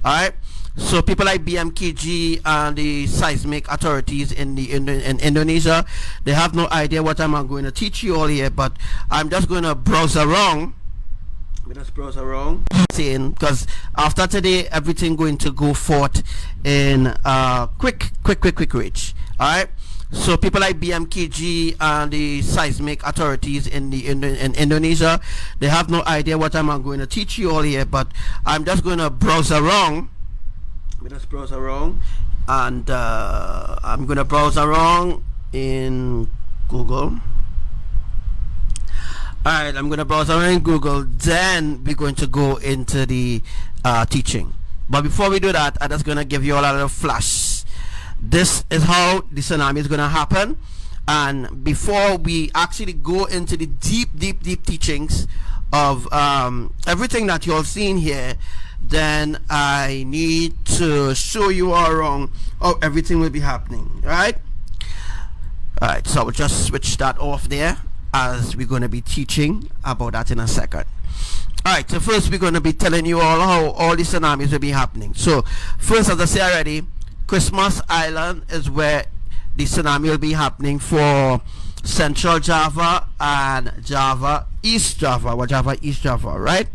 All right. So people like BMKG and the seismic authorities in Indonesia, they have no idea what I'm going to teach you all here, but I'm just going to browse around. Because after today, everything going to go forth in quick reach. All right. So people like BMKG and the seismic authorities in Indonesia, they have no idea what I'm going to teach you all here, but I'm just going to browse around. And I'm going to browse around in Google. Alright, I'm going to browse around in Google, then we're going to go into the teaching. But before we do that, I'm just going to give you all a little flash. This is how the tsunami is going to happen. And before we actually go into the deep teachings of everything that you're seeing here, then I need to show you all around how everything will be happening. Alright, so I'll just switch that off there, as we're going to be teaching about that in a second. Alright, so first we're going to be telling you all how all the tsunamis will be happening. So first, as I say already, Christmas Island is where the tsunami will be happening for Central Java and East Java, right?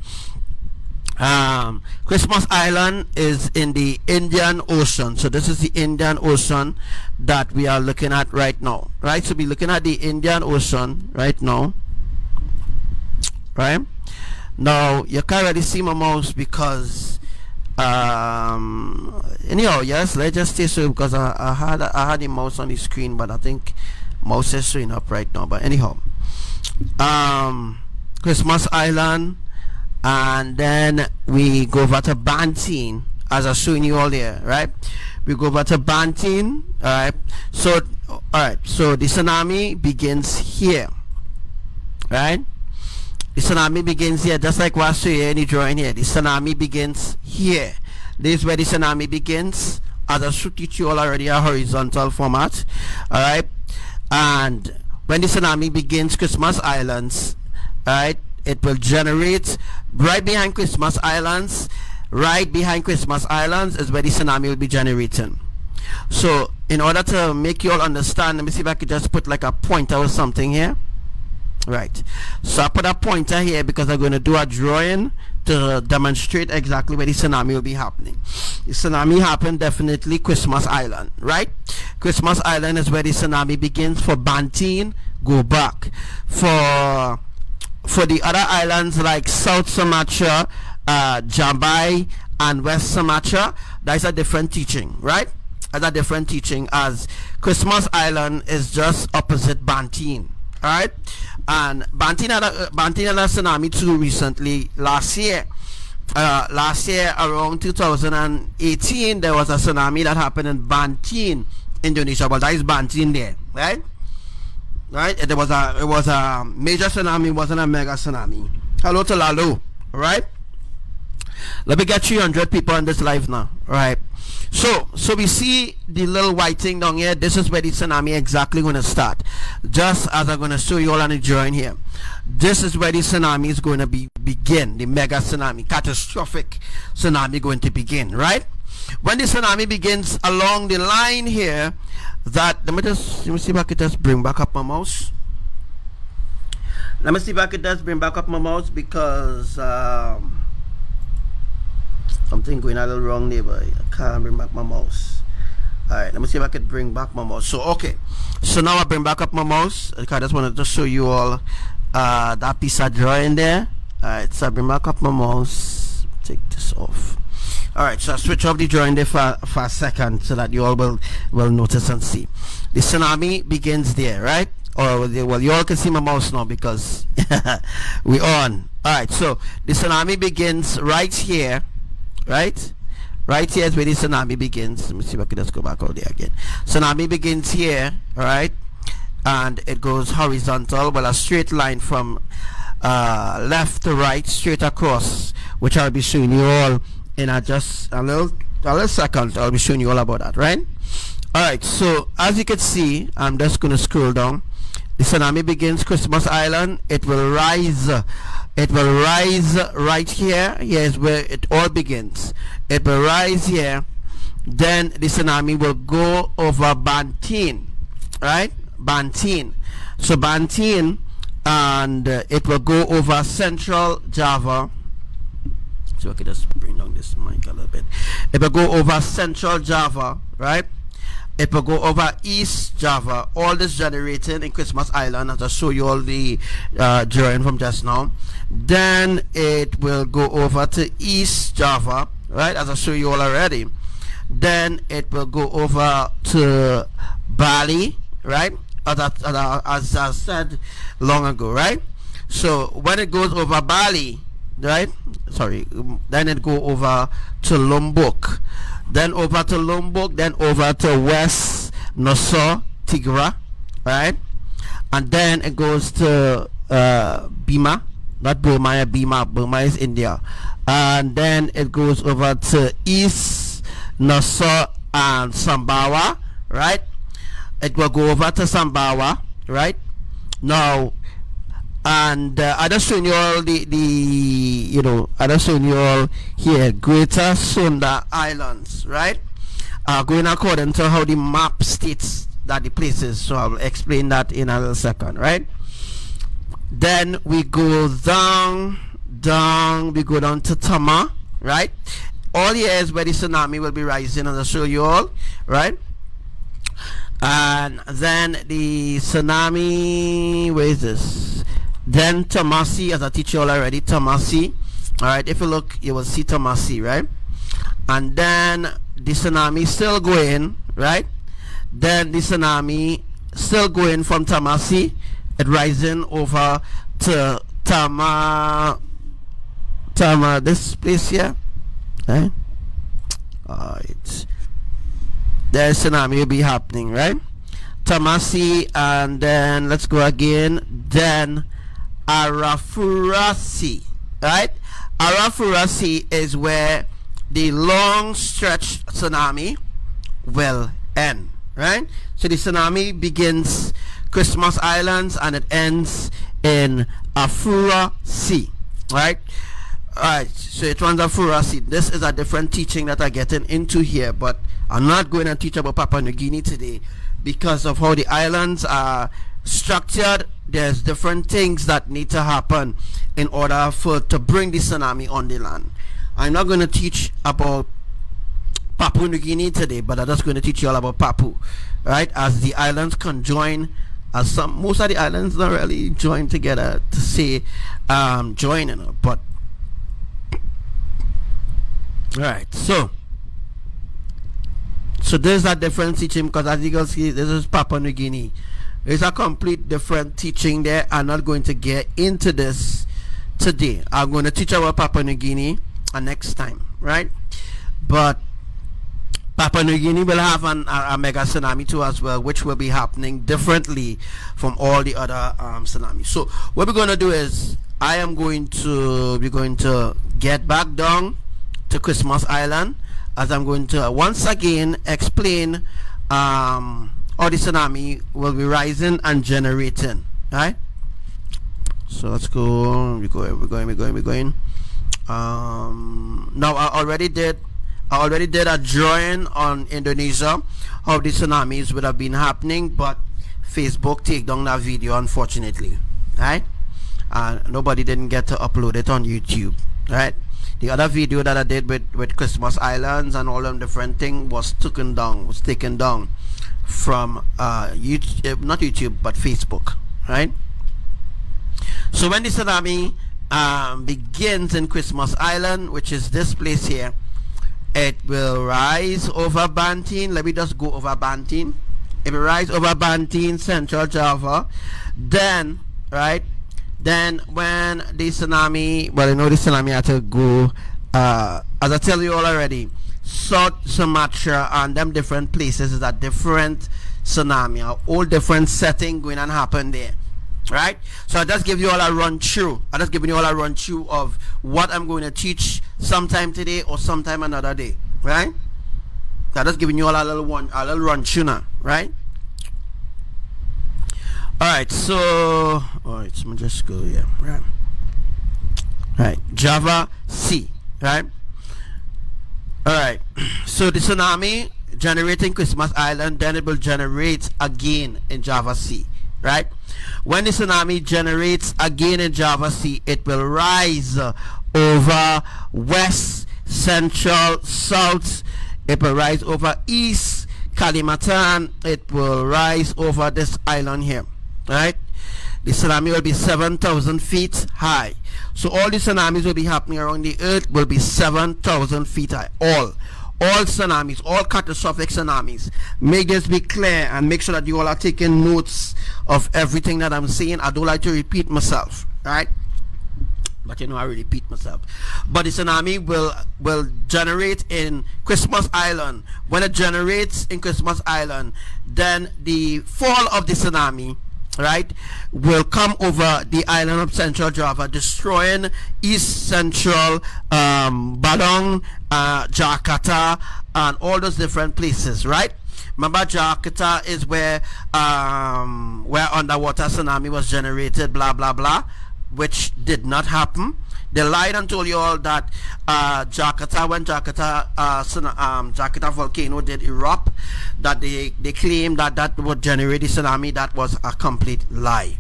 Christmas Island is in the Indian Ocean. So this is the Indian Ocean that we are looking at right now, right? So we're looking at the Indian Ocean right now, right? Now you can't really see my mouse because anyhow, yes, let's just stay so, because I had the mouse on the screen, but I think mouse is showing up right now. But anyhow, Christmas Island, and then we go over to Banteen, as I'm showing you all there, right? We go over to Banteen. Alright, so the tsunami begins here, right? The tsunami begins here, just like what I show you in the drawing here. The tsunami begins here. This is where the tsunami begins, as I should teach you all already, a horizontal format. Alright, and when the tsunami begins, Christmas Islands, right, it will generate right behind Christmas Islands. Right behind Christmas Islands is where the tsunami will be generating. So in order to make you all understand, let me see if I could just put like a pointer or something here. Right, so I put a pointer here because I'm going to do a drawing to demonstrate exactly where the tsunami will be happening. The tsunami happened definitely Christmas Island, right? Christmas Island is where the tsunami begins. For Banteen, go back. For the other islands like South Sumatra, Jambai and West Sumatra, that's a different teaching, right? That's a different teaching, as Christmas Island is just opposite Banteen. Alright, and Banteen had a tsunami too recently. Last year around 2018, there was a tsunami that happened in Banteen, Indonesia. But that is Banteen there, right? It was a major tsunami, it wasn't a mega tsunami. Hello to Lalo. Alright, let me get 300 people on this live now. Alright, so we see the little white thing down here. This is where the tsunami exactly going to start, just as I'm going to show you all on the drawing here. This is where the tsunami is going to begin. The mega tsunami, catastrophic tsunami going to begin, right? When the tsunami begins along the line here, that let me see if I could just bring back up my mouse. Because something going a little wrong there, but I can't bring back my mouse. Alright, let me see if I could bring back my mouse. So okay, so now I bring back up my mouse. I just wanted to show you all that piece of drawing there. Alright, so I bring back up my mouse, take this off. Alright, so I switch off the drawing there for a second so that you all will notice and see. The tsunami begins there, right? Or well, you all can see my mouse now because we're on. Alright, so the tsunami begins right here. Right here is where the tsunami begins. Let me see if I can just go back out there again. Tsunami begins here, right, and it goes horizontal, well, a straight line from left to right, straight across, which I'll be showing you all in just a little second. I'll be showing you all about that, right? Alright, so as you can see, I'm just going to scroll down. The tsunami begins Christmas Island. It will rise. It will rise right here. Here is where it all begins. It will rise here. Then the tsunami will go over Bantin, right? Bantin. So Bantin, and it will go over Central Java. So I can just bring down this mic a little bit. It will go over Central Java, right? It will go over East Java. All this generating in Christmas Island, as I show you all the drawing from just now. Then it will go over to East Java, right? As I show you all already. Then it will go over to Bali, right? As I said long ago, right? So when it goes over Bali, right? Sorry, then it go over to Lombok, then over to Lombok, then over to West Nusa Tenggara, right? And then it goes to Burma, not Burma, Burma is India, and then it goes over to East Nusa and Sumbawa, right? It will go over to Sumbawa, right? Now, and I just shown you all I just shown you all here Greater Sunda Islands, right? Going according to how the map states that the places, so I'll explain that in a little second, right? Then we go down, we go down to Tama, right? All here is where the tsunami will be rising, as I show you all, right? And then the tsunami, where is this? Then Tamasi, as I teach you all already, Tamasi. Alright, if you look, you will see Tamasi, right? And then the tsunami still going, right? Then the tsunami still going from Tamasi, it rising over to Tama, this place here, right? Alright. The tsunami will be happening, right? Tamasi, and then let's go again. Then Arafurasi, right? Arafurasi is where the long stretch tsunami will end, right? So the tsunami begins Christmas Islands and it ends in Afura Sea, right? Alright, so it runs Afura Sea. This is a different teaching that I'm getting into here, but I'm not going to teach about Papua New Guinea today because of how the islands are structured. There's different things that need to happen in order to bring the tsunami on the land. I'm not going to teach about Papua New Guinea today, but I'm just going to teach you all about Papua, right? As the islands conjoin, as most of the islands don't really join together to say joining, but right. So there's a different teaching, because as you can see, this is Papua New Guinea. There's a complete different teaching there. I'm not going to get into this today. I'm going to teach about Papua New Guinea next time, right? But Papua New Guinea will have a mega tsunami too as well, which will be happening differently from all the other tsunamis. So what we're going to do is we're going to get back down to Christmas Island, as I'm going to once again explain how the tsunami will be rising and generating, right? So let's go. We're going. Now I already did a drawing on Indonesia, how the tsunamis would have been happening, but Facebook take down that video, unfortunately, right? Nobody didn't get to upload it on YouTube, right? The other video that I did with Christmas Islands and all them different things was taken down from YouTube, not YouTube, but Facebook, right? So when the tsunami begins in Christmas Island, which is this place here, it will rise over Bantin. Let me just go over Bantin. It will rise over Bantin, Central Java. Then, right? Then when the tsunami, well, you know the tsunami had to go, as I tell you all already, South Sumatra and them different places is a different tsunami, a whole different setting going and happen there, right? So I just give you all a run through. I just giving you all a run through of what I'm going to teach sometime today or sometime another day, right? So I just giving you all a little run through now, right? All right, so all right, so just go here. Right, Java Sea. Right. All right. So the tsunami generating Christmas Island, then it will generate again in Java Sea. Right. When the tsunami generates again in Java Sea, it will rise over west, central, south. It will rise over east Kalimantan. It will rise over this island here. Right. The tsunami will be 7,000 feet high. So all the tsunamis will be happening around the earth will be 7,000 feet high. All tsunamis, all catastrophic tsunamis. Make this be clear and make sure that you all are taking notes of everything that I'm saying. I don't like to repeat myself, right? But you know I repeat myself. But the tsunami will generate in Christmas Island. When it generates in Christmas Island, then the fall of the tsunami, right, will come over the island of Central Java, destroying East Central, Badong, Jakarta, and all those different places, right? Remember, Jakarta is where underwater tsunami was generated, blah blah blah, which did not happen. They lied and told you all that Jakarta, when Jakarta volcano did erupt, that they claimed that would generate the tsunami. That was a complete lie,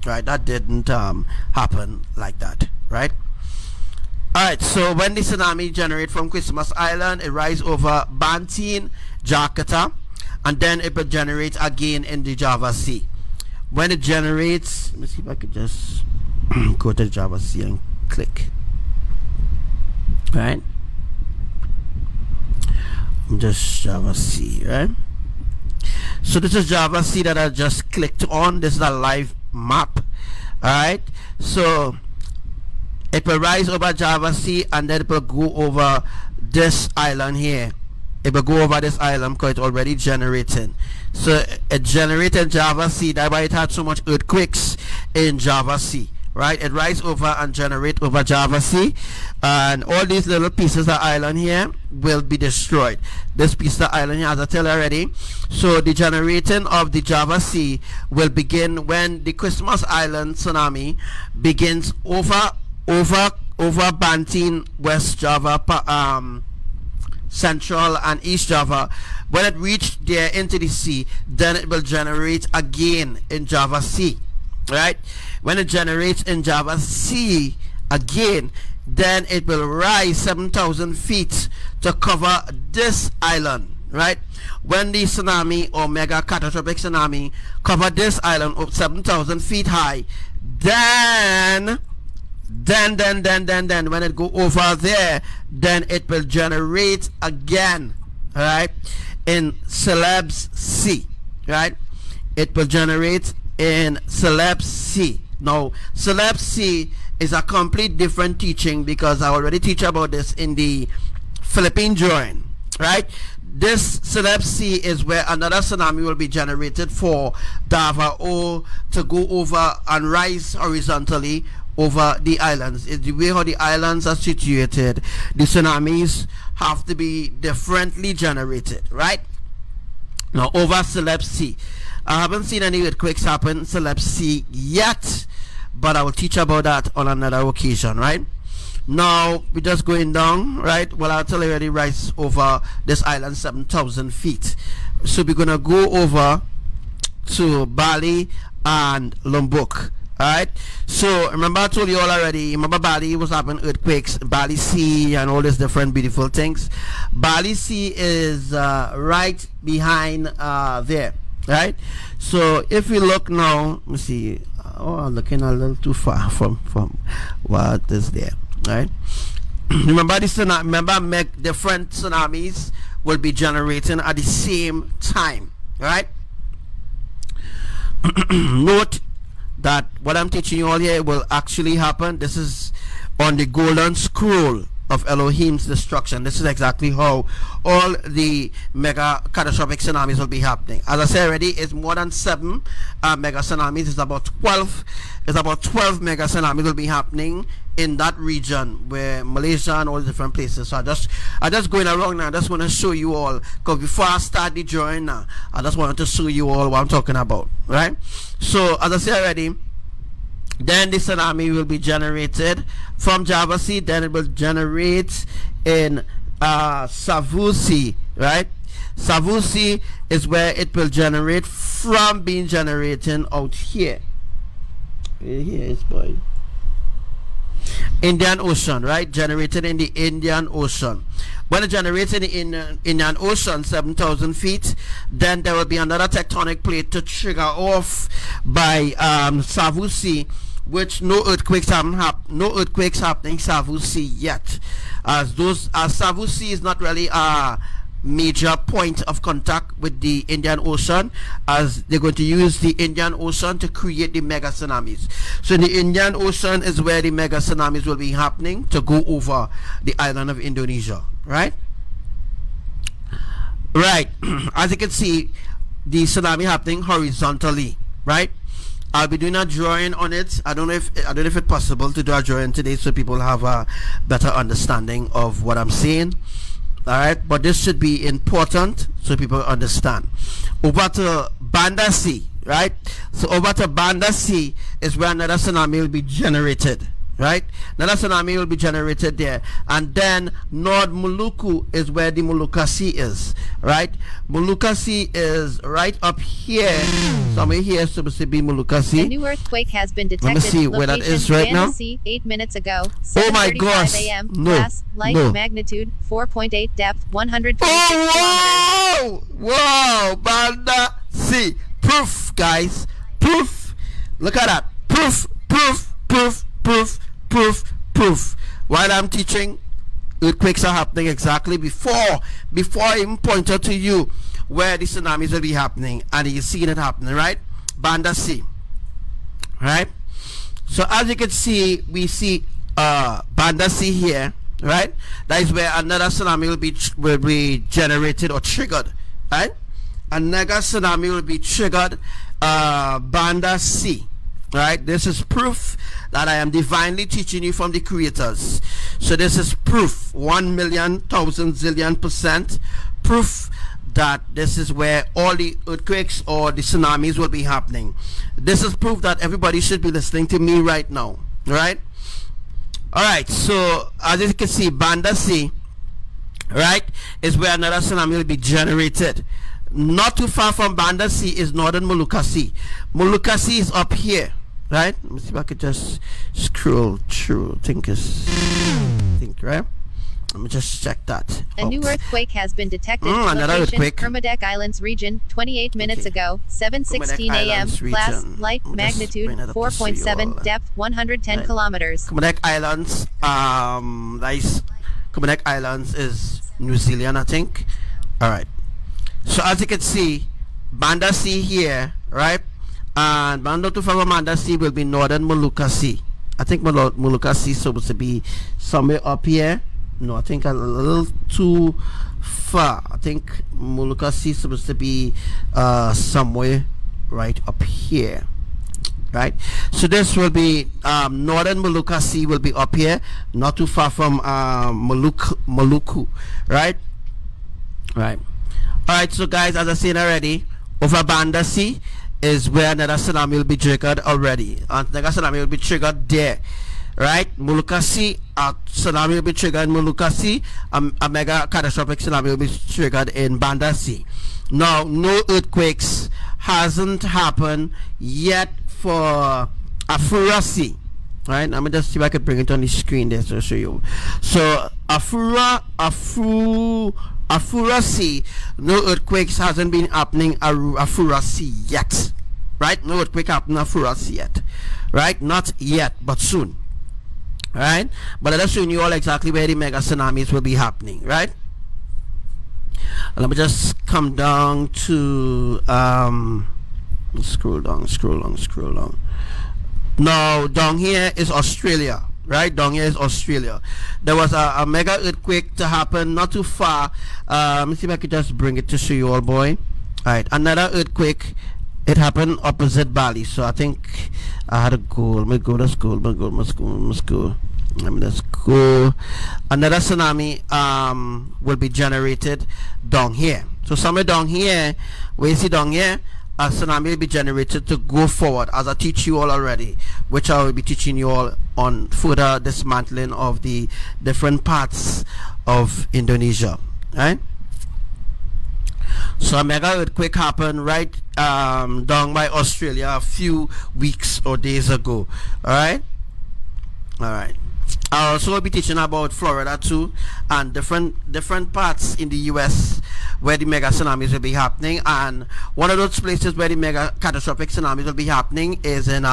right? That didn't happen like that, right? All right, so when the tsunami generates from Christmas Island, it rises over Bantin, Jakarta, and then it will generate again in the Java Sea. When it generates, let me see if I could just go to the Java Sea and click. Right, just Java Sea, right? So this is Java Sea that I just clicked on. This is a live map. All right, so it will rise over Java Sea and then it will go over this island here. It will go over this island because it's already generating. So it generated Java Sea. That's why it had so much earthquakes in Java Sea. Right, it rises over and generate over Java Sea, and all these little pieces of island here will be destroyed. This piece of island here, as I tell you already, so the generating of the Java Sea will begin when the Christmas Island tsunami begins over Bantin, West Java, Central and East Java. When it reached there into the sea, then it will generate again in Java Sea. Right, when it generates in Java Sea again, then it will rise 7,000 feet to cover this island. Right, when the tsunami or mega catastrophic tsunami cover this island of 7,000 feet high, then when it go over there, then it will generate again, right, in Celebes Sea. Right, it will generate in Celebes Sea. Now Celebes Sea is a complete different teaching because I already teach about this in the Philippine drawing, right? This Celebes Sea is where another tsunami will be generated for Davao to go over and rise horizontally over the islands. It's the way how the islands are situated. The tsunamis have to be differently generated, right? Now over Celebes Sea, I haven't seen any earthquakes happen in Celebes Sea yet, but I will teach about that on another occasion, right? Now we're just going down, right? Well, I'll tell you already, rise over this island 7,000 feet. So we're gonna go over to Bali and Lombok. Alright, so remember I told you all already, remember Bali was having earthquakes, Bali Sea and all these different beautiful things. Bali Sea is right behind there, right? So if we look now, let me see, I'm looking a little too far from what is there, right? Remember this tsunami, remember different tsunamis will be generating at the same time, right? Note that what I'm teaching you all here will actually happen. This is on the golden scroll of Elohim's destruction. This is exactly how all the mega catastrophic tsunamis will be happening. As I said already, it's more than 7 mega tsunamis. It's about 12. It's about 12 mega tsunamis will be happening in that region, where Malaysia and all the different places. So I just going along now. I just want to show you all, because before I start the drawing now, I just wanted to show you all what I'm talking about, right? So as I said already, then the tsunami will be generated from Java Sea. Then it will generate in Savusi, right? Savusi is where it will generate from, being generating out here. Here is boy. Indian Ocean, right? Generated in the Indian Ocean. When it generates in the Indian Ocean, 7,000 feet, then there will be another tectonic plate to trigger off by Savusi, which no earthquakes happening Savusi yet, as Savusi is not really a major point of contact with the Indian Ocean, as they're going to use the Indian Ocean to create the mega tsunamis. So the Indian Ocean is where the mega tsunamis will be happening to go over the island of Indonesia, right? Right. As you can see, the tsunami happening horizontally, right? I'll be doing a drawing on it. I don't know if it's possible to do a drawing today, so people have a better understanding of what I'm saying. All right, but this should be important so people understand. Over to Banda Sea, right? So over to Banda Sea is where another tsunami will be generated, right? Another tsunami will be generated there. And then North Maluku is where the Molucca Sea is, right? Molucca Sea is right up here. Somewhere here is supposed to be Molucca Sea. A new earthquake has been detected. Let me see where that is right now. Sea, 8 minutes ago. Oh my gosh. a.m. No. Class, light, No. magnitude, 4.8, depth, 126 Oh, whoa! Whoa! Banda Sea. Proof, guys. Proof. Look at that. Proof, proof, proof, proof, proof, proof. While I'm teaching, earthquakes are happening exactly before I even pointed to you where the tsunamis will be happening, and you're seeing it happening, right? Banda Sea, right? So as you can see, we see Banda Sea here, right? That is where another tsunami will be generated or triggered, right? Another tsunami will be triggered, Banda Sea, right? This is proof that I am divinely teaching you from the creators. So this is proof, 1,000,000 zillion % proof that this is where all the earthquakes or the tsunamis will be happening. This is proof that everybody should be listening to me right now, right? All right, so as you can see, Banda Sea, right, is where another tsunami will be generated. Not too far from Banda Sea is northern Molucca Sea. Molucca Sea is up here, right? Let me see if I could just scroll through. Right? Let me just check that. A new earthquake has been detected. Another earthquake. Kermadec Islands region, 28 minutes ago, 7:16 a.m. Class, light, magnitude, 4.7, depth, 110 kilometers. Kermadec Islands, Kermadec Islands is New Zealand, I think. All right. So as you can see, Banda Sea here, right? And Banda to from Banda Sea will be northern Molucca Sea. I think Molucca Sea is supposed to be somewhere up here. No, I think a little too far. I think Molucca Sea is supposed to be somewhere right up here, right? So this will be northern Molucca Sea will be up here, not too far from Maluku, right? Right. All right. So guys, as I said already, over Banda Sea is where another tsunami will be triggered already. Another tsunami will be triggered there, right? Molucca Sea, a tsunami will be triggered in Molucca Sea. A mega catastrophic tsunami will be triggered in Banda Sea. Now, no earthquakes hasn't happened yet for Afura Sea, right? Let me just see if I can bring it on the screen there to show you. So Afura Sea, no earthquakes hasn't been happening at Afura Sea yet, right? No earthquake happening at Afura Sea yet, right? Not yet, but soon, right? But I'm showing you all exactly where the mega tsunamis will be happening, right? Let me just come down to scroll down. Now down here is Australia, right? Down here is Australia. There was a mega earthquake to happen not too far. Let me see if I could just bring it to show you all, boy. All right, another earthquake. It happened opposite Bali. So I think I had a goal. Let me go to school. Let's go. Another tsunami will be generated down here. So somewhere down here, where you see down here, a tsunami will be generated to go forward, as I teach you all already, which I will be teaching you all on further dismantling of the different parts of Indonesia, right? So a mega earthquake happened right down by Australia a few weeks or days ago. All right. I also will be teaching about Florida too, and different parts in the US where the mega tsunamis will be happening. And one of those places where the mega catastrophic tsunamis will be happening is in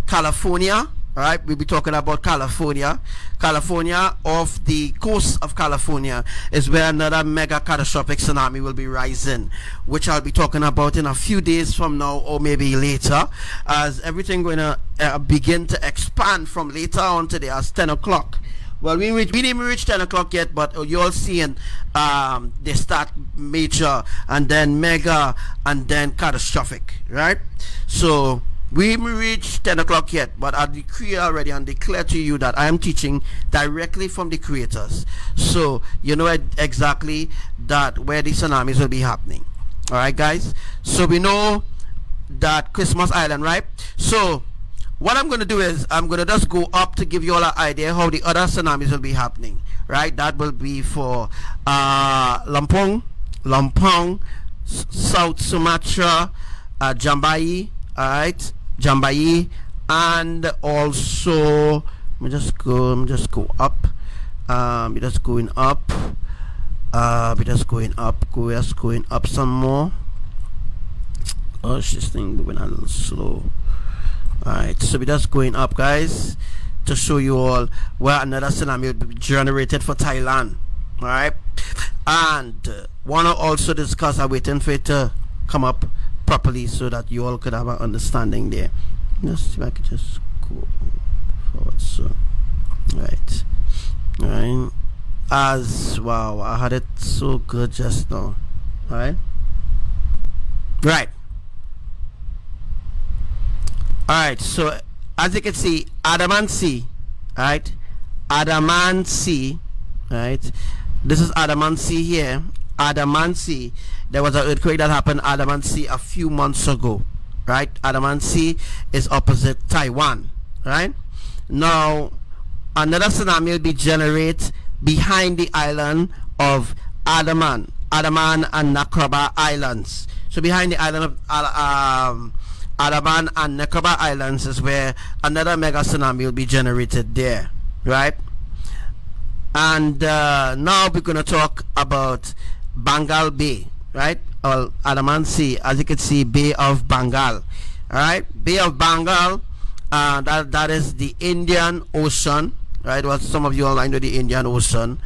California. All right, we'll be talking about California. California, off the coast of California, is where another mega catastrophic tsunami will be rising, which I'll be talking about in a few days from now, or maybe later, as everything going to begin to expand from later on today as 10 o'clock. Well, we didn't reach 10 o'clock yet, but you're all seeing they start major and then mega and then catastrophic, right? So we haven't reached 10 o'clock yet, but I decree already and declare to you that I am teaching directly from the creators. So you know exactly that where the tsunamis will be happening. All right, guys. So we know that Christmas Island, right? So what I'm going to do is I'm going to just go up to give you all an idea how the other tsunamis will be happening, right? That will be for Lampung, South Sumatra, Jambai, all right, Jambai, and also let me just go up. We're just going up. We're just going up some more. Oh, this thing moving a little slow. Alright, so we're just going up, guys, to show you all where another tsunami will be generated for Thailand. Alright, and wanna also discuss, I'm waiting for it to come up properly so that you all could have an understanding there. Just see if I could just go forward. So right, as wow, I had it so good just now. Alright, so as you can see, Adamancy, right? This is Adamancy here. Adamancy. There was an earthquake that happened Adamancy a few months ago, right? Adamancy is opposite Taiwan, right? Now another tsunami will be generated behind the island of Andaman and Nicobar Islands. So behind the island of Andaman and Nicobar Islands is where another mega tsunami will be generated there, right? And now we're going to talk about Bengal Bay, right? Or Andaman Sea, as you can see, Bay of Bengal. All right, Bay of Bengal, that is the Indian Ocean, right? Well, some of you all know the Indian Ocean,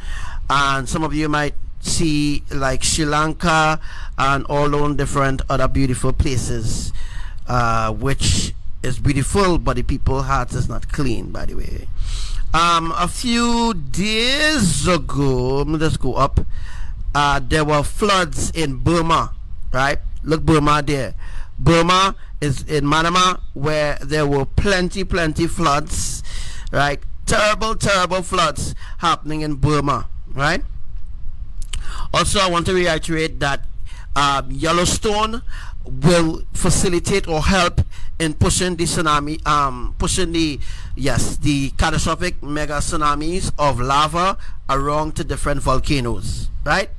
and some of you might see like Sri Lanka and all those different other beautiful places, which is beautiful, but the people's heart is not clean, by the way. A few days ago, let me just go up. There were floods in Burma, right? Look, Burma there. Burma is in Myanmar, where there were plenty floods, right? Terrible floods happening in Burma, right? Also, I want to reiterate that Yellowstone will facilitate or help in pushing the tsunami, the catastrophic mega tsunamis of lava around to different volcanoes, right?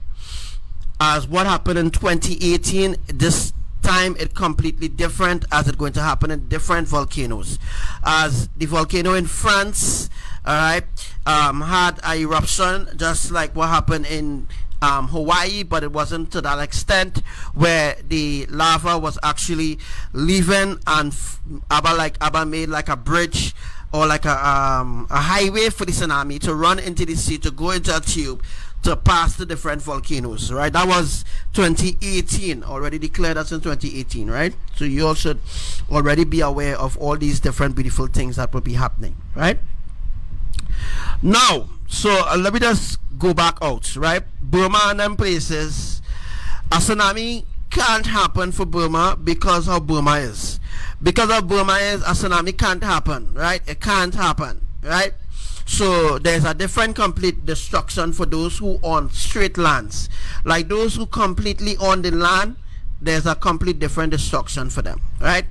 As what happened in 2018, this time it completely different, as it's going to happen in different volcanoes. As the volcano in France, all right, had an eruption just like what happened in Hawaii, but it wasn't to that extent, where the lava was actually leaving, and Abba made like a bridge or like a highway for the tsunami to run into the sea, to go into a tube to pass the different volcanoes, right? That was 2018, already declared us in 2018, right? So you all should already be aware of all these different beautiful things that will be happening, right? Now, so let me just go back out, right? Burma and them places, a tsunami can't happen for Burma because how Burma is. Because of Burma is, a tsunami can't happen, right? It can't happen, right? So there's a different complete destruction for those who own straight lands. Like those who completely own the land, there's a complete different destruction for them, right?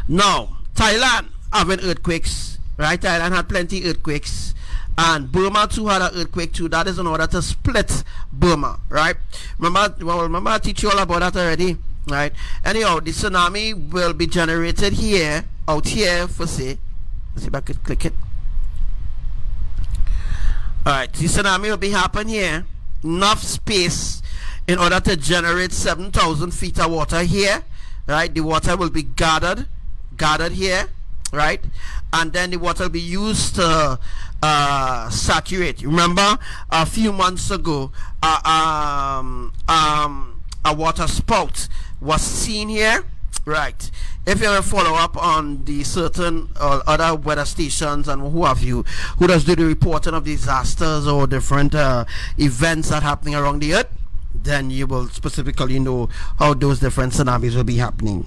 Now, Thailand having earthquakes, right? Thailand had plenty earthquakes, and Burma too had an earthquake too. That is in order to split Burma, right? Remember I teach you all about that already, right? Anyhow, the tsunami will be generated here, out here, for say, let's see if I could click it. Alright, the tsunami will be happening here, enough space in order to generate 7,000 feet of water here, right? The water will be gathered here, right? And then the water will be used to saturate. Remember, a few months ago, a water spout was seen here, right? If you ever follow up on the certain other weather stations and who have you, who does do the reporting of disasters or different events that are happening around the earth, then you will specifically know how those different tsunamis will be happening.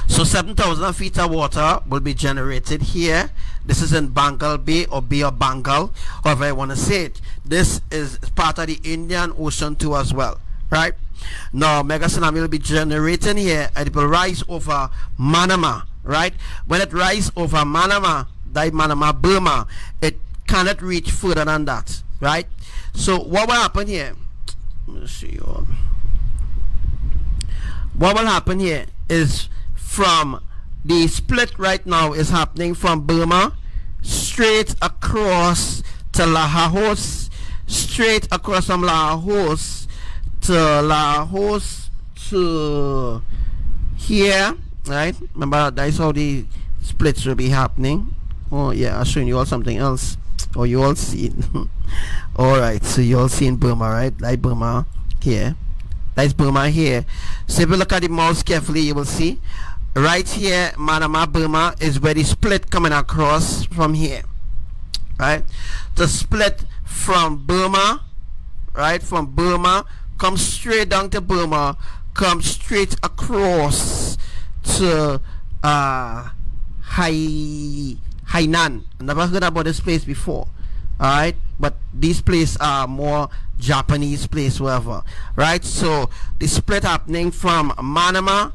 So 7,000 feet of water will be generated here. This is in Bengal Bay or Bay of Bengal, however I want to say it. This is part of the Indian Ocean too as well, right? Now mega tsunami will be generating here, and it will rise over Manama, right? When it rises over Manama, that Manama, Burma, it cannot reach further than that, right? So what will happen here? Let me see you all. What will happen here is from the split right now is happening from Burma straight across to Laos, straight across from Laos to here, right? Remember, that's how the splits will be happening. Oh yeah, I'm showing you all something else. Oh, you all see it. All right, so you all seen Burma, right? Like Burma here, that's Burma here. So if you look at the mouse carefully, you will see right here Manama, Burma is where the split coming across from here, right? The split from Burma, right, from Burma, come straight down to Burma, come straight across to Hainan. Never heard about this place before, alright, but these places are more Japanese place, wherever, right? So the split happening from Manama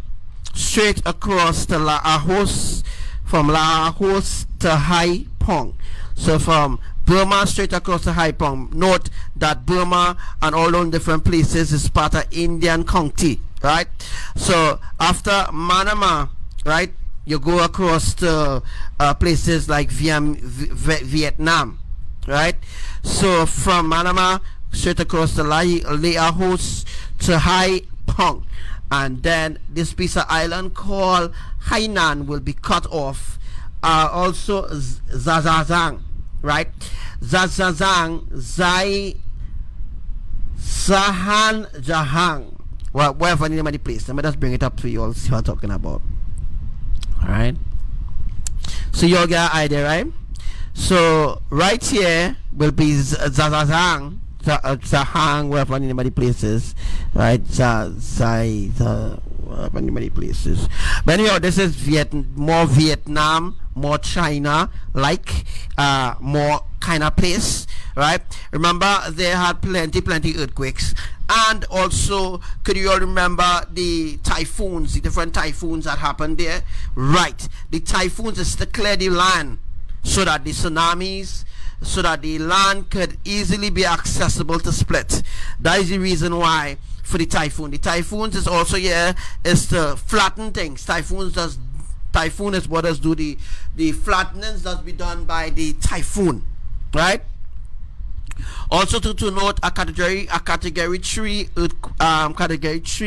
straight across to Laos, from Laos to Hai Phong. So from Burma straight across to Hai Phong. Note that Burma and all those different places is part of Indian county, right? So after Manama, right, you go across to places like Vietnam, right? So from Manama straight across to Laos to Hai Phong, and then this piece of island called Hainan will be cut off. Also Zazazang, right? Zazazang, Zai, Sahan, Jahang, well, wherever name of the place. Let me just bring it up to you all, see what I'm talking about. Alright, so you all get an idea, right? So right here will be Zazazang, Zahang, wherever anybody places, right? Wherever anybody places. But anyhow, this is more Vietnam, more China, like more kind of place, right? Remember, they had plenty earthquakes, and also, could you all remember the typhoons, the different typhoons that happened there? Right, the typhoons is to clear the land so that the tsunamis, so that the land could easily be accessible to split. That is the reason why for the typhoon. The typhoons is also here is to flatten things. Typhoon is what does do the flattenings that be done by the typhoon, right? Also to note, a category 3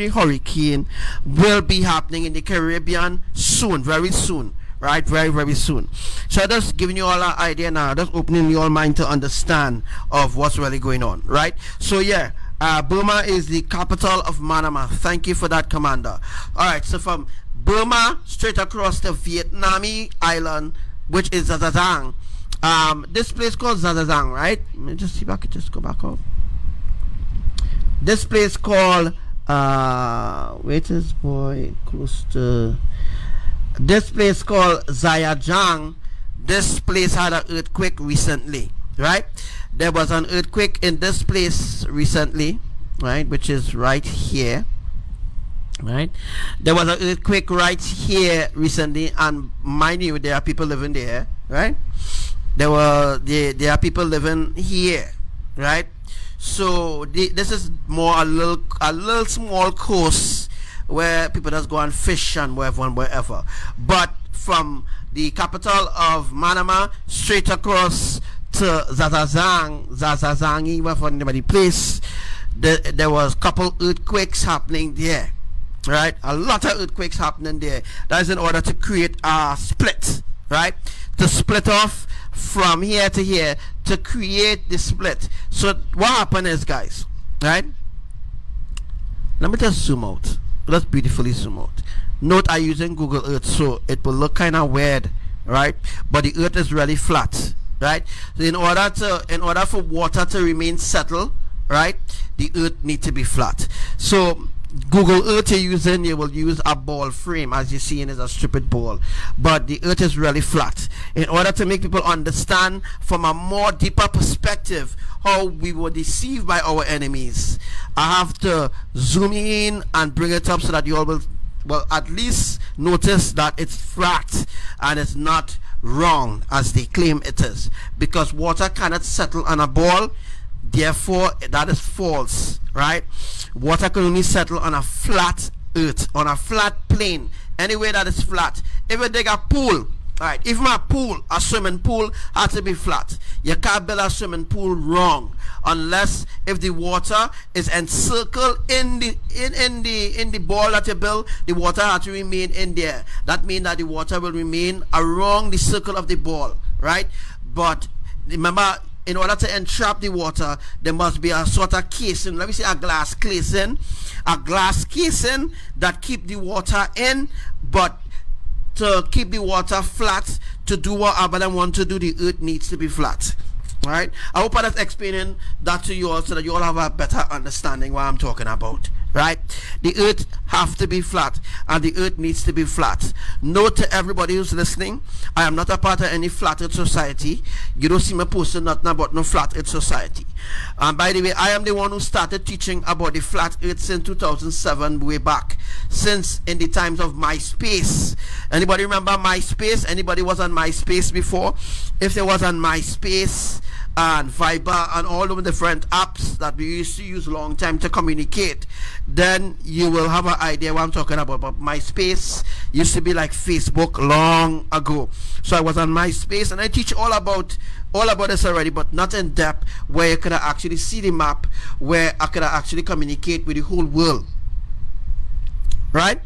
hurricane will be happening in the Caribbean soon, very soon, right? Very, very soon. So I'm just giving you all an idea now, just opening your mind to understand of what's really going on, right? So yeah, Burma is the capital of Manama. Thank you for that, Commander. All right, so from Burma straight across the Vietnamese island, which is Zazazang. This place called Zazazang, right? Let me just see if I could just go back up. This place called wait is boy close to this place called Zayajang. This place had an earthquake recently, right? There was an earthquake in this place recently, right, which is right here, right? There was an earthquake right here recently, and mind you, there are people living there, right? There are people living here, right? So this is more a little small coast where people just go and fish and wherever. But from the capital of Manama straight across to Zazazang, even from the place, there was a couple earthquakes happening there, right? A lot of earthquakes happening there. That is in order to create a split, right? To split off from here to here, to create the split. So what happened is, guys, right? Let me just zoom out. Let's beautifully zoom out. Note I'm using Google Earth, so it will look kind of weird, right? But the earth is really flat, right? So in order for water to remain settled, right, the earth needs to be flat. So Google Earth you're using, you will use a ball frame, as you see, is a stupid ball, but the earth is really flat. In order to make people understand from a more deeper perspective how we were deceived by our enemies, I have to zoom in and bring it up so that you all will at least notice that it's flat and it's not wrong as they claim it is, because water cannot settle on a ball. Therefore, that is false, right? Water can only settle on a flat earth, on a flat plane, anywhere that is flat. If you dig a pool, right, if my pool, a swimming pool, has to be flat. You can't build a swimming pool wrong unless if the water is encircled in the ball that you build, the water has to remain in there. That means that the water will remain around the circle of the ball, right? But remember, in order to entrap the water, there must be a sort of casing. Let me say a glass casing that keep the water in, but to keep the water flat, to do whatever they want to do, the earth needs to be flat. All right, I hope I was explaining that to you all so that you all have a better understanding what I'm talking about, right? The earth have to be flat, and the earth needs to be flat. Note to everybody who's listening, I am not a part of any flat earth society. You don't see me posting nothing about no flat earth society. And by the way, I am the one who started teaching about the flat earth since 2007, way back, since in the times of MySpace. Anybody remember MySpace? Anybody was on MySpace before? If there was on MySpace and Viber and all of the different apps that we used to use a long time to communicate, then you will have an idea what I'm talking about. But MySpace used to be like Facebook long ago. So I was on MySpace, and I teach all about this already, but not in depth, where you could actually see the map, where I could actually communicate with the whole world, right?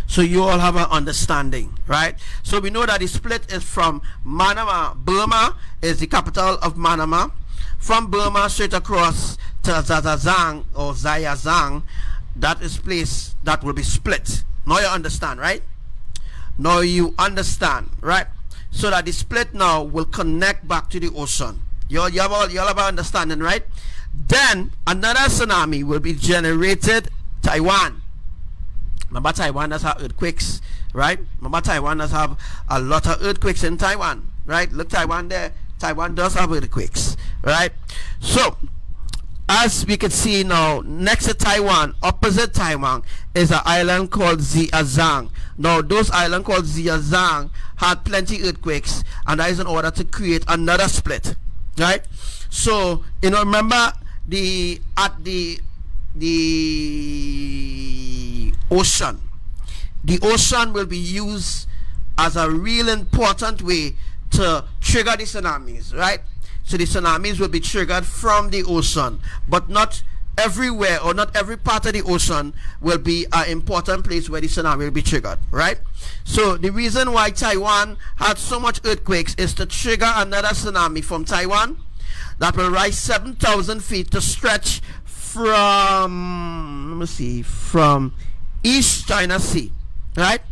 So you all have an understanding, right? So we know that the split is from Manama. Burma is the capital of Manama. From Burma straight across to Zazazang or Zayazang, that is place that will be split. Now you understand, right? Now you understand, right? So that the split now will connect back to the ocean. You all have an understanding, right? Then another tsunami will be generated Taiwan. Remember, Taiwan does have earthquakes, right? Remember, Taiwan does have a lot of earthquakes in Taiwan, right? Look, Taiwan there. Taiwan does have earthquakes, right? So, as we can see now, next to Taiwan, opposite Taiwan, is an island called Ziyazang. Now, those islands called Ziyazang had plenty earthquakes, and that is in order to create another split, right? So, you know, remember the ocean. The ocean will be used as a real important way to trigger the tsunamis, right? So the tsunamis will be triggered from the ocean, but not everywhere, or not every part of the ocean will be an important place where the tsunami will be triggered, right? So the reason why Taiwan had so much earthquakes is to trigger another tsunami from Taiwan that will rise 7,000 feet to stretch from, let me see, from East China Sea, right?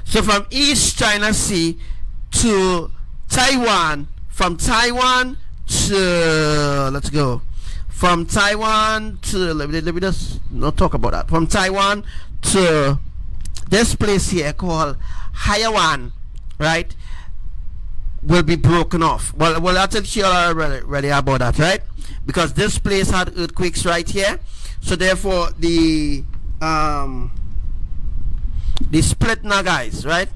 So from East China Sea to Taiwan, from Taiwan to, let's go, from Taiwan to, let me just not talk about that, from Taiwan to this place here called TAIWAN, right, will be broken off. Well, I'll tell you already about that, right? Because this place had earthquakes right here, so therefore the split now, guys, right?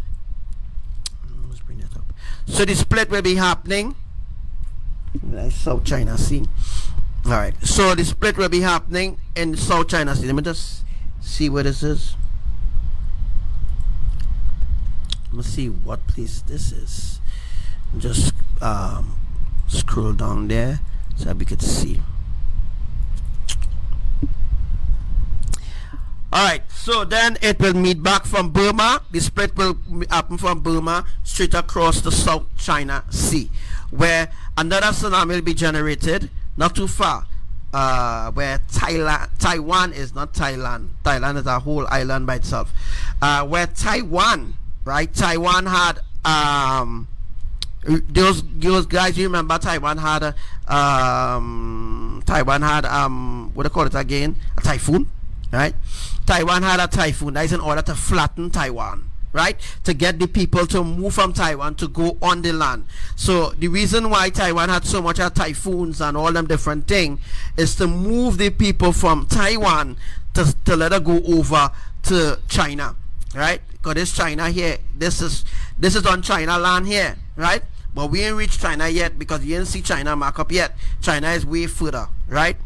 Let's bring that up. So the split will be happening. South China Sea. All right. So the split will be happening in South China Sea. Let me just see where this is. Let's see what place this is. Just scroll down there so we could see. Alright, so then it will meet back from Burma. The split will happen from Burma straight across the South China Sea, where another tsunami will be generated not too far, where Taiwan is not Thailand. Thailand is a whole island by itself. Where Taiwan, right? Taiwan had those guys, you remember Taiwan had what do you call it again? A typhoon, right? Taiwan had a typhoon. That is in order to flatten Taiwan, right? To get the people to move from Taiwan to go on the land. So the reason why Taiwan had so much of typhoons and all them different things is to move the people from Taiwan to let her go over to China, right? Because this China here, this is on China land here, right? But we ain't reached China yet because you didn't see China mark up yet. China is way further, right?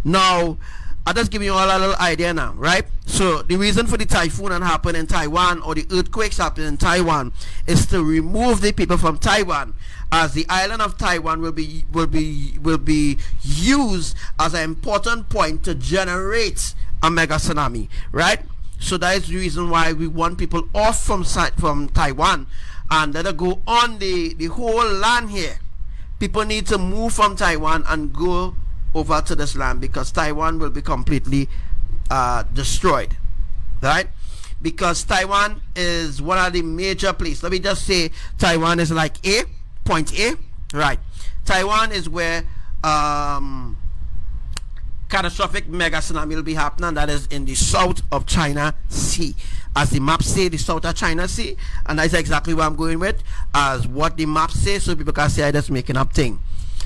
Now, I'll just give you all a little idea now, right? So the reason for the typhoon and happen in Taiwan, or the earthquakes happen in Taiwan, is to remove the people from Taiwan, as the island of Taiwan will be used as an important point to generate a mega tsunami, right? So that is the reason why we want people off from Taiwan and let it go on the whole land here. People need to move from Taiwan and go over to this land, because Taiwan will be completely destroyed, right? Because Taiwan is one of the major places. Let me just say Taiwan is like point A, right? Taiwan is where catastrophic mega tsunami will be happening. That is in the south of China Sea, as the map say, the south of China Sea, and that's exactly what I'm going with, as what the map says, so people can say I just making up thing.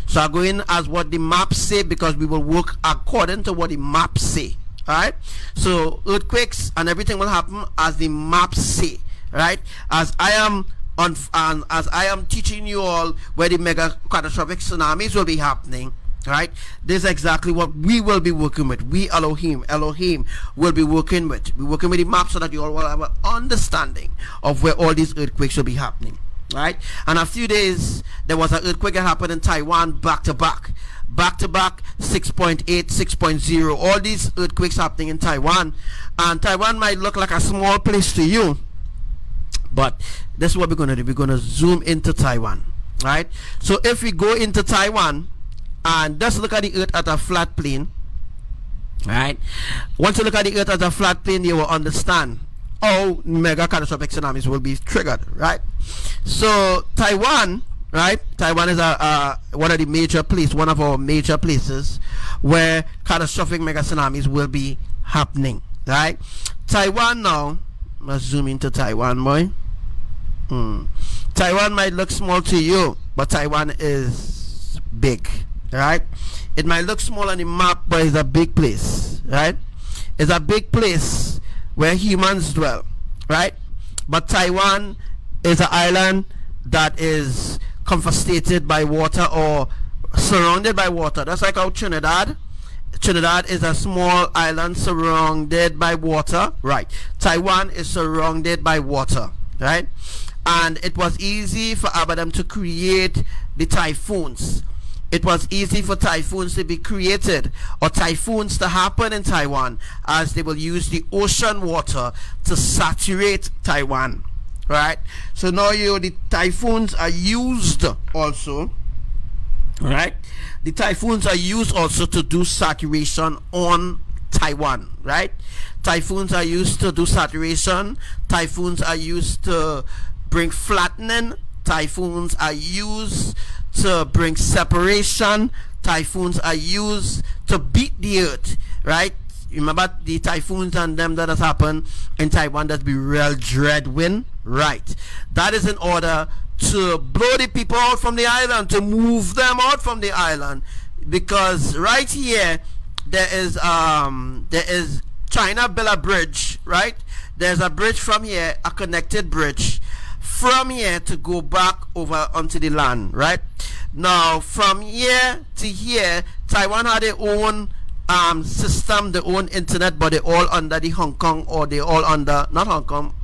So I'm going as what the maps say, because we will work according to what the maps say. Alright, so earthquakes and everything will happen as the maps say, right? As I am teaching you all where the mega catastrophic tsunamis will be happening, right? This is exactly what we will be working with. We Elohim will be working with. We're working with the map so that you all will have an understanding of where all these earthquakes will be happening. Right, and a few days there was an earthquake that happened in Taiwan back to back 6.8, 6.0, all these earthquakes happening in Taiwan. And Taiwan might look like a small place to you, but this is what we're going to do. We're going to zoom into Taiwan, right? So if we go into Taiwan and just look at the earth at a flat plane, right? Once you look at the earth at a flat plane, you will understand how mega catastrophic tsunamis will be triggered, right? So Taiwan, right? Taiwan is one of the major places, one of our major places where catastrophic mega tsunamis will be happening, right? Taiwan now, let's zoom into Taiwan, boy. Taiwan might look small to you, but Taiwan is big, right? It might look small on the map, but it's a big place, right? It's a big place where humans dwell, right? But Taiwan is an island that is confiscated by water or surrounded by water. That's like how Trinidad is a small island surrounded by water, right? Taiwan is surrounded by water, right? And it was easy for Abraham to create the typhoons it was easy for typhoons to be created or typhoons to happen in Taiwan, as they will use the ocean water to saturate Taiwan, right? So now the typhoons are used also, right? The typhoons are used also to do saturation on Taiwan, right? Typhoons are used to do saturation. Typhoons are used to bring flattening. Typhoons are used to bring separation. Typhoons are used to beat the earth, right? Remember the typhoons and them that has happened in Taiwan, that be real dread wind, right? That is in order to blow the people out from the island, to move them out from the island, because right here there is China built a bridge, right? There's a bridge from here, a connected bridge from here to go back over onto the land, right? Now from here to here, Taiwan had their own system, their own internet, but they're all under the Hong Kong, or they all under, not Hong Kong,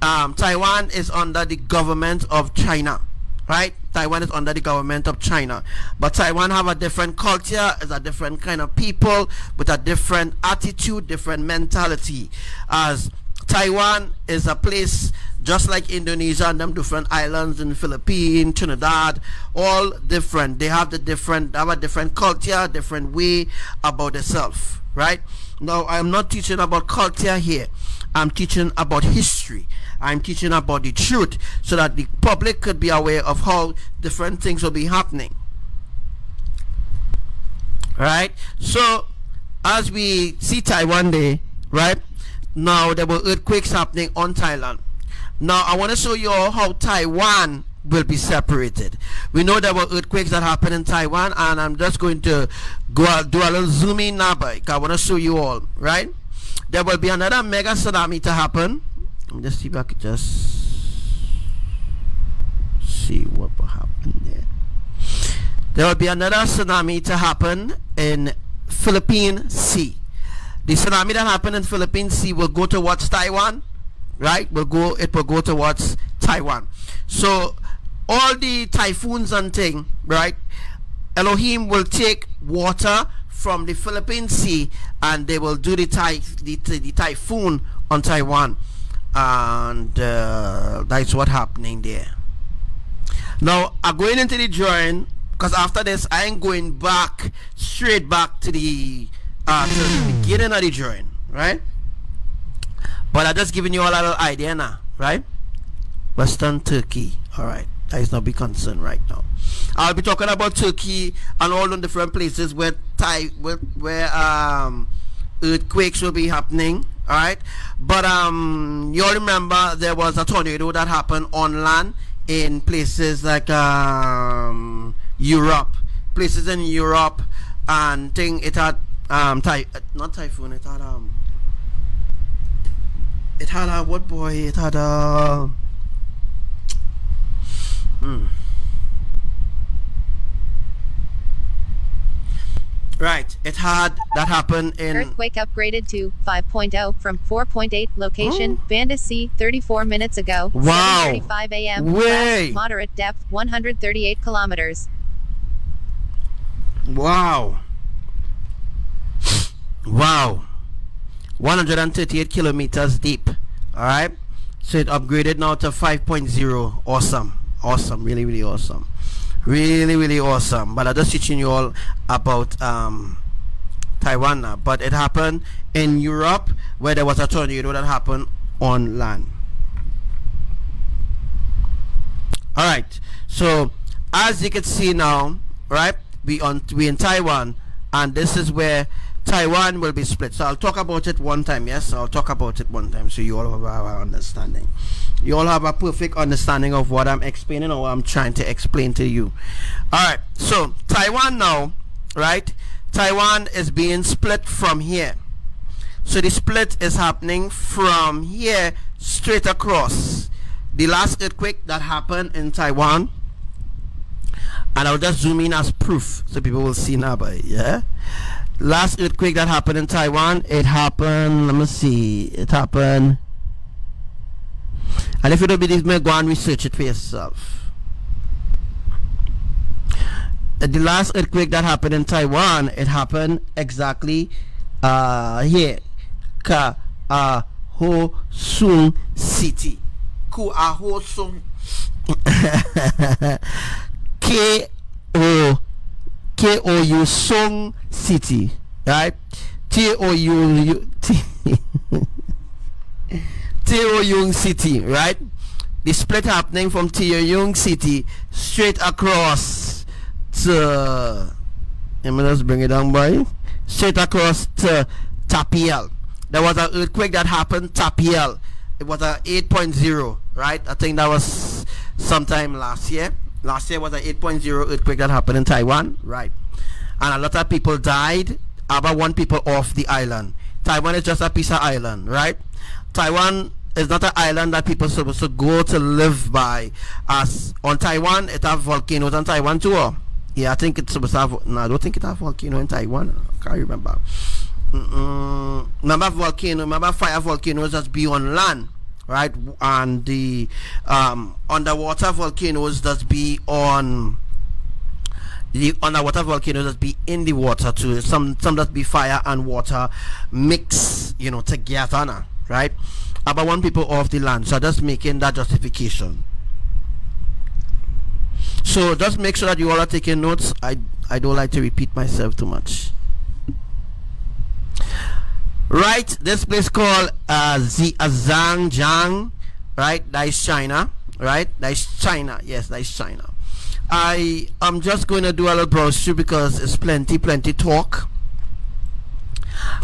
Taiwan is under the government of China, right? Taiwan is under the government of China, but Taiwan have a different culture, is a different kind of people with a different attitude, different mentality, as Taiwan is a place just like Indonesia and them different islands in the Philippines, Trinidad, all different. They have a different culture, different way about themselves, right? Now I'm not teaching about culture here. I'm teaching about history. I'm teaching about the truth, so that the public could be aware of how different things will be happening, right? So as we see Taiwan Day, right? Now there were earthquakes happening on Thailand. Now I want to show you all how Taiwan will be separated. We know there were earthquakes that happened in Taiwan, and I'm just going to go do a little zoom in now, but I want to show you all, right? There will be another mega tsunami to happen. Let me just see if I could just see what will happen there. There will be another tsunami to happen in Philippine Sea. The tsunami that happened in Philippine Sea will go towards Taiwan, right? It will go towards Taiwan. So all the typhoons and thing, right? Elohim will take water from the Philippine Sea, and they will do the typhoon on Taiwan, and that's what happening there. Now I'm going into the drawing, because after this I ain't going back straight back to the beginning of the drawing, right? But I'm just giving you all a little idea now, right? Western Turkey, all right. That is not be concerned right now. I'll be talking about Turkey and all the different places where earthquakes will be happening, all right? But you all remember there was a tornado that happened on land in places like Europe, places in Europe, and thing it had not typhoon, it had a what boy, it had a right, it had that happened in earthquake upgraded to 5.0 from 4.8 location Banda Sea 34 minutes ago. Wow. 7:35 a.m. Way. Moderate depth 138 kilometers. Wow. 138 kilometers deep. All right, so it upgraded now to 5.0. Awesome, really awesome, really awesome. But I'm just teaching you all about Taiwan now. But it happened in Europe, where there was a tornado that happened on land. All right, so as you can see now, right, we in Taiwan, and this is where Taiwan will be split. So I'll talk about it one time. Yes, I'll talk about it one time, so you all have an understanding. You all have a perfect understanding of what I'm explaining, or what I'm trying to explain to you. All right, so Taiwan now, right? Taiwan is being split from here. So the split is happening from here straight across. The last earthquake that happened in Taiwan, and I'll just zoom in as proof so people will see now, but yeah. Last earthquake that happened in Taiwan, it happened, let me see, it happened, and if you don't believe me, go and research it for yourself. the last earthquake that happened in Taiwan, it happened exactly here, Ka Ho Sung City, Ku Ho Sung K-O-U Sung City, right? T-O-U Taoyuan City, right? The split happening from Taoyuan City straight across to, let me just bring it down, boy. Straight across to Tapiel. There was an earthquake that happened, Tapiel. It was a 8.0, right? I think that was sometime last year. Last year was an 8.0 earthquake that happened in Taiwan, right? And a lot of people died, about 1 people off the island. Taiwan is just a piece of island, right? Taiwan is not an island that people are supposed to go to live by. As on Taiwan, it have volcanoes on Taiwan too. Yeah, I think it's supposed to have. No, I don't think it have volcano in Taiwan. I can't remember. Remember volcano? Remember fire volcanoes just be on land, right? And the underwater volcanoes just be on. The underwater volcanoes just be in the water too. Some just be fire and water mix, you know, together now, right? About 1 people off the land. So just making that justification. So just make sure that you all are taking notes. I don't like to repeat myself too much. Right, this place called Zhejiang, right? That is China, right? That is China. Yes, that is China. I am just going to do a little browse because it's plenty talk,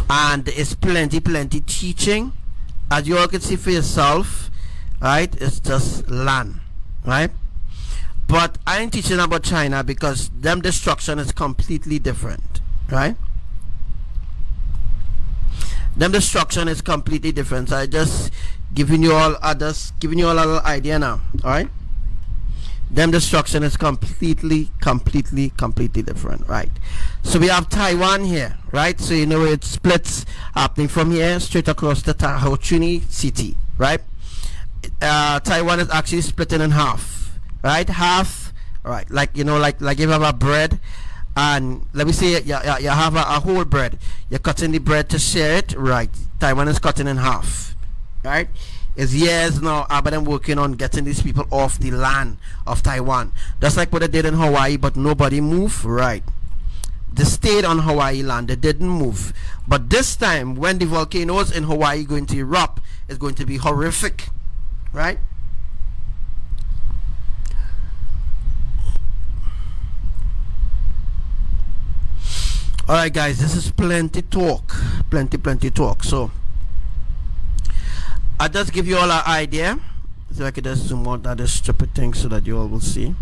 and it's plenty teaching. As you all can see for yourself, right? It's just land, right? But I ain't teaching about China because them destruction is completely different, right? Them destruction is completely different. So I just giving you all a little idea now, all right? Them destruction is completely different, right? So we have Taiwan here, right? So you know it splits happening from here straight across the Taoyuan City, right? Taiwan is actually splitting in half, right? Half, right? Like, you know, like you have a bread, and let me say you have a whole bread. You're cutting the bread to share it, right? Taiwan is cutting in half, right? It's years now I've been working on getting these people off the land of Taiwan, just like what they did in Hawaii, but nobody moved, right? They stayed on Hawaii land, they didn't move. But this time when the volcanoes in Hawaii going to erupt, it's going to be horrific, right? Alright guys, this is plenty talk. So I'll just give you all an idea. So I could just zoom out that stupid thing so that you all will see.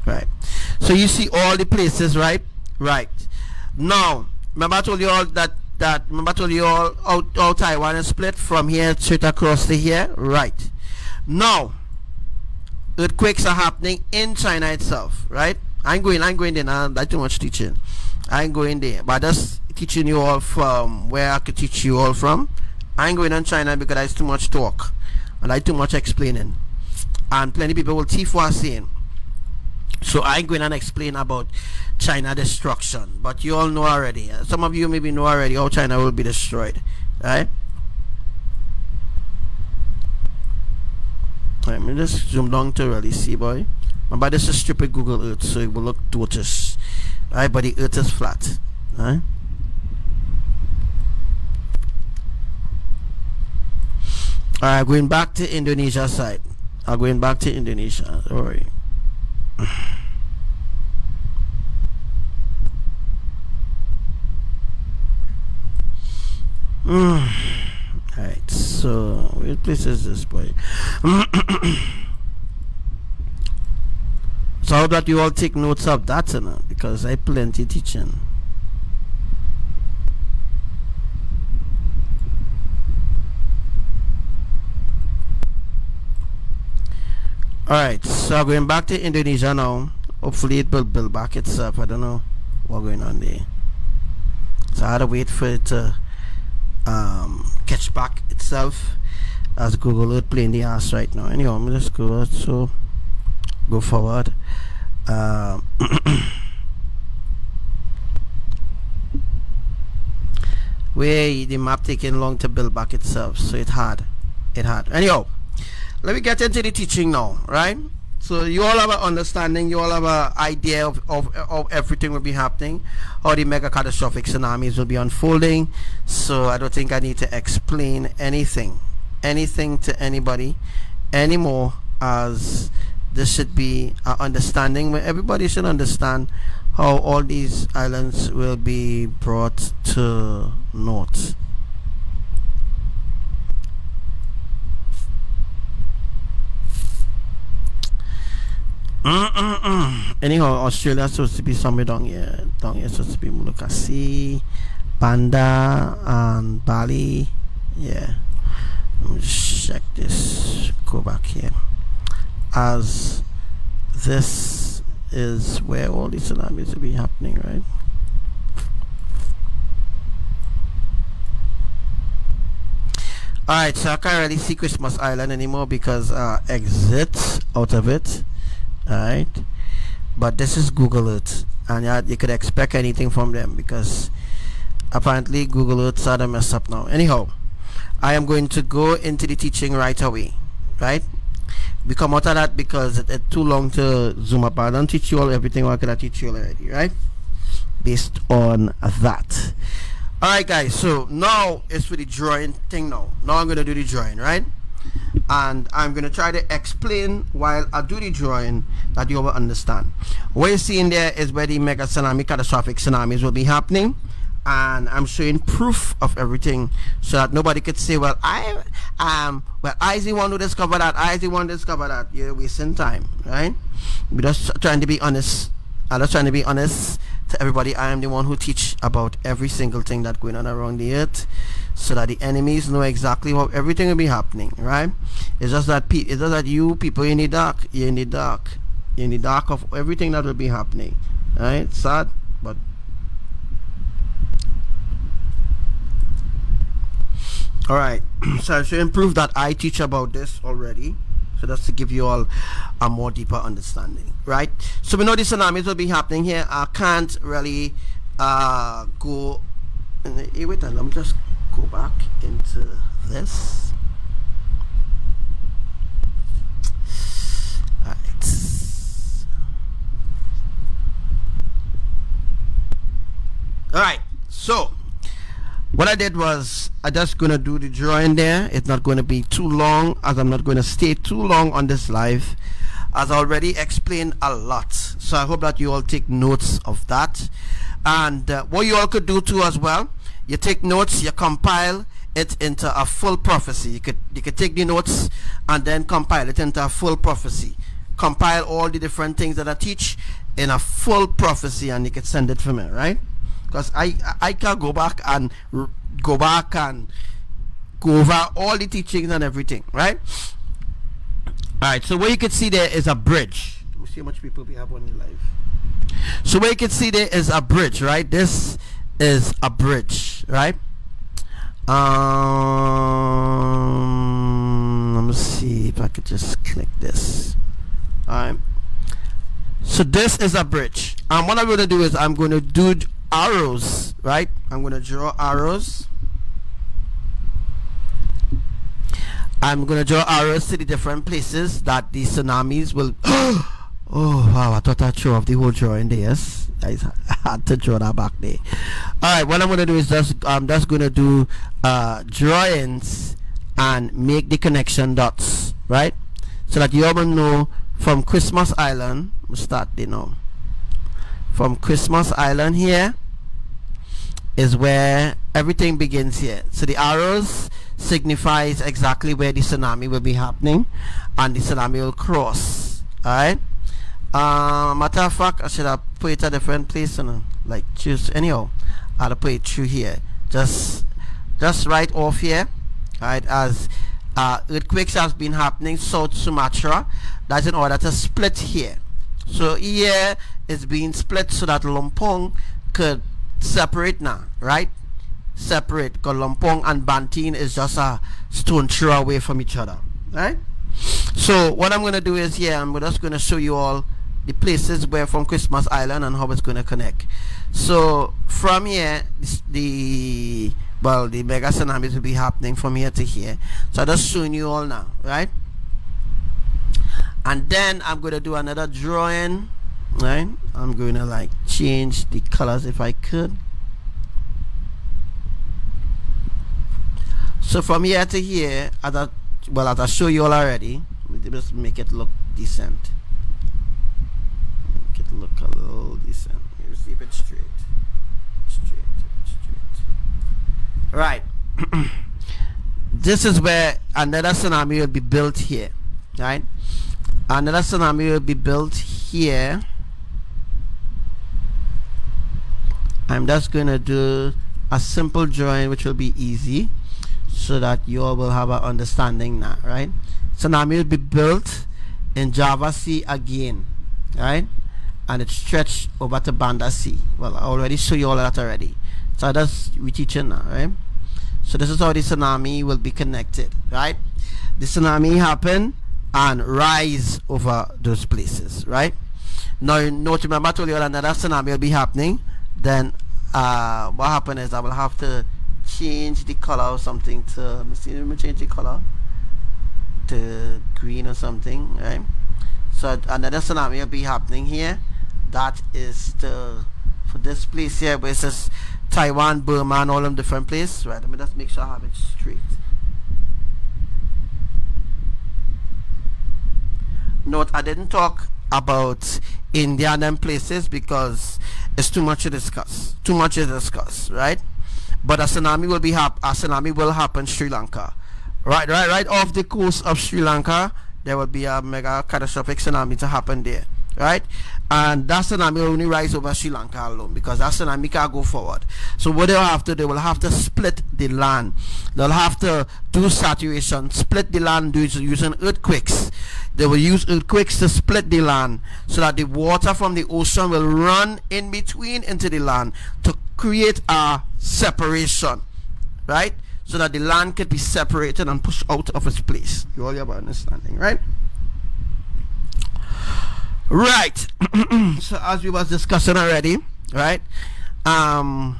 Right. So you see all the places, right? Right. Now, remember I told you all how Taiwan is split from here straight across to here? Right. Now, earthquakes are happening in China itself, right? I ain't going there now, that's too much teaching. I ain't going there. But just teaching you all from where I could teach you all from. I ain't going on China because there's too much talk and I too much explaining, and plenty people will teach what I'm saying. So I ain't going and explain about China destruction, but you all know already. Some of you maybe know already how China will be destroyed, right? Let me just zoom down to really see, boy. But this is stupid Google Earth, so it will look tortoise, right? But the Earth is flat, right? Alright, going back to Indonesia side. I'm going back to Indonesia. Sorry. Alright, so where place is this, boy? So how that you all take notes of that, you know, because I plenty teaching. Alright, so going back to Indonesia now. Hopefully it will build back itself. I don't know what's going on there. So I had to wait for it to catch back itself, as Google Earth playing the ass right now. Anyway, I'm just go forward. where the map taking long to build back itself, so it had anyhow. Let me get into the teaching now, right? So you all have an understanding, you all have an idea of everything will be happening, how the mega catastrophic tsunamis will be unfolding. So I don't think I need to explain anything to anybody anymore, as this should be an understanding where everybody should understand how all these islands will be brought to naught. Anyhow, Australia supposed to be somewhere down here. Supposed to be Molucca, Banda, and Bali. Yeah. Let me just check this. Go back here. As this is where all these tsunamis will be happening, right? Alright, so I can't really see Christmas Island anymore because exit out of it. Alright, but this is Google Earth, and you could expect anything from them because apparently Google Earth are the mess up now. Anyhow, I am going to go into the teaching right away, right? We come out of that because it's too long to zoom up. I don't teach you all everything I could teach you already, right? Based on that. Alright guys, so now it's for the drawing thing now. Now I'm going to do the drawing, right? And I'm going to try to explain while I do the drawing that you will understand. What you're seeing there is where the mega tsunami, catastrophic tsunamis will be happening, and I'm showing proof of everything so that nobody could say, well, I's the one who discovered that, I's the one who discovered that. You're wasting time, right? We're just trying to be honest. I'm just trying to be honest to everybody. I am the one who teach about every single thing that's going on around the earth, so that the enemies know exactly how everything will be happening, right? It's just that you people in the dark, you're in the dark of everything that will be happening, right? Sad, but all right. So I should improve that I teach about this already, so that's to give you all a more deeper understanding, right? So we know the tsunamis will be happening here. I can't really go. Wait, let me just go back into this. Alright, so what I did was I just gonna do the drawing there. It's not going to be too long, as I'm not going to stay too long on this live, as I already explained a lot. So I hope that you all take notes of that. And what you all could do too as well, you take notes, you compile it into a full prophecy. You could take the notes and then compile it into a full prophecy. Compile all the different things that I teach in a full prophecy, and you could send it for me, right? Because I can go back and go over all the teachings and everything, right? Alright, so what you can see there is a bridge. We'll see how much people we have on the live. So what you can see there is a bridge, right? This is a bridge, right? Let me see if I could just click this. Alright, so this is a bridge, and what I'm going to do is I'm going to do arrows, right? I'm going to draw arrows. I'm going to draw arrows to the different places that the tsunamis will oh wow, I thought I'd show off the whole drawing there. Yes, I had to draw that back there. Alright, what I'm going to do is I'm just going to do drawings and make the connection dots, right? So that you all will know from Christmas Island, we'll start there now. From Christmas Island here is where everything begins here. So the arrows signifies exactly where the tsunami will be happening, and the tsunami will cross. Alright. Matter of fact, I should have put it a different place, like choose anyhow. I'll put it through here. Just right off here. Alright, as earthquakes has been happening South Sumatra. That's in order to split here. So here is being split so that Lompong could separate now, right? Separate, because Lompong and Bantin is just a stone throw away from each other, right? So what I'm going to do is here, I'm just going to show you all the places where from Christmas Island and how it's going to connect. So from here, the mega tsunamis will be happening from here to here. So I'm just showing you all now, right? And then I'm going to do another drawing, right? I'm going to like change the colors if I could. So from here to here, as I show you all already, let me just make it look decent. Make it look a little decent. Let me see if it's straight. Right. This is where another tsunami will be built here, right? Another tsunami will be built here. I'm just going to do a simple drawing which will be easy, so that you all will have an understanding now, right? Tsunami will be built in Java Sea again, right? And it's stretched over to Banda Sea. Well, I already show you all that already. So that's we teaching now, right? So this is how the tsunami will be connected, right? The tsunami happen and rise over those places, right? Now, note, remember I told you all another tsunami will be happening. Then what happened is I will have to change the color or something to, let me change the color to green or something, right? So another tsunami will be happening here. That is for this place here where it says Taiwan, Burma, and all them different places, right? Let me just make sure I have it straight. Note, I didn't talk about India and them places because it's too much to discuss. Right? But a tsunami will happen in Sri Lanka. Right off the coast of Sri Lanka, there will be a mega catastrophic tsunami to happen there. Right? And that tsunami will only rise over Sri Lanka alone, because that tsunami can't go forward. So what they will have to split the land. They'll have to do saturation, split the land using earthquakes. They will use earthquakes to split the land, so that the water from the ocean will run in between into the land to create a separation, right? So that the land can be separated and pushed out of its place. You all have an understanding, right? Right. So as we was discussing already, right? Well,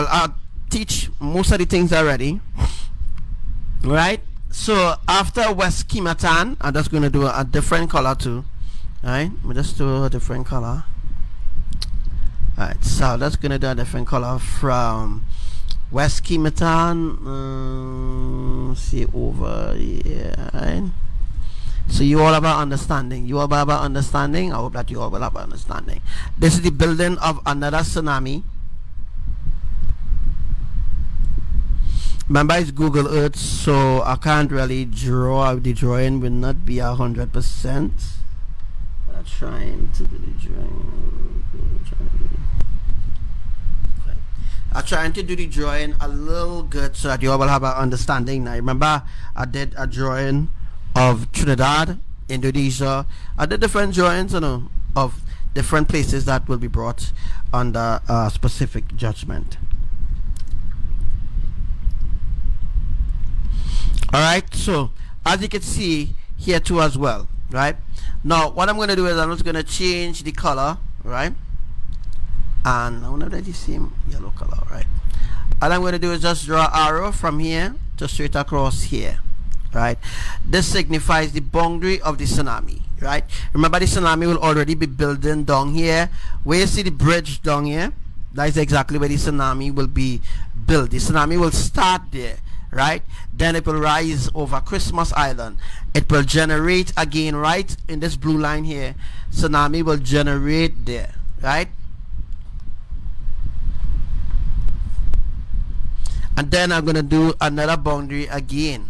I'll teach most of the things already, right? So after West Kimatan, I'm just going to do a different color too, right? Let me just do a different color. Alright, so I'm just going to do a different color from West Kimatan, see over here, right? So you all have an understanding. I hope that you all will have an understanding. This is the building of another tsunami. Remember, it's Google Earth, so I can't really draw. The drawing will not be 100%. But I'm trying to do the drawing. I'm trying to do the drawing a little good so that you all will have an understanding. Now, remember, I did a drawing of Trinidad, Indonesia. I did different drawings, you know, of different places that will be brought under a specific judgment. Alright, so as you can see here too as well, right? Now what I'm going to do is I'm just going to change the color, right? And I want to let the same yellow color, right? All I'm going to do is just draw an arrow from here to straight across here, right? This signifies the boundary of the tsunami, right? Remember, the tsunami will already be building down here. Where you see the bridge down here, that is exactly where the tsunami will be built. The tsunami will start there, right? Then it will rise over Christmas Island. It will generate again right in this blue line here. Tsunami will generate there, right? And then I'm going to do another boundary again.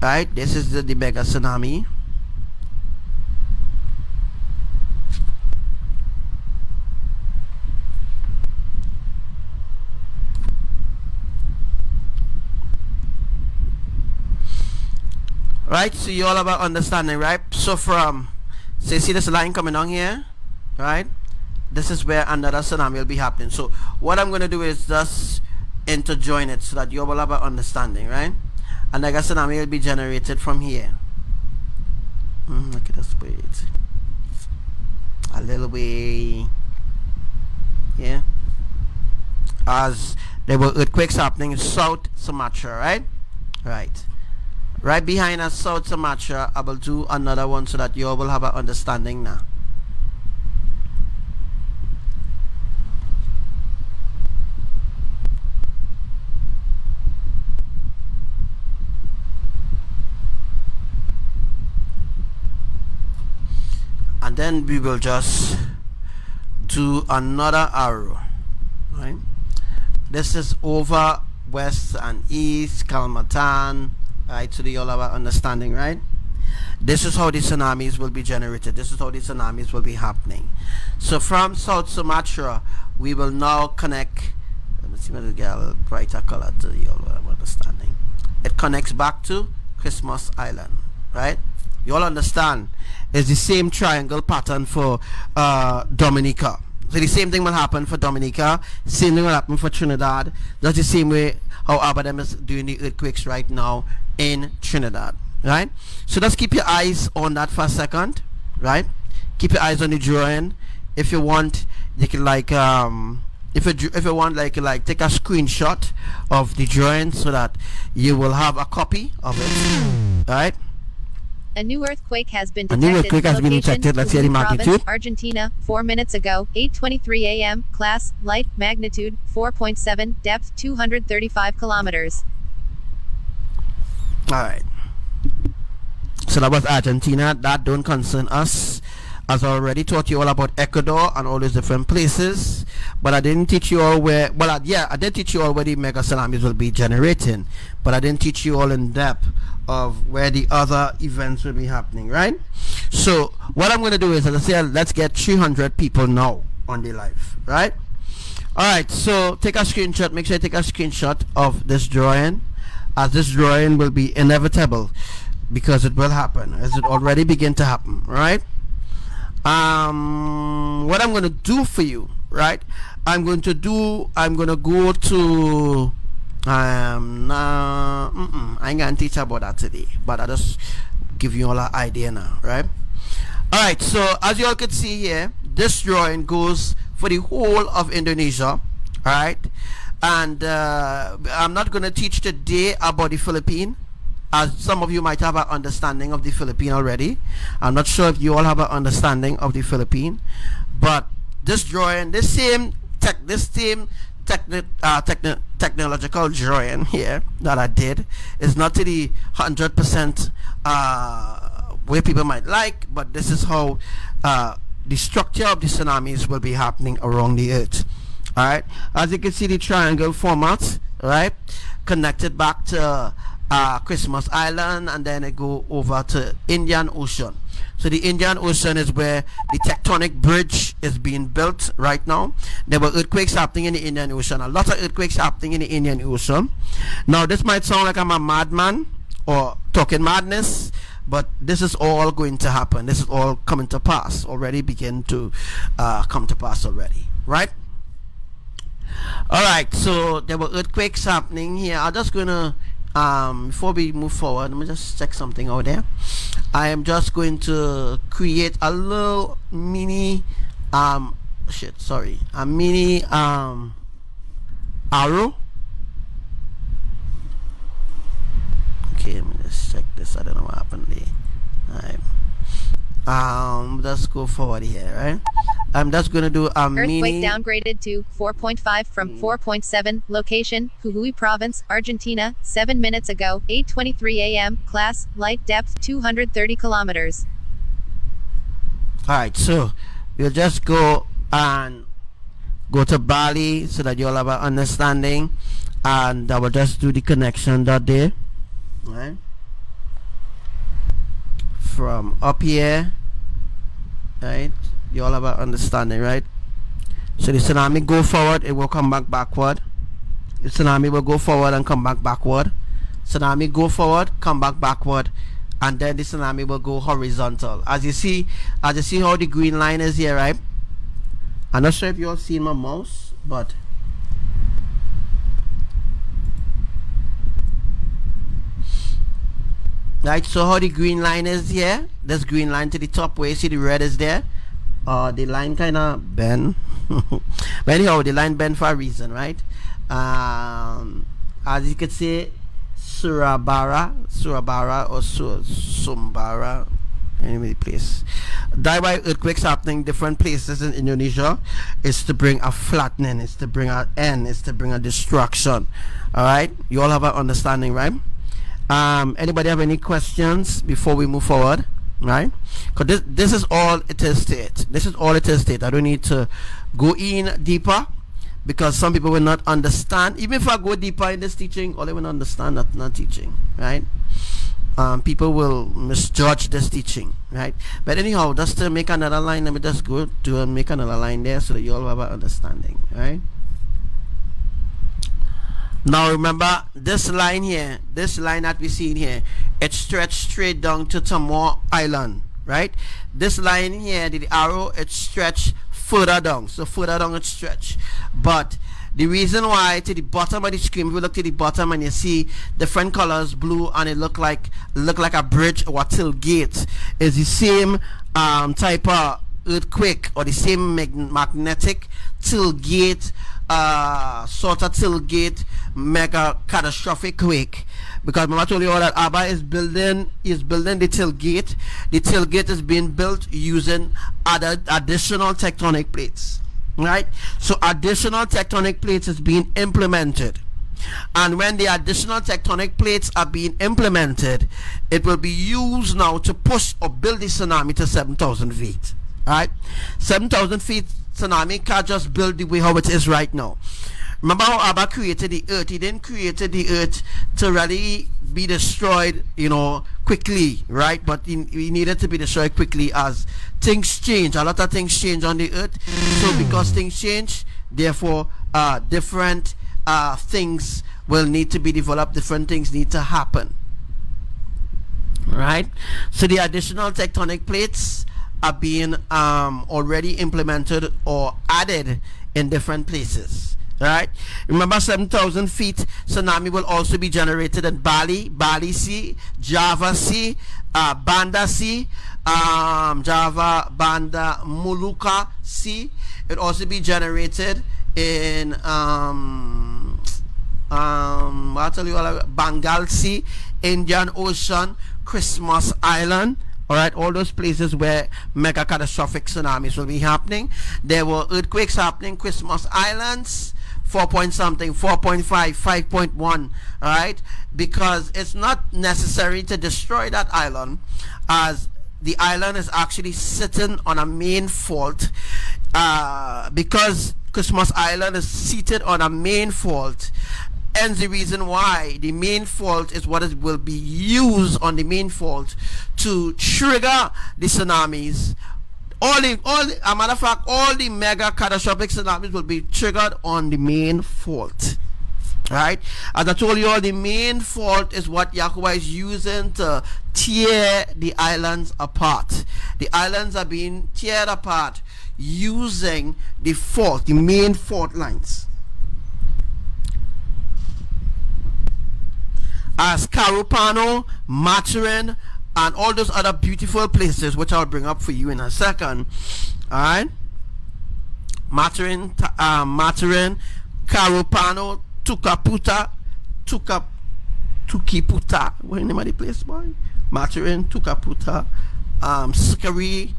Right, this is the mega tsunami. Right, so you all about understanding, right? So from, so you see this line coming down here, right? This is where another tsunami will be happening. So what I'm going to do is just interjoin it so that you all have an understanding, right? and like a tsunami will be generated from here. Look at this, wait. A little way. Yeah. As there were earthquakes happening in South Sumatra, right? Right behind us, South Sumatra. I will do another one so that you all will have an understanding now. And then we will just do another arrow, right? This is over west and east Kalimantan, right? So you all have an understanding, right? This is how the tsunamis will be generated. This is how the tsunamis will be happening. So from South Sumatra, we will now connect. Let me see if I get a little brighter color to you all have understanding. It connects back to Christmas Island, right? You all understand? It's the same triangle pattern for Dominica. So the same thing will happen for Dominica. Same thing will happen for Trinidad. That's the same way how Abadem is doing the earthquakes right now in Trinidad, right? So just keep your eyes on that for a second, right? Keep your eyes on the drawing. If you want, you can like if you want like take a screenshot of the drawing so that you will have a copy of it, right? A new earthquake has been detected. A new earthquake has been detected. Let's see the magnitude. Argentina, 4 minutes ago, 8:23 a.m. Class, light, magnitude, 4.7, depth, 235 kilometers. All right. So that was Argentina. That don't concern us. As I already taught you all about Ecuador and all those different places, but I didn't teach you all where. Well, I did teach you all where the mega tsunamis will be generating, but I didn't teach you all in depth of where the other events will be happening, right? So what I'm going to do is, as I say, let's get 300 people now on the live, right? All right. So take a screenshot. Make sure you take a screenshot of this drawing, as this drawing will be inevitable because it will happen, as it already began to happen, right? What I'm going to do for you, right? I'm going to go to I ain't gonna teach about that today, but I just give you all an idea now, right? All right, so as you all can see here, this drawing goes for the whole of Indonesia, all right? And I'm not going to teach today about the Philippines, as some of you might have an understanding of the Philippines already. I'm not sure if you all have an understanding of the Philippines, but this drawing, this same technological drawing here that I did is not to the 100% way people might like, but this is how the structure of the tsunamis will be happening around the earth. All right, as you can see, the triangle format, right, connected back to Christmas Island, and then it go over to Indian Ocean. So the Indian Ocean is where the tectonic bridge is being built right now. There were earthquakes happening in the Indian Ocean, a lot of earthquakes happening in the Indian Ocean. Now this might sound like I'm a madman or talking madness, but this is all going to happen. This is all coming to pass already, begin to come to pass already, right? All right, so there were earthquakes happening here. I'm just gonna before we move forward, let me just check something out there. I am just going to create a little mini a mini arrow. Okay, let me just check this. I don't know what happened there. All right, let's go forward here, right? I'm just going to do a Earthquake mini downgraded to 4.5 from 4.7. Location, Jujuy Province, Argentina, 7 minutes ago, 8:23 a.m. Class, light, depth, 230 kilometers. Alright, so we'll just go and go to Bali so that you'll have an understanding, and I will just do the connection that day, right? From up here, right? You all have an understanding, right? So the tsunami go forward, it will come back backward. The tsunami will go forward and come back backward. Tsunami go forward, come back backward, and then the tsunami will go horizontal. As you see how the green line is here, right? I'm not sure if you all see my mouse, but Right, so how the green line is here, this green line to the top where you see the red is there, the line kind of bend. But anyhow, the line bend for a reason, right? As you could see, Surabara or Sumbara, any place. That why earthquakes happening different places in Indonesia is to bring a flattening, is to bring an end, is to bring a destruction. All right, you all have an understanding, right? Anybody have any questions before we move forward? Right, because this is all it is to it. This is all it is to it. I don't need to go in deeper, because some people will not understand. Even if I go deeper in this teaching, all they will understand that not teaching, right? People will misjudge this teaching, right? But anyhow, just to make another line, let me just go to and make another line there so that you all have an understanding, right? Now remember, this line here, this line that we see in here, it stretched straight down to Timor Island, right? This line here, the arrow, it stretched further down, so further down it stretched. But the reason why to the bottom of the screen, if you look to the bottom and you see different colors, blue, and it look like a bridge or a tailgate, is the same type of earthquake or the same magnetic tailgate, sort of tailgate mega catastrophic quake. Because remember I told you all that Abba is building the tailgate. The tailgate is being built using other additional tectonic plates, right? So additional tectonic plates is being implemented, and when the additional tectonic plates are being implemented, it will be used now to push or build the tsunami to 7,000 feet. Right, 7,000 feet tsunami can't just build the way how it is right now. Remember how Abba created the earth? He didn't create the earth to really be destroyed, you know, quickly, right? But he needed to be destroyed quickly as things change. A lot of things change on the earth. So because things change, therefore different things will need to be developed. Different things need to happen, right? So the additional tectonic plates are being already implemented or added in different places. Right, remember 7,000 feet tsunami will also be generated in Bali Sea, Java Sea, Banda Sea, Java, Banda, Molucca Sea. It also be generated in I'll tell you all, Bengal Sea, Indian Ocean, Christmas Island. Alright, all those places where mega catastrophic tsunamis will be happening. There were earthquakes happening, Christmas Islands, 4 point something, 4.5, 5.1, alright? Because it's not necessary to destroy that island, as the island is actually sitting on a main fault. Because Christmas Island is seated on a main fault, and the reason why the main fault is what will be used on the main fault to trigger the tsunamis. As a matter of fact, all the mega catastrophic tsunamis will be triggered on the main fault. Right? As I told you all, the main fault is what Yahuwah is using to tear the islands apart. The islands are being teared apart using the fault, the main fault lines. As Carupano, Maturin, and all those other beautiful places, which I'll bring up for you in a second. Alright, Maturin, Carupano, Tukaputa, Tukiputa. What the name of the place, boy? Maturin, Tukaputa, Sikari,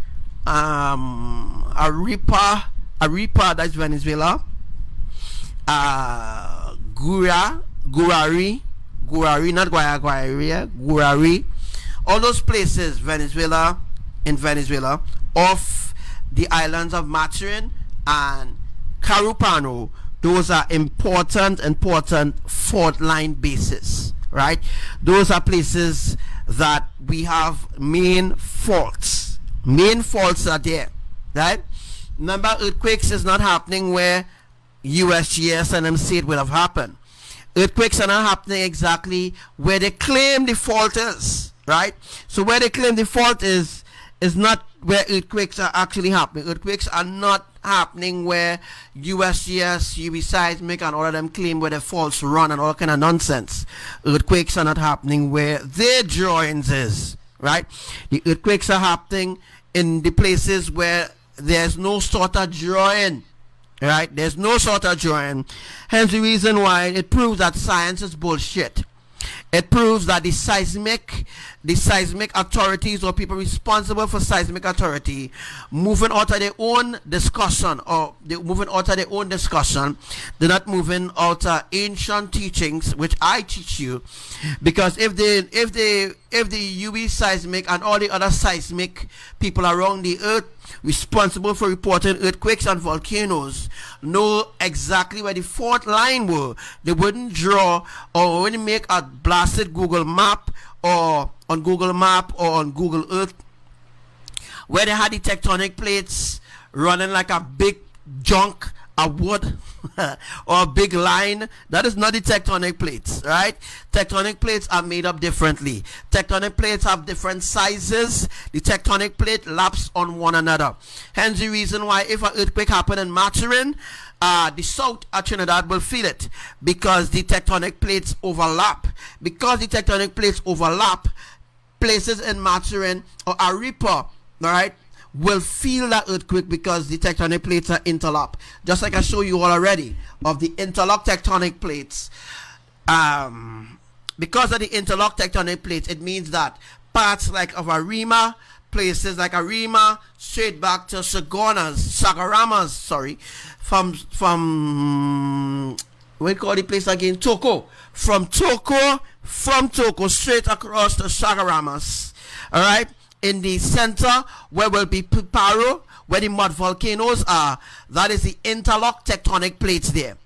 Aripa, that's Venezuela. Gurari, not Gurari. All those places, Venezuela, off the islands of Maturin and Carupano, those are important fault line bases, right? Those are places that we have main faults. Main faults are there, right? Remember, earthquakes is not happening where USGS and them say it will have happened. Earthquakes are not happening exactly where they claim the fault is, right? So where they claim the fault is not where earthquakes are actually happening. Earthquakes are not happening where USGS, UV seismic, and all of them claim where the false run and all kind of nonsense. Earthquakes are not happening where their drawings is, right? The earthquakes are happening in the places where there's no sort of drawing, right? There's no sort of drawing. Hence the reason why it proves that science is bullshit. It proves that the seismic authorities or people responsible for seismic authority moving out of their own discussion, or they're moving out of their own discussion. They're not moving out of ancient teachings, which I teach you, because if the UV seismic and all the other seismic people around the earth responsible for reporting earthquakes and volcanoes know exactly where the fault line were, they wouldn't draw or wouldn't make a blasted Google map or on Google Map or on Google Earth where they had the tectonic plates running like a big junk, a wood or a big line. That is not the tectonic plates, right? Tectonic plates are made up differently. Tectonic plates have different sizes. The tectonic plate laps on one another. Hence the reason why if an earthquake happened in Maturin, the south of Trinidad will feel it, because the tectonic plates overlap. Because the tectonic plates overlap, places in Maturin or Arepa, all right, will feel that earthquake because the tectonic plates are interlocked. Just like I showed you all already of the interlocked tectonic plates. Because of the interlocked tectonic plates, it means that parts like of Arima, places like Arima, straight back to Sagaramas, sorry, from we call the place again, Toko. From Toko straight across to Sagaramas, all right, in the center where will be Piparo, where the mud volcanoes are. That is the interlocked tectonic plates there.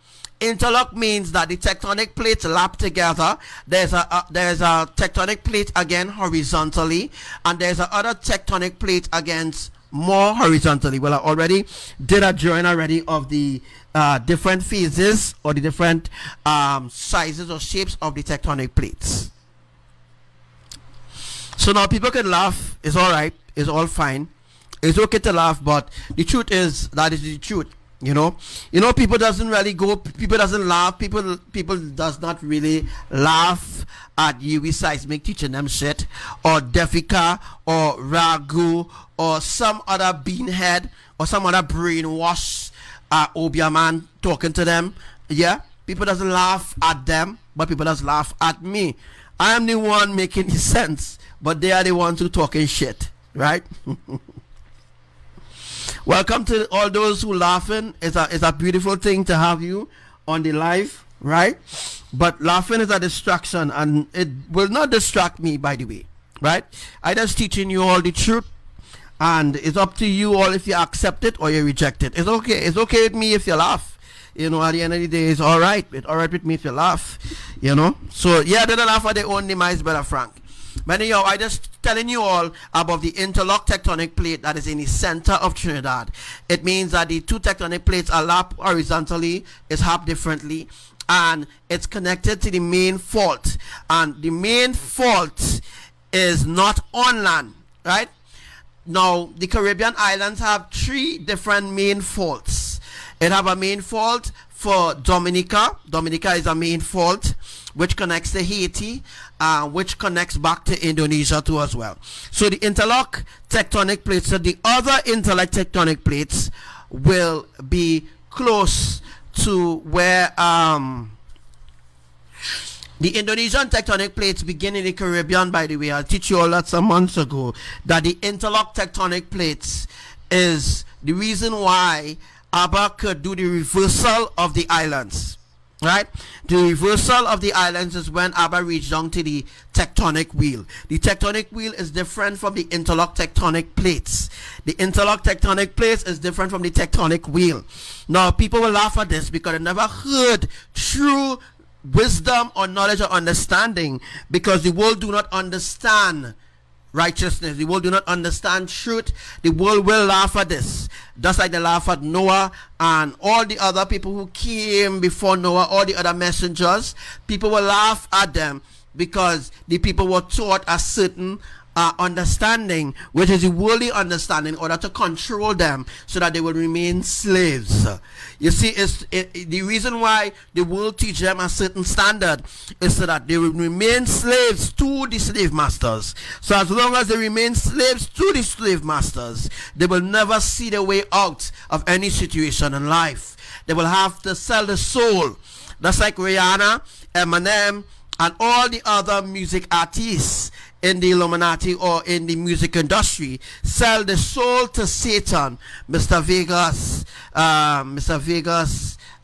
Interlock means that the tectonic plates lap together. There's a tectonic plate again horizontally, and there's a other tectonic plate against more horizontally. Well, I already did a drawing already of the different phases or the different sizes or shapes of the tectonic plates. So now people can laugh. It's all right. It's all fine. It's okay to laugh, but the truth is that is the truth. You know, people doesn't really go. People doesn't laugh. People does not really laugh at UV seismic teaching them shit, or Defika, or Ragu, or some other beanhead, or some other brainwash Obia man talking to them. Yeah, people doesn't laugh at them, but people does laugh at me. I am the one making sense, but they are the ones who talking shit, right? Welcome to all those who laughing. It's a beautiful thing to have you on the live, right? But laughing is a distraction, and it will not distract me, by the way, right? I just teaching you all the truth, and it's up to you all if you accept it or you reject it. It's okay. It's okay with me if you laugh. You know, at the end of the day, it's all right. It's all right with me if you laugh. You know. So yeah, they don't laugh at their own demise, Brother Frank. But anyhow, I just telling you all about the interlocked tectonic plate that is in the center of Trinidad. It means that the two tectonic plates are lapped horizontally, it's half differently, and it's connected to the main fault. And the main fault is not on land, right? Now, the Caribbean islands have three different main faults. It have a main fault for Dominica. Dominica is a main fault which connects to Haiti, which connects back to Indonesia too as well. So the interlock tectonic plates, so the other interlock tectonic plates will be close to where the Indonesian tectonic plates begin in the Caribbean. By the way, I teach you all that some months ago, that the interlock tectonic plates is the reason why ABBA could do the reversal of the islands. Right? The reversal of the islands is when ABBA reached down to the tectonic wheel. The tectonic wheel is different from the interlock tectonic plates. The interlock tectonic plates is different from the tectonic wheel. Now, people will laugh at this because they never heard true wisdom or knowledge or understanding, because the world do not understand righteousness. The world do not understand truth. The world will laugh at this, just like they laugh at Noah and all the other people who came before Noah, all the other messengers. People will laugh at them because the people were taught a certain understanding, which is the worldly understanding, in order to control them so that they will remain slaves. You see, the reason why the world teach them a certain standard is so that they will remain slaves to the slave masters. So as long as they remain slaves to the slave masters, they will never see the way out of any situation in life. They will have to sell the soul. That's like Rihanna, Eminem, and all the other music artists in the Illuminati or in the music industry sell the soul to Satan, Mr. Vegas,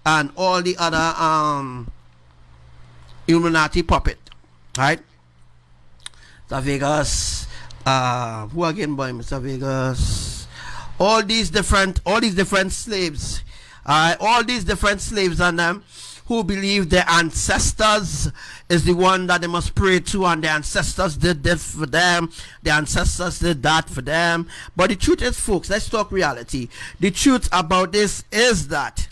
and all the other Illuminati puppet, right? Mr. Vegas, who again, boy? Mr. Vegas, all these different slaves, all these different slaves and them, who believe their ancestors is the one that they must pray to, and their ancestors did this for them, their ancestors did that for them. But the truth is, folks, let's talk reality. The truth about this is that,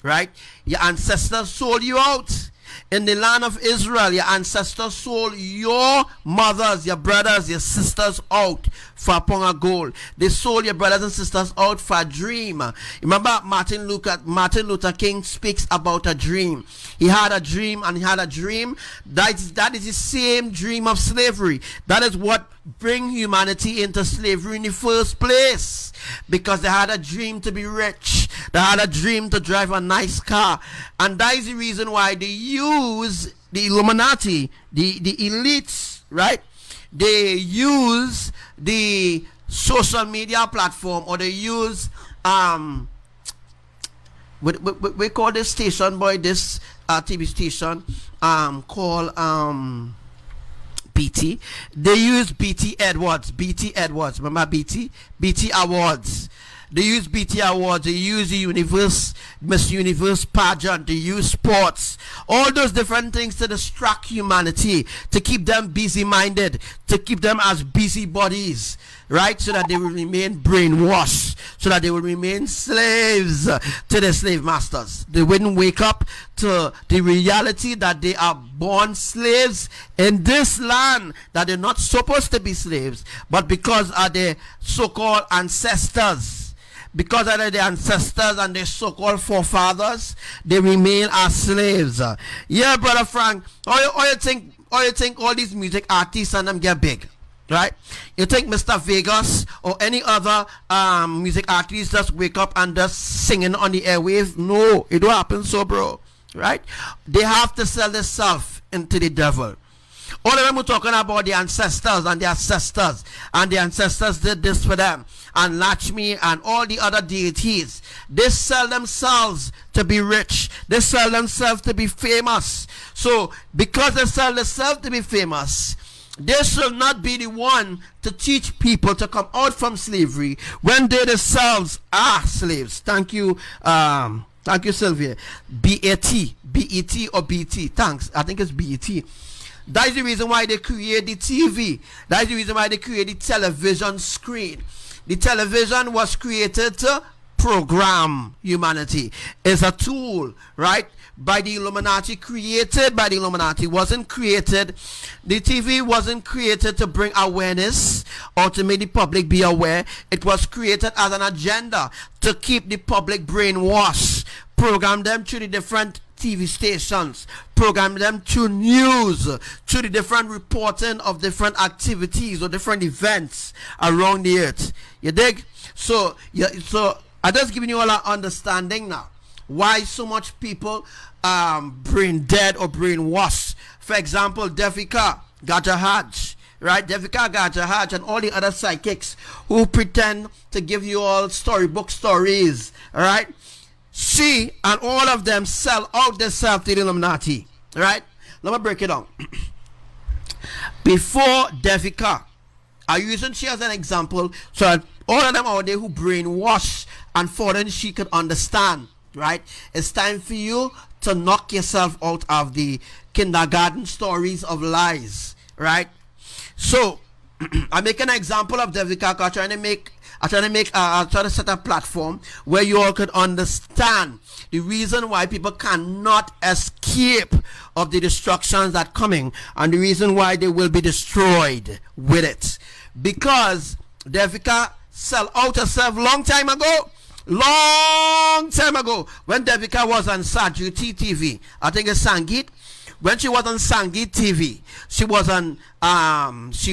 right, your ancestors sold you out. In the land of Israel, your ancestors sold your mothers, your brothers, your sisters out for a pound of gold. They sold your brothers and sisters out for a dream. Remember, Martin Luther King speaks about a dream. He had a dream, and he had a dream. That is the same dream of slavery. That is what bring humanity into slavery in the first place, because they had a dream to be rich. They had a dream to drive a nice car, and that is the reason why they use the Illuminati, the elites, right? They use the social media platform, or they use we call this station, boy, this TV station called BT. They use BT Edwards. Remember BT Awards. They use BT Awards. They use the Miss Universe pageant. They use sports. All those different things to distract humanity, to keep them busy-minded, to keep them as busybodies, right? So that they will remain brainwashed, so that they will remain slaves to their slave masters. They wouldn't wake up to the reality that they are born slaves in this land, that they're not supposed to be slaves, but because of their so-called ancestors, because of their ancestors and their so-called forefathers, they remain as slaves. Yeah, brother Frank, or you think all these music artists and them get big, right? You think Mr. Vegas or any other music artist just wake up and just singing on the airwaves? No, it don't happen so, bro, right? They have to sell themselves into the devil. All of them were talking about the ancestors and the ancestors, and the ancestors did this for them, and Lakshmi and all the other deities. They sell themselves to be rich. They sell themselves to be famous. So because they sell themselves to be famous, they should not be the one to teach people to come out from slavery when they themselves are slaves. Thank you, Sylvia. B-A-T or B-T. Thanks. I think it's B-E-T. That is the reason why they create the TV. That is the reason why they create the television screen. The television was created to program humanity. It's a tool, right? By the Illuminati, created by the Illuminati. Wasn't created, the TV wasn't created to bring awareness or to make the public be aware. It was created as an agenda to keep the public brainwashed, program them through the different TV stations, program them through news, through the different reporting of different activities or different events around the earth. You dig? So I'm just giving you all an understanding now why so much people brain dead or brainwashed. For example, Devika Gajahaj, right? Devika Gajahaj and all the other psychics who pretend to give you all storybook stories, all right? She and all of them sell out themselves to the Illuminati, right? Let me break it down. Before Devika, I'm using she as an example so that all of them out there who brainwash and for them she could understand, right? It's time for you to knock yourself out of the kindergarten stories of lies, right? So I make an example of Devika trying to make I try to make I try to set a platform where you all could understand the reason why people cannot escape of the destructions that coming, and the reason why they will be destroyed with it. Because Devika sell out herself long time ago when Devika was on Sajuti TV. I think it's Sangeet. When she was on Sangeet TV, she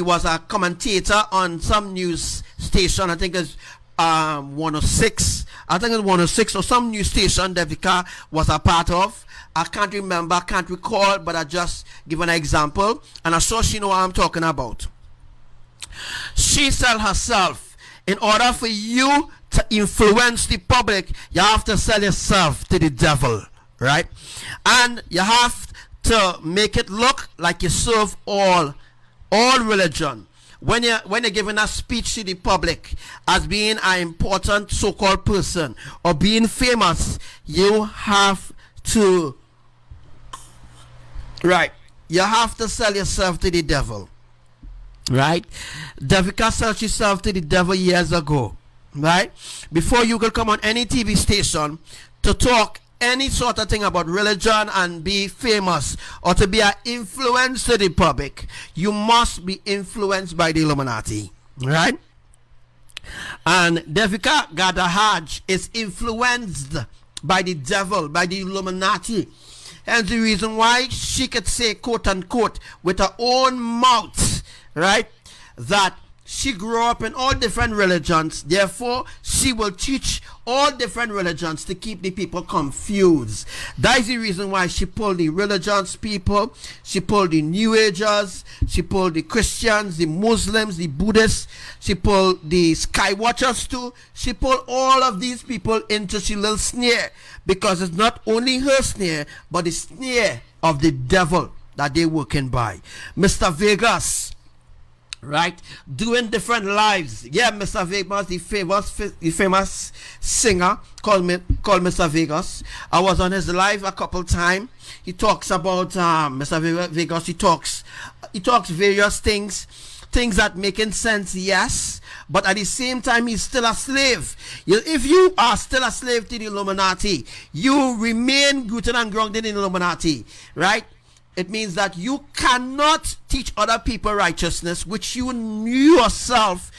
was a commentator on some news station. I think it's 106. I think it's 106 or some news station Devika was a part of. I can't remember, I can't recall, but I just give an example, and I'm sure she know what I'm talking about. She sell herself. In order for you to influence the public, you have to sell yourself to the devil, right? And you have to make it look like you serve all religion. When you're giving a speech to the public as being an important so-called person or being famous, you have to, right, you have to sell yourself to the devil, right? Devika sold herself to the devil years ago, right? Before you could come on any TV station to talk any sort of thing about religion and be famous or to be an influence to the public, you must be influenced by the Illuminati, right? And Devika Gadahaj is influenced by the devil, by the Illuminati. And the reason why she could say, quote unquote, with her own mouth, right, that she grew up in all different religions, therefore she will teach all different religions to keep the people confused. That is the reason why she pulled the religions people, she pulled the New Agers, she pulled the Christians, the Muslims, the Buddhists, she pulled the Skywatchers too. She pulled all of these people into she little snare, because it's not only her snare, but the snare of the devil that they're working by. Mr. Vegas, right, doing different lives. Yeah, Mr. Vegas, the famous singer called Mr. Vegas. I was on his live a couple times. He talks about Mr. Vegas. He talks various things that making sense, yes, but at the same time he's still a slave. If you are still a slave to the Illuminati, you remain rooted and grounded in the Illuminati, right? It means that you cannot teach other people righteousness, which you yourself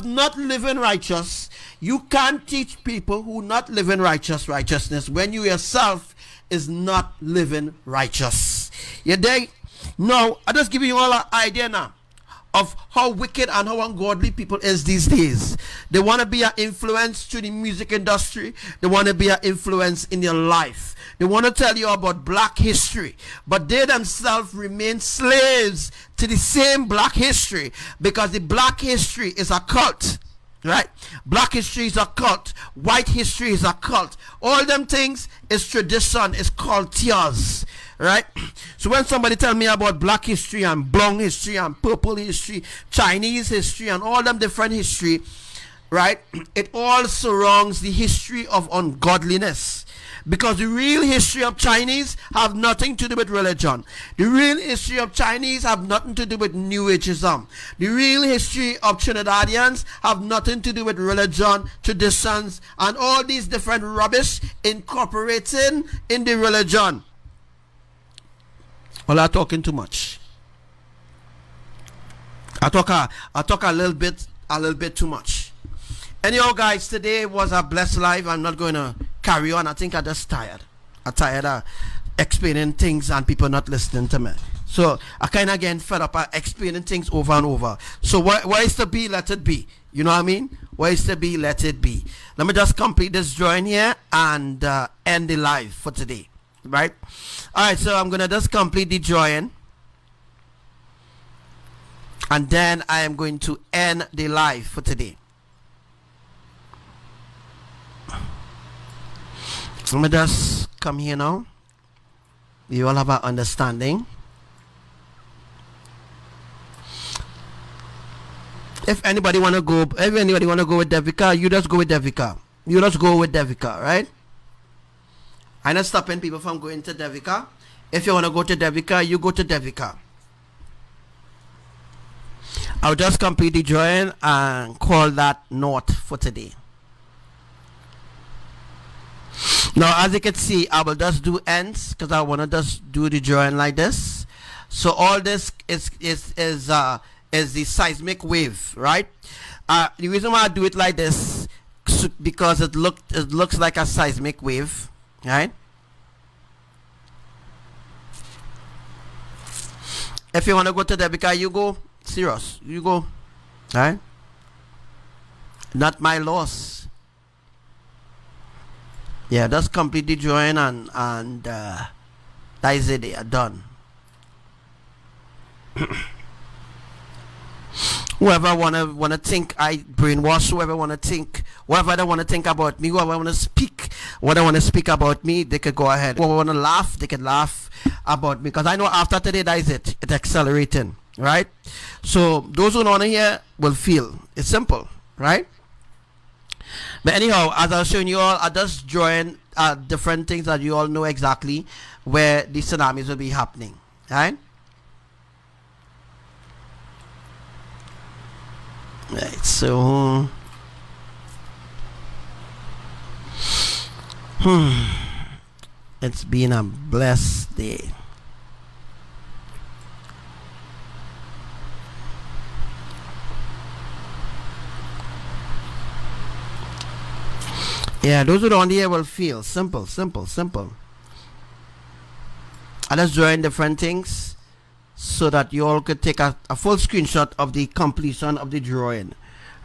not living righteous. You can't teach people who not living righteousness when you yourself is not living righteous. You dig? Now, I just give you all an idea now of how wicked and how ungodly people is these days. They want to be an influence to the music industry. They want to be an influence in your life. They want to tell you about black history, but they themselves remain slaves to the same black history, because the black history is a cult, right? Black history is a cult. White history is a cult. All them things is tradition, is cultures, right? So when somebody tell me about black history and blonde history and purple history, Chinese history and all them different history, right, it all surrounds the history of ungodliness. Because the real history of Chinese have nothing to do with religion. The real history of Chinese have nothing to do with New Ageism. The real history of Trinidadians have nothing to do with religion, traditions, and all these different rubbish incorporating in the religion. Well, I'm talking too much. I talk a little bit too much. Anyhow, guys, today was a blessed live. I'm not going to carry on. I think I'm just tired. I'm tired of explaining things and people not listening to me. So I kind of getting fed up of explaining things over and over. So what is to be, let it be. You know what I mean? What is to be, let it be. Let me just complete this drawing here and end the live for today. Right? Alright, so I'm going to just complete the drawing. And then I am going to end the live for today. Let me just come here now. You all have an understanding. If anybody want to go with Devika, you just go with Devika. You just go with Devika, right? I'm not stopping people from going to Devika. If you want to go to Devika, you go to Devika. I'll just complete the drawing and call that note for today. Now, as you can see, I will just do ends because I want to just do the drawing like this. So all this is the seismic wave, right? The reason why I do it like this because it looks like a seismic wave, right? If you want to go to there, because you go serious, you go, right? Not my loss. Yeah, just complete the drawing and that is it. They are done. Whoever wanna think I brainwash, whoever wanna think, whoever they wanna think about me, whoever wanna speak, what I wanna speak about me, they could go ahead. Whoever wanna laugh, they can laugh about me, because I know after today that is it. It's accelerating, right? So those who don't wanna hear will feel. It's simple, right? But anyhow, as I was showing you all, I just drawing different things that you all know exactly where the tsunamis will be happening, right? Right, so it's been a blessed day. Yeah, those who don't hear will feel simple. I just drawing different things so that you all could take a full screenshot of the completion of the drawing.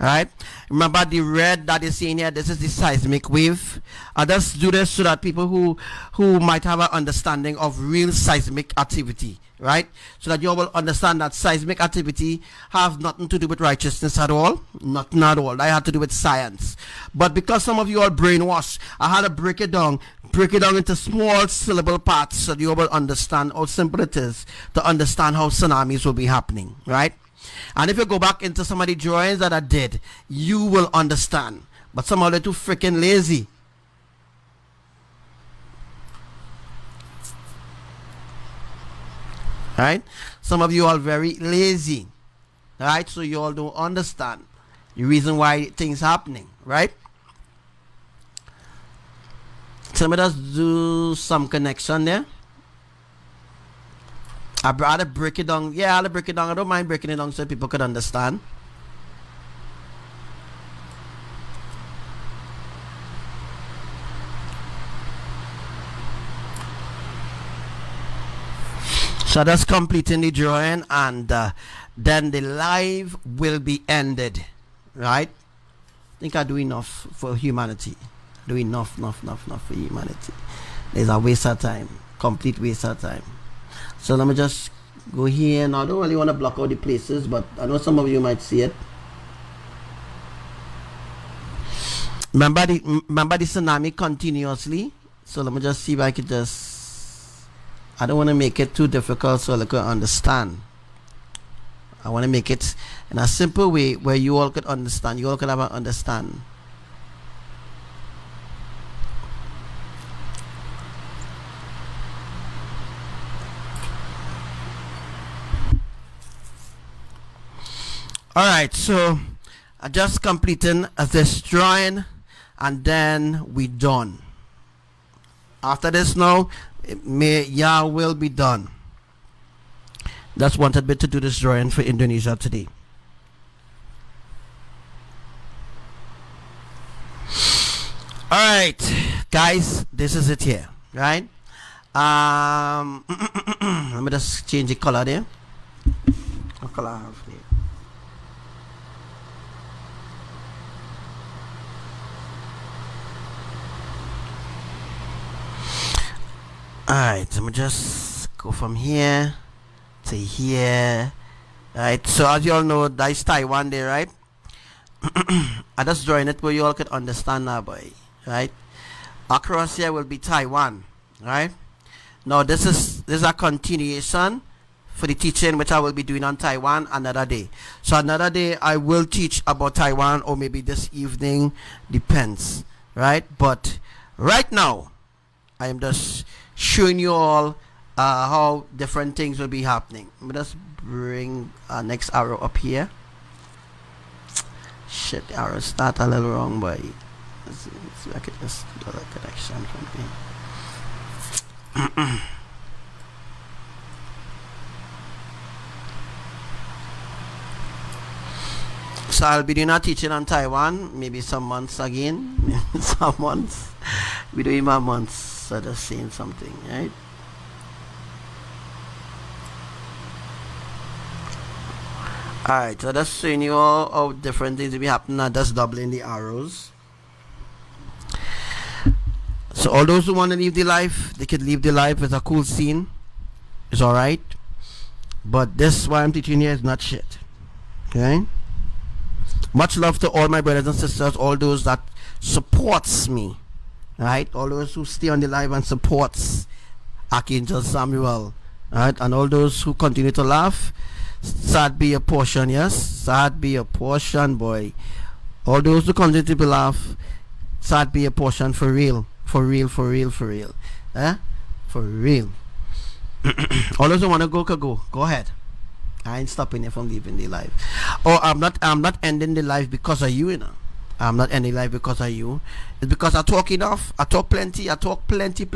Right? Remember the red that is in here, this is the seismic wave. I just do this so that people who might have an understanding of real seismic activity, right? So that you all will understand that seismic activity has nothing to do with righteousness at all. Nothing at all. That had to do with science. But because some of you are brainwashed, I had to break it down into small syllable parts so that you all will understand how simple it is to understand how tsunamis will be happening, right? And if you go back into some of the drawings that I did, you will understand. But some of them are too freaking lazy. Right? Some of you are very lazy. Right? So you all don't understand the reason why things happening. Right? So let me just do some connection there. I'd rather break it down. Yeah, I'll break it down. I don't mind breaking it down so people could understand. So that's completing the drawing, and then the live will be ended. Right? I think I do enough for humanity. Do enough for humanity. There's a waste of time. Complete waste of time. So let me just go here. Now I don't really want to block out the places, but I know some of you might see it. Remember the tsunami continuously. So let me just see if I could just, I don't want to make it too difficult so I could understand. I want to make it in a simple way where you all could understand. You all could have an understand. Alright, so I just completing this drawing and then we done. After this now, will be done. Just wanted me to do this drawing for Indonesia today. Alright, guys, this is it here, right? Let me just change the color there. What color I have there? Alright, let me just go from here to here. Alright, so as you all know, that's Taiwan there, right? I just drawing it where you all could understand now, boy. Right? Across here will be Taiwan. Right? Now this is a continuation for the teaching which I will be doing on Taiwan another day. So another day I will teach about Taiwan, or maybe this evening, depends. Right? But right now I am just showing you all how different things will be happening. Let me just bring our next arrow up here. Shit, the arrow start a little wrong, boy. Let's see if I could just do a connection from there. So I'll be doing a teaching on Taiwan, maybe some months again. Some months. We're doing my months, so just saying something, right? Alright, so that's showing you all how different things will be happening, not just doubling the arrows. So all those who want to leave the life, they could leave the life. It's a cool scene. It's alright. But this, what I'm teaching here, is not shit. Okay? Much love to all my brothers and sisters, all those that supports me, right? All those who stay on the live and supports Archangel Samuel, right? And all those who continue to laugh. Sad be a portion, yes? Sad be a portion, boy. All those who continue to laugh, sad be a portion for real. For real, for real, for real. Eh? For real. All those who want to go, can go. Go ahead. I ain't stopping you from leaving the life. Oh, I'm not ending the life because of you, you know. I'm not ending life because of you. It's because I talk enough. I talk plenty. I talk plenty.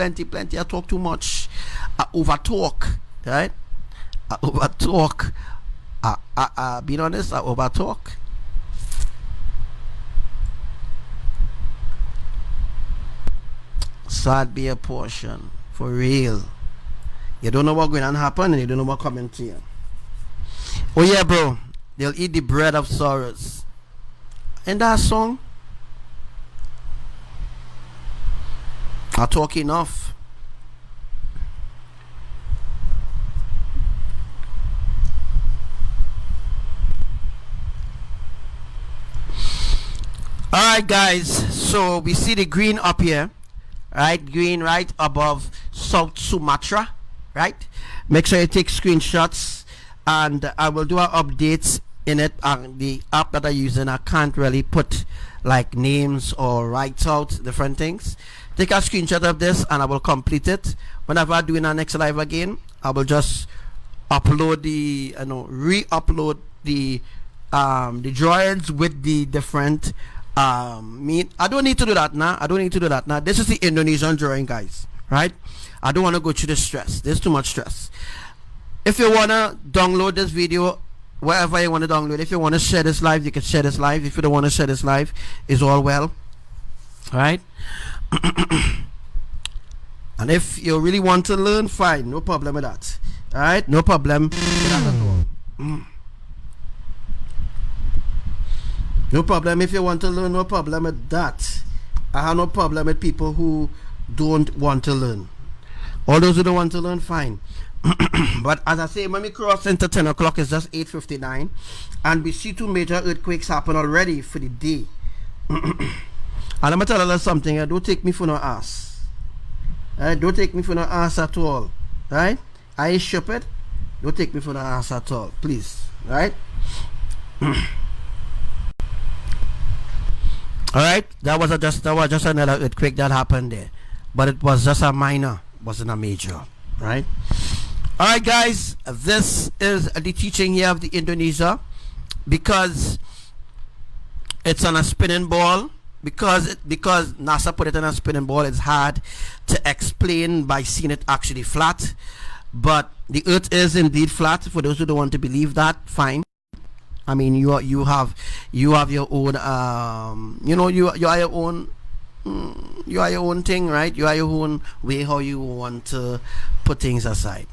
I talk too much. I over talk, right? I over talk. Being honest, I over talk. Sad be a portion. For real. You don't know what's going to happen and you don't know what's coming to you. Oh yeah, bro, they'll eat the bread of sorrows. Ain't that a song? I talk enough. Alright guys, so we see the green up here, right? Green right above South Sumatra, right? Make sure you take screenshots, and I will do our updates in it. The app that I use, and I can't really put like names or write out different things. Take a screenshot of this and I will complete it. Whenever I do in our next live again, I will just upload the re-upload the droids with the different I don't need to do that now. This is the Indonesian drawing, guys, right? I don't want to go through the stress. There's too much stress. If you want to download this video, wherever you want to download, if you want to share this live, you can share this live. If you don't want to share this live, it's all well. Alright? And if you really want to learn, fine, no problem with that. Alright? No problem with that at all. No problem if you want to learn, no problem with that. I have no problem with people who don't want to learn. All those who don't want to learn, fine. But as I say, when we cross into 10 o'clock, it's just 8:59, and we see 2 major earthquakes happen already for the day. And I'm gonna tell you something. Don't take me for no ass. Don't take me for no ass at all. Right? I ain't stupid. Don't take me for no ass at all, please. Right? All right. That was just another earthquake that happened there, but it was just a minor, wasn't a major. Right? Alright guys, this is the teaching here of the Indonesia, because it's on a spinning ball, because NASA put it on a spinning ball. It's hard to explain by seeing it actually flat, but the earth is indeed flat. For those who don't want to believe that, fine. I mean, you have your own you are your own thing, right? You are your own way how you want to put things aside.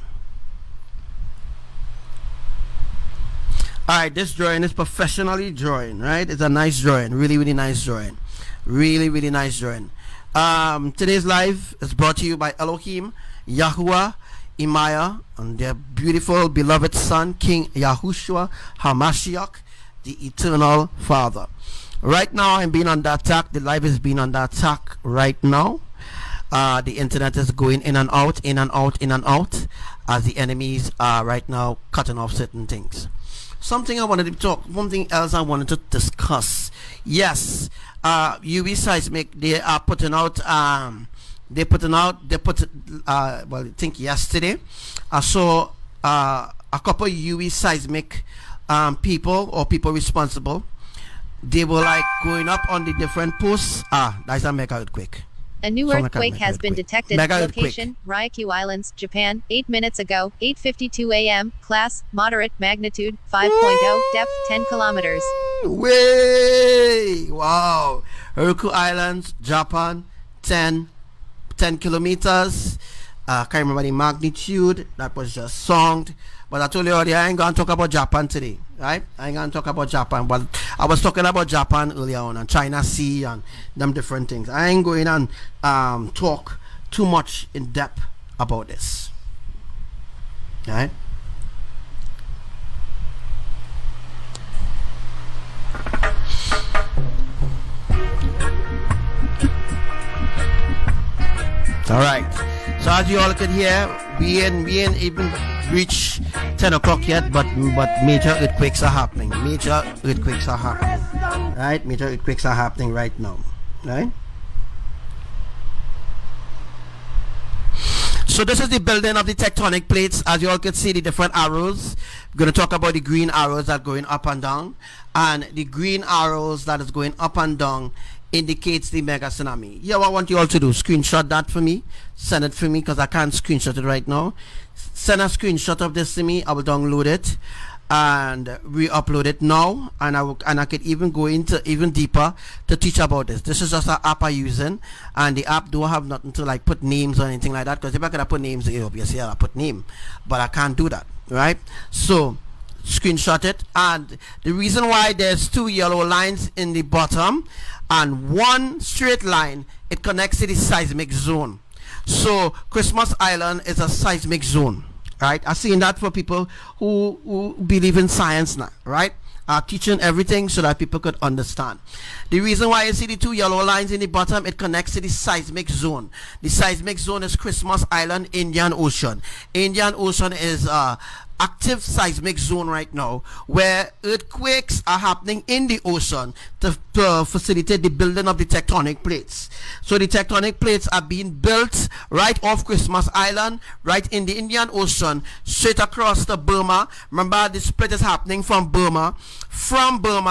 Alright, this drawing is professionally drawn, right? It's a nice drawing, really nice drawing, really nice drawing. Today's live is brought to you by Elohim, Yahuwah, Imaya, and their beautiful beloved son, King Yahushua Hamashiach, the eternal Father. Right now I'm being under attack. The live is being under attack right now. The internet is going in and out, as the enemies are right now cutting off certain things. Something else I wanted to discuss. Yes, UV Seismic, they are putting out well, I think yesterday I saw a couple UV Seismic people, or people responsible. they were like going up on the different posts. That's a mega earthquake. A new Sound like a earthquake mega has been earthquake. detected. Mega Location, Ryukyu Islands, Japan, 8 minutes ago, 8:52 a.m. Class, moderate, magnitude, 5.0, depth, 10 kilometers. Way! Wow. Ryukyu Islands, Japan, 10 kilometers. Can't remember the magnitude. That was just songed. But I told you already, I ain't gonna talk about Japan today, right? I ain't gonna talk about Japan, but I was talking about Japan earlier on, and China Sea and them different things. I ain't going and talk too much in depth about this, right? All right. So as you all can hear, we ain't even reached 10 o'clock yet, but major earthquakes are happening. Major earthquakes are happening. Right? Major earthquakes are happening right now. Right? So this is the building of the tectonic plates. As you all can see, the different arrows. We're going to talk about the green arrows that are going up and down. And the green arrows that is going up and down indicates the mega tsunami. Yeah, what I want you all to do, screenshot that for me, send it for me, because I can't screenshot it right now. Send a screenshot of this to me. I will download it and re-upload it now, and I could even go into even deeper to teach about this. This is just an app I'm using, and the app don't have nothing to like put names or anything like that, because if I could have put names, obviously I'll put name, but I can't do that, right? So screenshot it. And the reason why there's 2 yellow lines in the bottom and 1 straight line, it connects to the seismic zone. So Christmas Island is a seismic zone, right? I've seen that for people who believe in science now, right? Teaching everything so that people could understand. The reason why you see the 2 yellow lines in the bottom, it connects to the seismic zone. The seismic zone is Christmas Island, Indian Ocean. Indian Ocean is active seismic zone right now, where earthquakes are happening in the ocean to facilitate the building of the tectonic plates. So the tectonic plates are being built right off Christmas Island, right in the Indian Ocean, straight across to Burma. Remember, the split is happening from Burma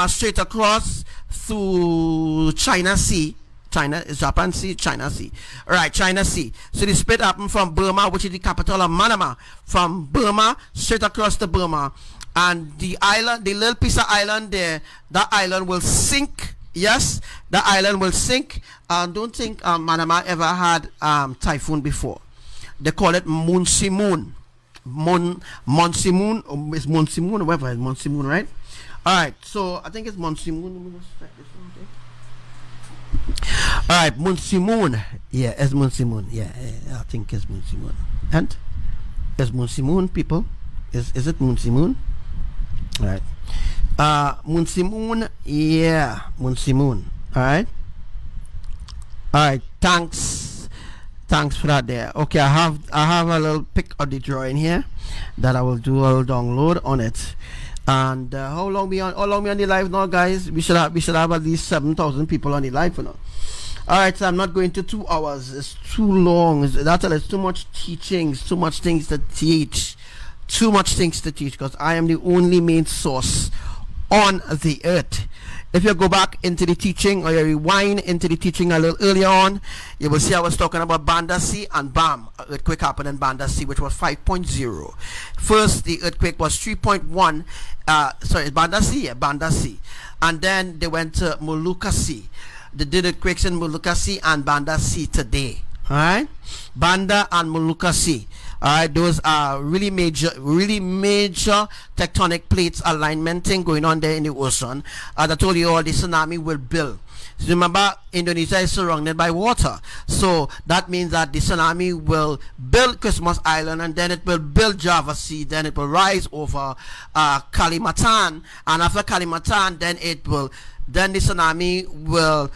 straight across through China Sea. China is Japan Sea, China Sea. Alright, China Sea. So the split happened from Burma, which is the capital of Manama, from Burma straight across to Burma. And the island, the little piece of island there, that island will sink. Yes, that island will sink. Don't think Manama ever had typhoon before. They call it Monsimoon. Monsimoon, or it's Monsimoon, or whatever, it's Monsimoon, right? Alright, so I think it's Monsimoon. Let me just check this one, okay? Alright, Monsimoon. Yeah, it's Monsimoon. Yeah, I think it's Monsimoon. And it's Monsimoon, people. Is it Monsimoon? Alright. Monsimoon, yeah, Monsimoon. Alright. Alright, thanks for that there. Okay, I have a little pic of the drawing here that I will do. I'll download on it. And how long we on the live now, guys? We should have at least 7,000 people on the live for now. Alright, so I'm not going to 2 hours. It's too long. It's too much teaching, too much things to teach. Too much things to teach, because I am the only main source on the earth. If you go back into the teaching, or you rewind into the teaching a little earlier on, you will see I was talking about Banda Sea, and bam, earthquake happened in Banda Sea, which was 5.0. First, the earthquake was 3.1. Sorry, Banda Sea, yeah, Banda Sea. And then they went to Molucca Sea. They did earthquakes in Molucca Sea and Banda Sea today. Alright? Banda and Molucca Sea. Alright, those are really major tectonic plates alignment thing going on there in the ocean. As I told you all, the tsunami will build. So remember, Indonesia is surrounded by water. So that means that the tsunami will build Christmas Island, and then it will build Java Sea, then it will rise over Kalimantan, and after Kalimantan, then the tsunami will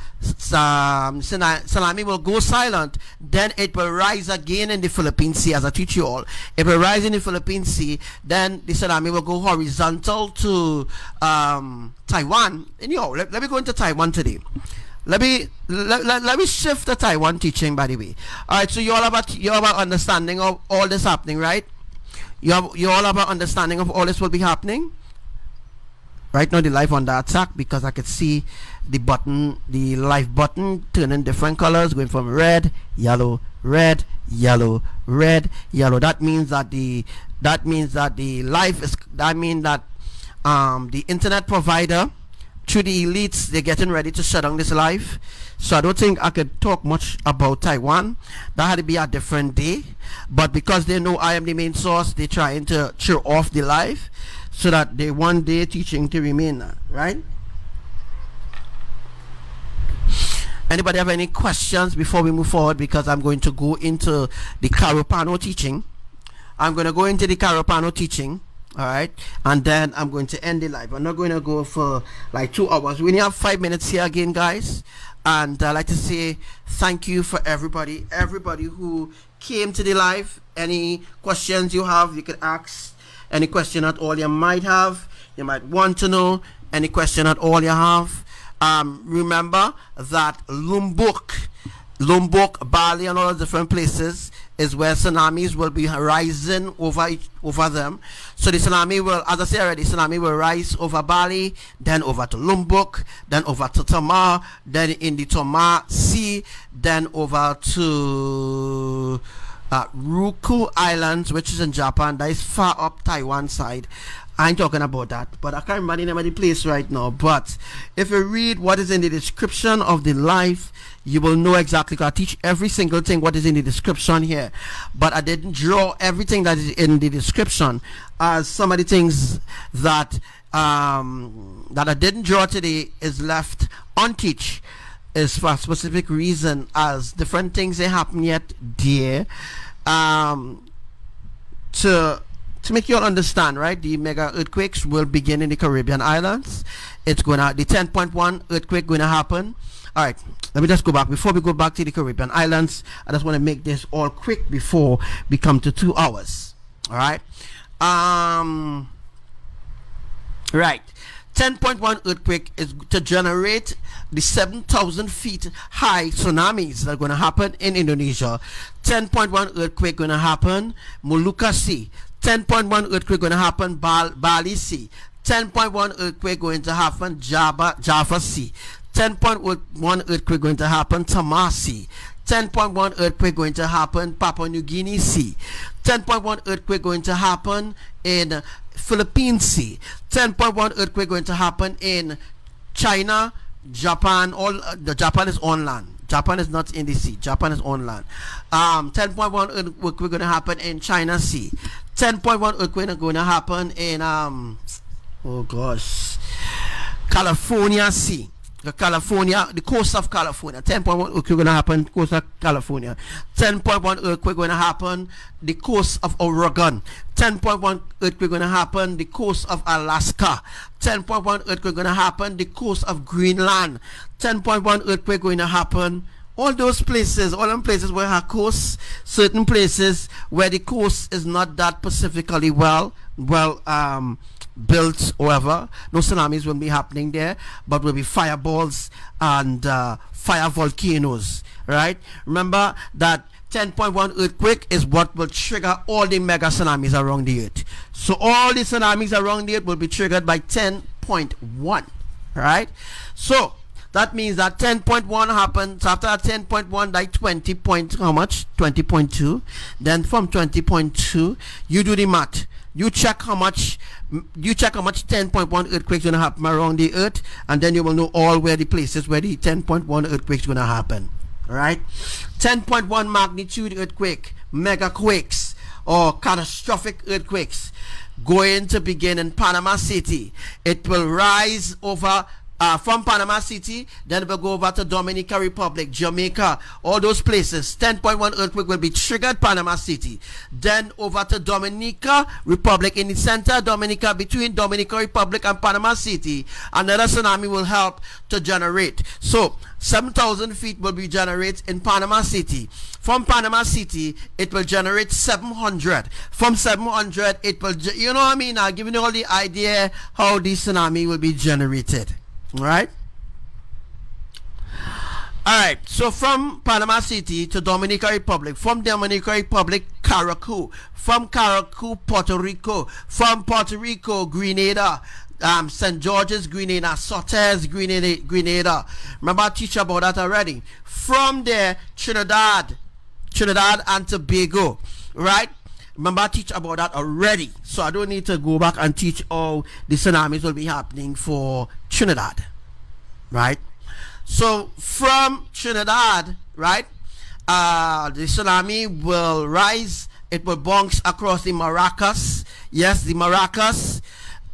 go silent. Then it will rise again in the Philippine Sea, as I teach you all. It will rise in the Philippine Sea. Then the tsunami will go horizontal to Taiwan. And let me go into Taiwan today. Let me shift the Taiwan teaching, by the way. All right. So you all about understanding of all this happening, right? You all about understanding of all this will be happening, Right now the live under attack because I could see the button, the live button turning different colors, going from red, yellow, red, yellow, red, yellow. That means that the live is, the internet provider, through the elites, they're getting ready to shut down this live. So I don't think I could talk much about Taiwan. That had to be a different day, but because they know I am the main source, they're trying to cheer off the live so that they want their teaching to remain, right? Anybody have any questions before we move forward? Because I'm going to go into the Carupano teaching. I'm going to go into the Carupano teaching, all right, and then I'm going to end the live. I'm not going to go for like 2 hours. We only have 5 minutes here again, guys. And I'd like to say thank you for everybody who came to the live. Any questions you have, you can ask. Any question at all you might have, you might want to know. Any question at all you have. Remember that Lombok, Bali, and all the different places is where tsunamis will be rising over them. So the tsunami will, as I said already, tsunami will rise over Bali, then over to Lombok, then over to Tomar, then in the Tomar Sea, then over to Ryukyu Islands, which is in Japan. That is far up Taiwan side. I ain't talking about that, but I can't remember the name of the place right now. But if you read what is in the description of the live, you will know exactly. I teach every single thing what is in the description here, but I didn't draw everything that is in the description, as some of the things that that I didn't draw today is left unteach, is for a specific reason, as different things they happen yet there, to make you all understand, right? The mega earthquakes will begin in the Caribbean islands. It's gonna, the 10.1 earthquake gonna happen. All right, let me just go back. Before we go back to the Caribbean islands, I just want to make this all quick before we come to 2 hours. All right. Right. 10.1 earthquake is to generate the 7,000 feet high tsunamis that are going to happen in Indonesia. 10.1 earthquake going to happen Molucca Sea. 10.1 earthquake going to happen Bali Sea. 10.1 earthquake going to happen Java Sea. 10.1 earthquake going to happen Tomar Sea. 10.1 earthquake going to happen Papua New Guinea Sea. 10.1 earthquake going to happen in Philippine Sea. 10.1 earthquake going to happen in China, Japan. All the Japan is on land. Japan is not in the sea. Japan is on land. 10.1 earthquake going to happen in China Sea. 10.1 earthquake going to happen in California Sea. The coast of California. 10.1 earthquake going to happen coast of California. 10.1 earthquake going to happen the coast of Oregon. 10.1 earthquake going to happen the coast of Alaska. 10.1 earthquake going to happen the coast of Greenland. 10.1 earthquake going to happen all those places, all them places where have coasts, certain places where the coast is not that specifically well built, however, no tsunamis will be happening there, but will be fireballs and fire volcanoes, right? Remember that 10.1 earthquake is what will trigger all the mega tsunamis around the earth. So all the tsunamis around the earth will be triggered by 10.1, right? So that means that 10.1 happens after 10.1 like 20 point, how much? 20.2. Then from 20.2 you do the math. You check how much 10.1 earthquakes gonna happen around the earth, and then you will know all where the places where the 10.1 earthquakes gonna happen. Right? 10.1 magnitude earthquake, mega quakes, or catastrophic earthquakes going to begin in Panama City. It will rise over from Panama City, then we'll go over to Dominican Republic, Jamaica, all those places. 10.1 earthquake will be triggered Panama City, then over to Dominica Republic, in the center of Dominica, between Dominican Republic and Panama City. Another tsunami will help to generate. So 7,000 feet will be generated in Panama City. From Panama City, it will generate 700. From 700, it will, you know what I mean? I'll give you all the idea how this tsunami will be generated. Right? Alright, so from Panama City to Dominican Republic, from Dominican Republic, Caracas, from Caracas, Puerto Rico, from Puerto Rico, Grenada, St. George's, Grenada, Sotes, Grenada. Remember I teach you about that already. From there, Trinidad and Tobago, right? Remember I teach about that already, so I don't need to go back and teach how the tsunamis will be happening for Trinidad, right? So from Trinidad, right, the tsunami will rise. It will bounce across the Maracas. Yes, the Maracas.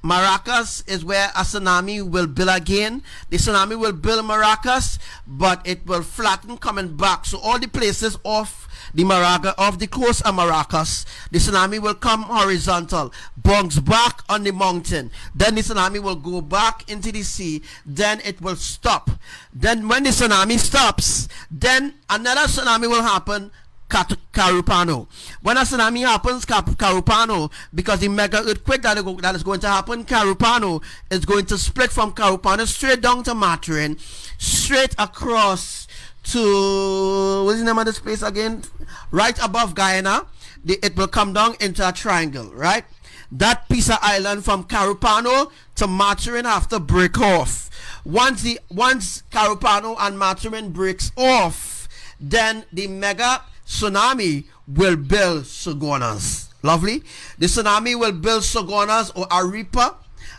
Maracas is where a tsunami will build again. The tsunami will build Maracas, but it will flatten coming back. So all the places off the coast of Maracas, the tsunami will come horizontal, bounce back on the mountain. Then the tsunami will go back into the sea. Then it will stop. Then when the tsunami stops, then another tsunami will happen. Carupano. When a tsunami happens, Carupano, because the mega earthquake that is going to happen, Carupano is going to split from Carupano straight down to Maturin, straight across to, what's the name of this place again? Right above Guyana. It will come down into a triangle, right? That piece of island from Carupano to Maturin have to break off. Once Carupano and Maturin breaks off, then the mega tsunami will build Sogonas. Lovely. The tsunami will build Sogonas or Arepa,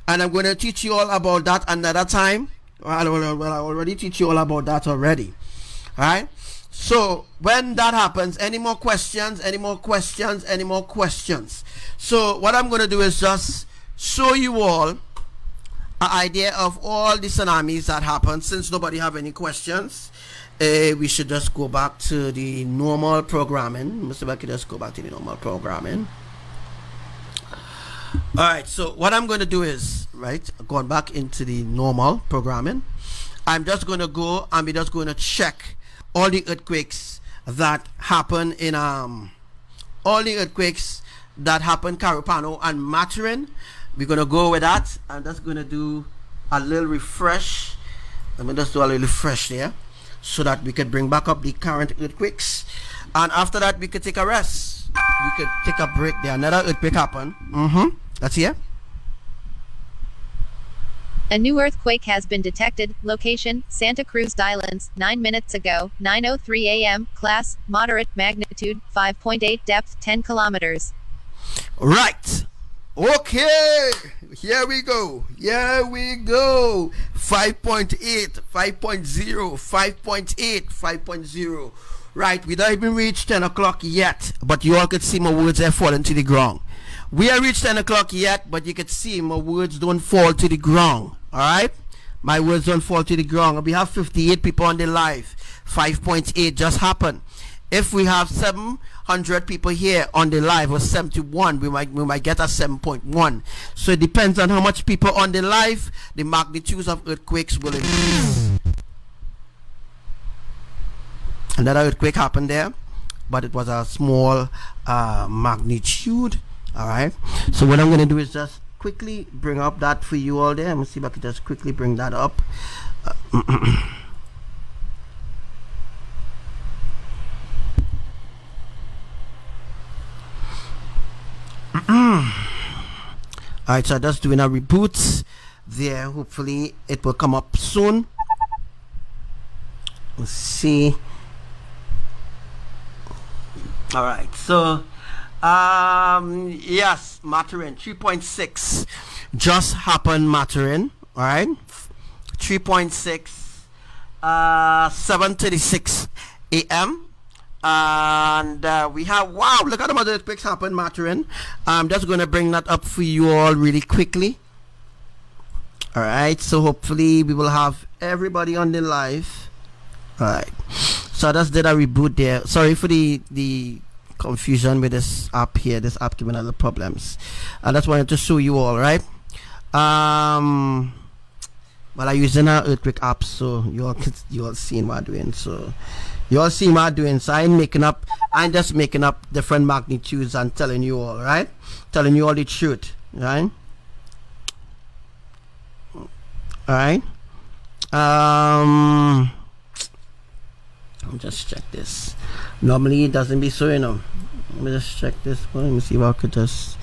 and I'm going to teach you all about that another time. I already teach you all about that already. All right. So when that happens, any more questions? So what I'm going to do is just show you all an idea of all the tsunamis that happen. Since nobody have any questions, we should just go back to the normal programming. Mr. Becky, just go back to the normal programming. Alright, so what I'm going to do is, right, going back into the normal programming, I'm just going to go and we're just going to check all the earthquakes that happen in Carupano and Maturin. We're going to go with that. I'm just going to do a little refresh. Let me just do a little refresh there, so that we could bring back up the current earthquakes, and after that we could take a rest. We could take a break there. Another earthquake happened. That's here. A new earthquake has been detected. Location, Santa Cruz Islands, 9 minutes ago, 9:03 a.m. Class, moderate, magnitude, 5.8, depth, 10 kilometers. Right. Okay, here we go. 5.8, 5.0, 5.8, 5.0. Right, we don't even reach 10 o'clock yet, but you all could see my words are falling to the ground. We haven't reached 10 o'clock yet, but you could see my words don't fall to the ground. Alright, my words don't fall to the ground. We have 58 people on the live. 5.8 just happened. If we have 700 people here on the live, or 71, we might get a 7.1. So it depends on how much people on the live, the magnitudes of earthquakes will increase. Another earthquake happened there, but it was a small magnitude. All right, so what I'm going to do is just quickly bring up that for you all there. I'm going to see if I can just quickly bring that up. Alright, so just doing a reboot there. Hopefully it will come up soon. Let's see. Alright, so yes, Maturin 3.6 just happened. Maturin, alright, 3.6 7:36 a.m. and we have, wow, look at the other earthquakes happen. Maturin. I'm just going to bring that up for you all really quickly. All right, so hopefully we will have everybody on the live. All right, so I just did a reboot there. Sorry for the confusion with this app here. This app giving other problems. I just wanted to show you all, right? Well, I'm using an earthquake app, so you all seeing what I'm doing. So you all see what I'm doing. So I'm just making up different magnitudes and telling you all, right? Telling you all the truth, right? All right. I'll just check this. Normally it doesn't be so, you know. Let me just check this one. Let me see if I could just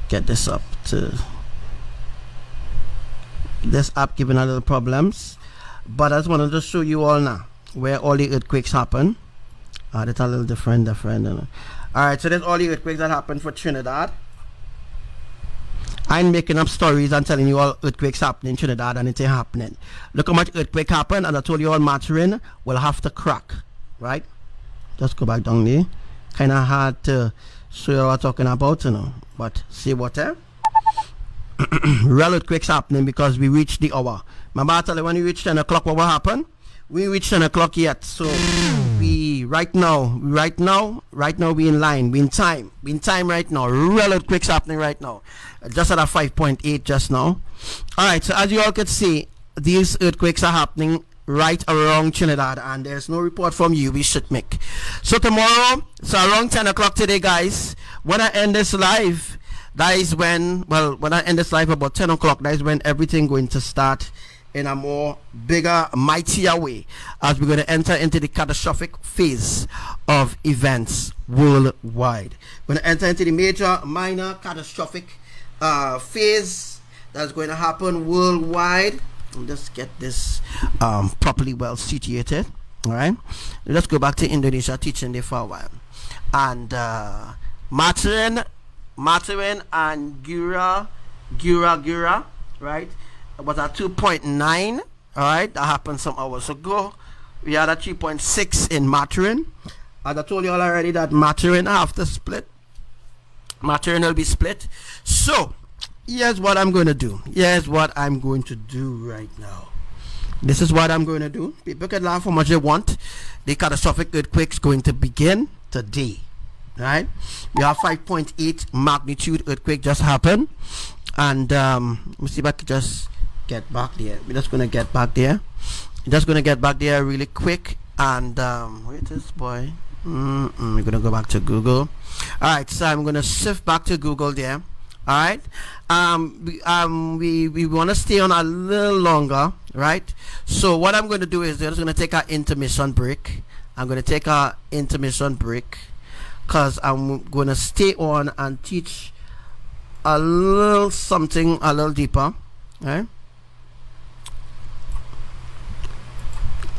get this up to this app giving a little problems, but I just wanted to show you all now where all the earthquakes happen. That's a little different. All right, so there's all the earthquakes that happen for Trinidad. I'm making up stories and telling you all earthquakes happening in Trinidad, and it's happening. Look how much earthquake happened, and I told you all Maturin will have to crack, right? Just go back down there. Kind of hard to show you what I'm talking about, you know, but see what real earthquakes happening because we reached the hour. Remember I tell you when we reach 10 o'clock what will happen? We reached 10 o'clock yet, so we right now we in line, we in time right now. Real earthquakes happening right now. Just at a 5.8 just now. Alright, so as you all can see, these earthquakes are happening right around Trinidad, and there's no report from UB Shitmic. So tomorrow, so around 10 o'clock today, guys, when I end this live, that is when, well, when I end this live about 10 o'clock, that is when everything going to start in a more bigger, mightier way, as we're going to enter into the catastrophic phase of events worldwide. We're going to enter into the major, minor, catastrophic phase that's going to happen worldwide. And just get this properly well situated. All right, let's go back to Indonesia, teaching there for a while. And Maturin and Gura, right? It was at 2.9. All right, that happened some hours ago. We had a 3.6 in Maturin. As I told you all already that Maturin have to split. Maturin will be split. So here's what I'm going to do. Here's what I'm going to do right now. This is what I'm going to do. People can laugh how much they want. The catastrophic earthquake's going to begin today. Right? We have 5.8 magnitude earthquake just happened. And let me see if I can just get back there. We're just going to get back there. Just going to get back there really quick. And wait this boy. We're going to go back to Google. Alright, so I'm going to shift back to Google there. Alright, we want to stay on a little longer, right? So what I'm going to do is I'm just going to take an intermission break. I'm going to take an intermission break because I'm going to stay on and teach a little something a little deeper, right?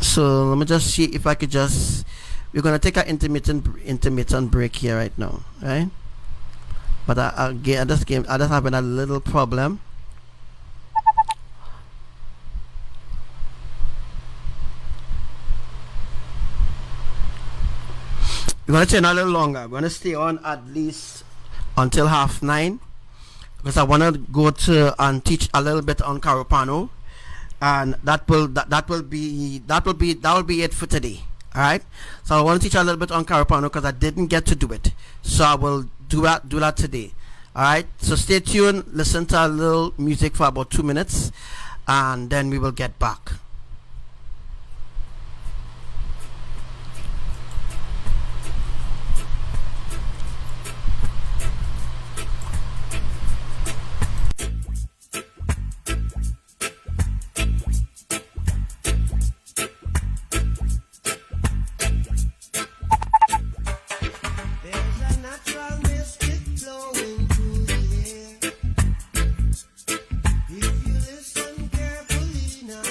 So let me just see if I could just, we're going to take an intermittent break here right now, right? But I just having a little problem. We're going to stay on a little longer. We're going to stay on at least until 9:30 because I want to go to and teach a little bit on Carupano, and that will be it for today. All right. So I want to teach a little bit on Carupano because I didn't get to do it. So I will do that today. All right, so stay tuned, listen to a little music for about 2 minutes, and then we will get back. If you listen carefully now,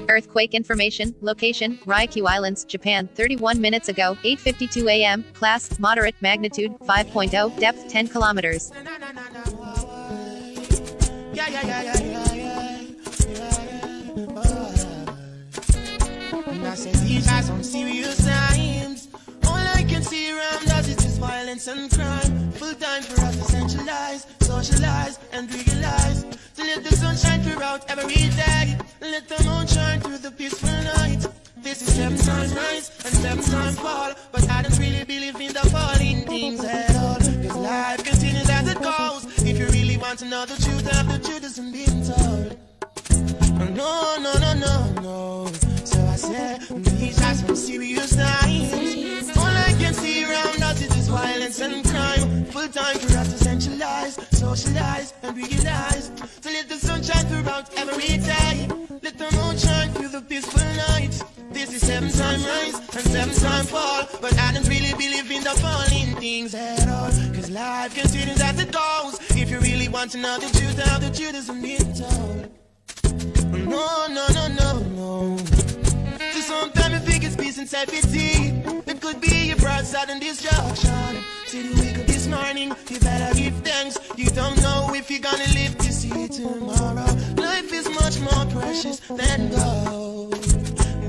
Earthquake information, location, Ryukyu Islands, Japan, 31 minutes ago, 8:52 a.m., class, moderate, magnitude, 5.0, depth 10 kilometers. I said these are some serious times. All I can see around us is just violence and crime. Full time for us to centralize, socialize, and realize. To let the sun shine throughout every day. Let the moon shine through the peaceful night. This is 7 times rise and 7 times fall. But I don't really believe in the falling things at all. Cause life continues as it goes. If you really want to know the truth isn't being told. No, no, no, no, no. So I said, these are some serious times. All I can see around us is just violence and crime. Full time for us to centralize, socialize, and realize. To let the sun shine throughout every day. Let the moon shine through the peaceful night. This is 7 times rise and 7 times fall. But I don't really believe in the falling things at all. Cause life continues as it goes. If you really want to know the truth isn't being told. No, no, no, no, no. So sometimes you think it's peace and safety. It could be your pride, sudden destruction. See the wake up this morning, you better give thanks. You don't know if you're gonna live to see tomorrow. Life is much more precious than gold.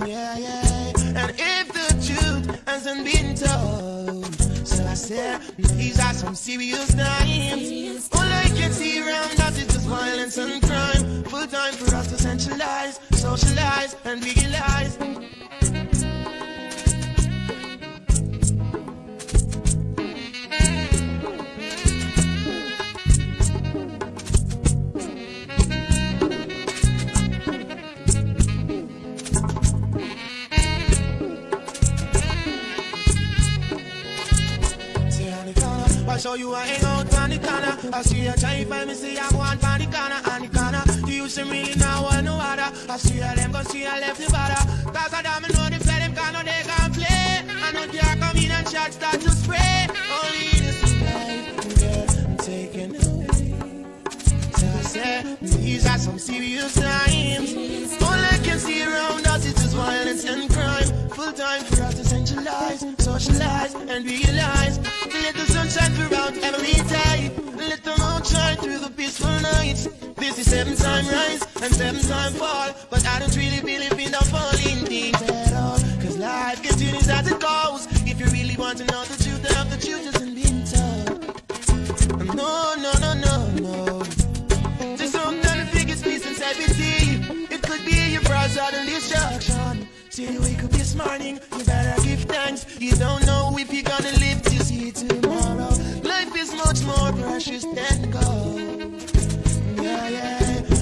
Yeah, yeah. And if the truth hasn't been told, so I said, these are some serious times. All I can see around us is just violence and crime. Full time for us to centralize, socialize, and realize. I show you I hang out on the corner. I see a TYPHOON, me see I go on the corner, on the corner. Do you see me now or no other? I see a them go see I left the border. Cause I don't know they play them can no they can play. I know they are coming and shots start to spray. Only innocent life, yeah, I'm taking away. So I said, these are some serious times. All I can see around us is just violence and crime. Full time for us to centralize, socialize, and realize. To let the sun shine throughout every day. Let the moon shine through the peaceful nights. This is 7 times rise and 7 times fall. But I don't really believe in the falling things at all. Cause life continues as it goes. If you really want to know the truth isn't being told. No, no, no, no, no. Just sometimes you think it's peace and safety. It could be your brother and destruction. Till you wake up this morning, you better give thanks. You don't know if you're gonna live to see tomorrow. Life is much more precious than gold. Yeah, yeah.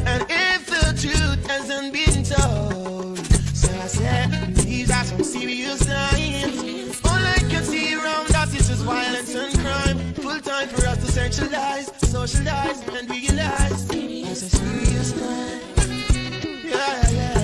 And if the truth hasn't been told, so I said, these are some serious times. All I can see around us is just violence and crime. Full time for us to centralize, socialize, and realize. It's a serious time. Yeah, yeah.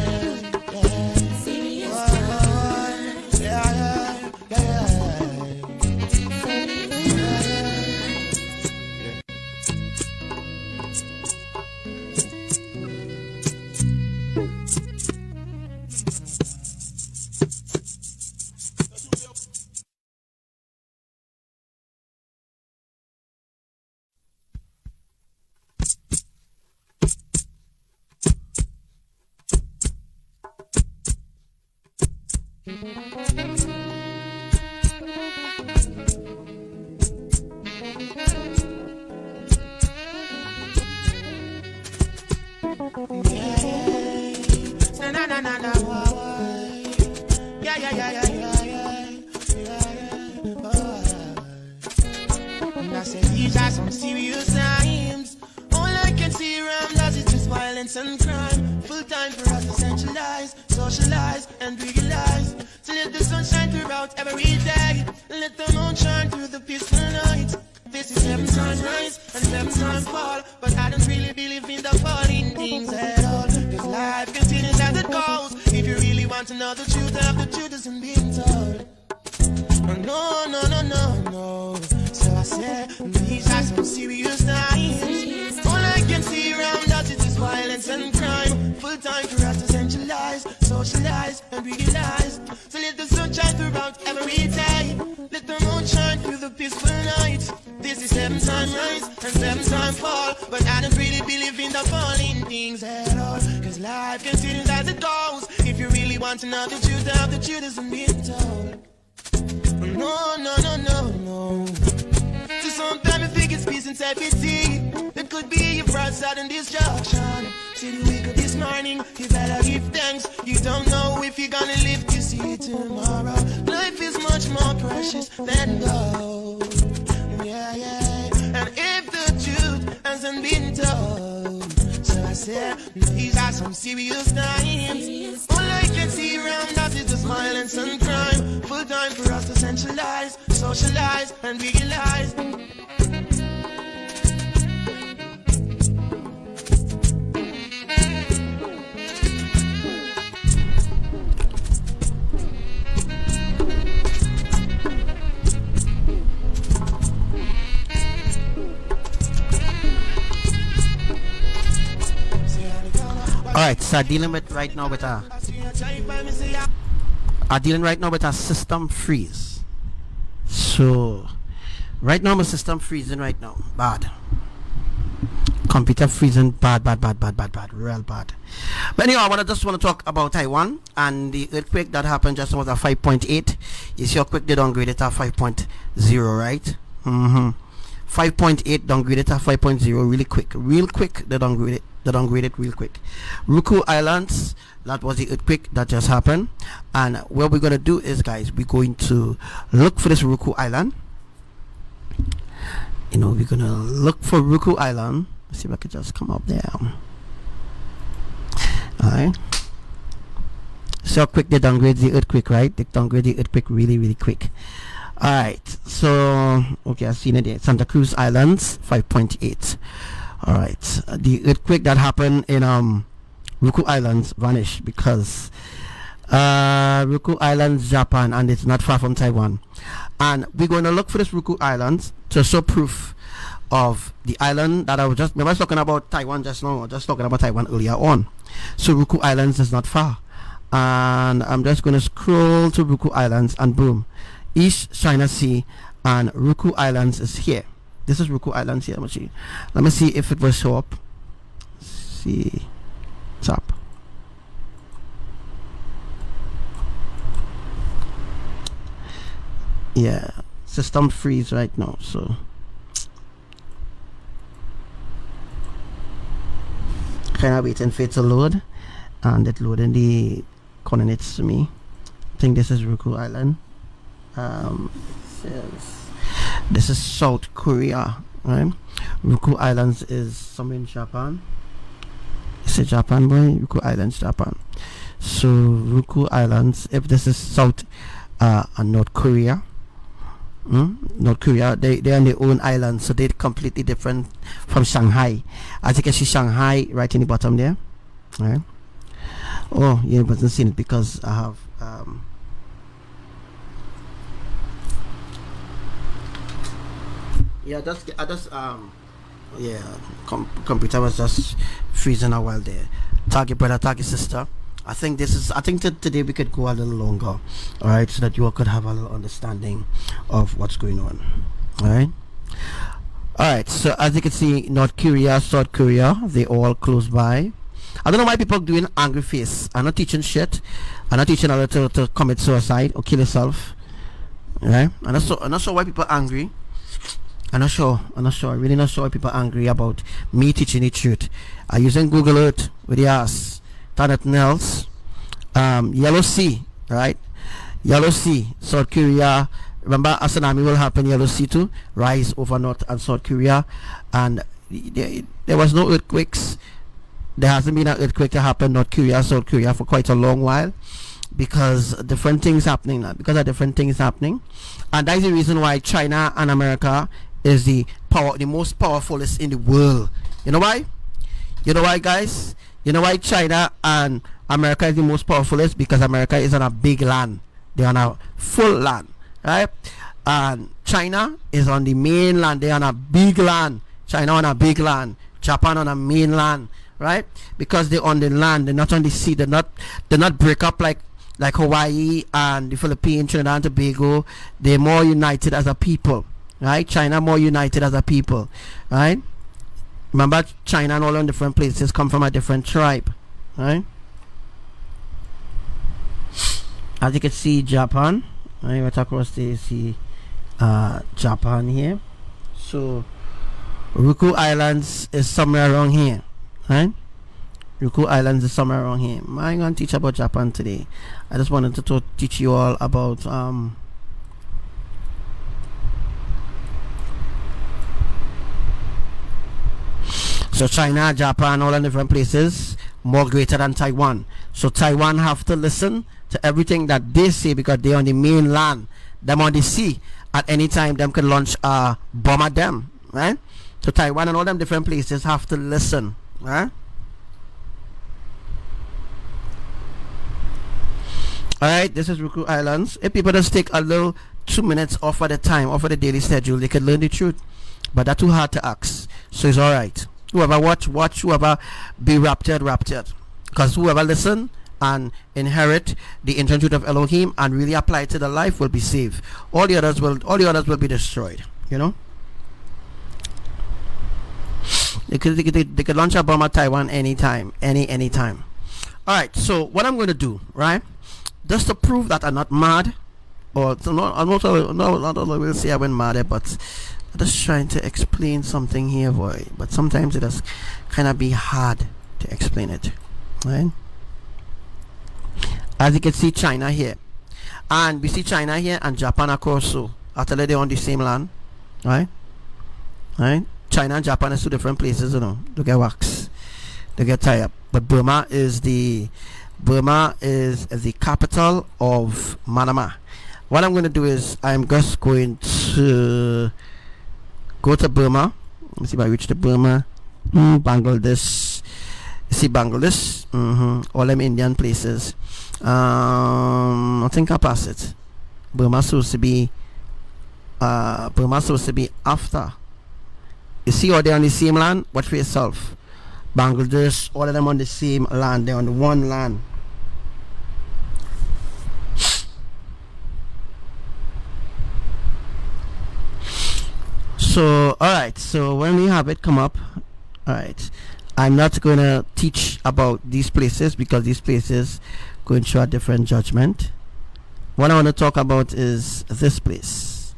I said these are some serious times. All I can see around us is just violence and crime. Full time for us to centralize, socialize, and realize. To let the sun shine throughout every day. Let the moon shine through the peaceful night. This is 7 times rise and 7 times fall. But I don't really believe in the falling things at all. Cause life continues as it goes. If you really want to know the truth isn't being told. No, no, no, no, no. So I said, these are some serious times. All I can see around us time for us to centralize, socialize, and realize. So let the sun shine throughout every day. Let the moon shine through the peaceful night. This is 7 time rise and 7 time fall. But I don't really believe in the falling things at all. Cause life continues as it goes. If you really want to know the truth isn't being told. No, no, no, no, no. So sometimes you think it's peace and safety. It could be your bright side and destruction. See the wake up this morning, you better give thanks. You don't know if you're gonna live to see tomorrow. Life is much more precious than gold. Yeah, yeah. And if the truth hasn't been told, so I said, these are some serious times. All I can see around us is just violence and crime. Full time for us to centralize, socialize, and realize. Alright, so dealing right now with a system freeze. So right now my system freezing right now. Bad. Computer freezing bad, real bad. But anyway, I just want to talk about Taiwan and the earthquake that happened just was at 5.8. You see how quick they downgraded to 5.0, right? 5.8 downgraded to 5.0 really quick. They downgraded real quick. Ryukyu Islands, that was the earthquake that just happened. And what we're going to do is, guys, we're going to look for this Ryukyu Island. You know, we're going to look for Ryukyu Island. Let's see if I can just come up there. Alright. So quick they downgrade the earthquake, right? They downgrade the earthquake really quick. Alright, so okay, I've seen it there. Santa Cruz Islands 5.8. Alright, the earthquake that happened in Ryukyu Islands vanished because Ryukyu Islands, Japan, and it's not far from Taiwan. And we're going to look for this Ryukyu Islands to show proof of the island that I was talking about Taiwan just now. I was just talking about Taiwan earlier on. So Ryukyu Islands is not far, and I'm just going to scroll to Ryukyu Islands, and boom, East China Sea and Ryukyu Islands is here. This is Ryukyu Islands here. Let me see if it will show up. See, top. Yeah, system freeze right now, so kind of waiting for it to load, and it loading the coordinates to me. I think this is Ryukyu Island. Says this is South Korea, right? Ryukyu Islands is somewhere in Japan. It's a Japan, boy. Ryukyu Islands, Japan. So Ryukyu Islands, if this is South and North Korea, North Korea, they're on their own island, so they're completely different from Shanghai. As you can see, Shanghai right in the bottom there, right? Oh, you haven't seen it because I have computer was just freezing a while there. Target brother, target sister. I think today we could go a little longer, all right, so that you all could have a little understanding of what's going on. All right, so as you can see, North Korea, South Korea, they all close by. I don't know why people are doing angry face. I'm not teaching shit. I'm not teaching others to commit suicide or kill yourself. All right, I'm not sure why people are angry. I'm not sure. I'm really not sure why people are angry about me teaching the truth. I'm using Google Earth with the ass. Nothing else. Yellow Sea, right? Yellow Sea, South Korea. Remember, a tsunami will happen. Yellow Sea too, rise over North and South Korea, and there was no earthquakes. There hasn't been an earthquake to happen North Korea, South Korea for quite a long while, because different things happening now. Because of different things happening, and that is the reason why China and America is the most powerfulest in the world. You know why? You know why, guys? You know why China and America is the most powerful? Is because America is on a big land. They're on a full land, right? And China is on the main land. They're on a big land. China on a big land. Japan on a main land, right? Because they're on the land, they're not on the sea. They're not break up like Hawaii and the Philippines, Trinidad and Tobago. They're more united as a people, right? China more united as a people, right? Remember, China and all in different places come from a different tribe, right? As you can see, Japan, right? Right across there, you see Japan here. So Ryukyu Islands is somewhere around here, right? Ryukyu Islands is somewhere around here. I'm going to teach about Japan today. I just wanted to teach you all about so China, Japan, all in different places, more greater than Taiwan. So Taiwan have to listen to everything that they say because they're on the mainland. Them on the sea. At any time, them can launch a bomb at them, right? So Taiwan and all them different places have to listen, right? Alright, this is Ryukyu Islands. If people just take a little 2 minutes off of the time, off of the daily schedule, they can learn the truth. But that's too hard to ask. So it's alright. Whoever watch, whoever be raptured. Because whoever listen and inherit the eternal truth of Elohim and really apply it to their life will be saved. All the others will be destroyed. You know? They could launch a bomb at Taiwan anytime. Anytime. Alright, so what I'm going to do, right? Just to prove that I'm not mad, or I'm not will say I went mad, but I'm just trying to explain something here, boy. But sometimes it does kind of be hard to explain it, right? As you can see, China here, and we see China here and Japan across. So after they're on the same land, right? China and Japan is two different places, you know. They get wax, they get tied up. But Burma is the capital of Myanmar. What I'm going to do is I'm just going to go to Burma. Let me see if I reach to Burma. Bangladesh. You see Bangladesh? All them Indian places. I think I pass it. Burma's supposed to be after. You see all they on the same land? Watch for yourself. Bangladesh, all of them on the same land. They're on one land. So alright, so when we have it come up, alright, I'm not going to teach about these places because these places going through a different judgment. What I want to talk about is this place.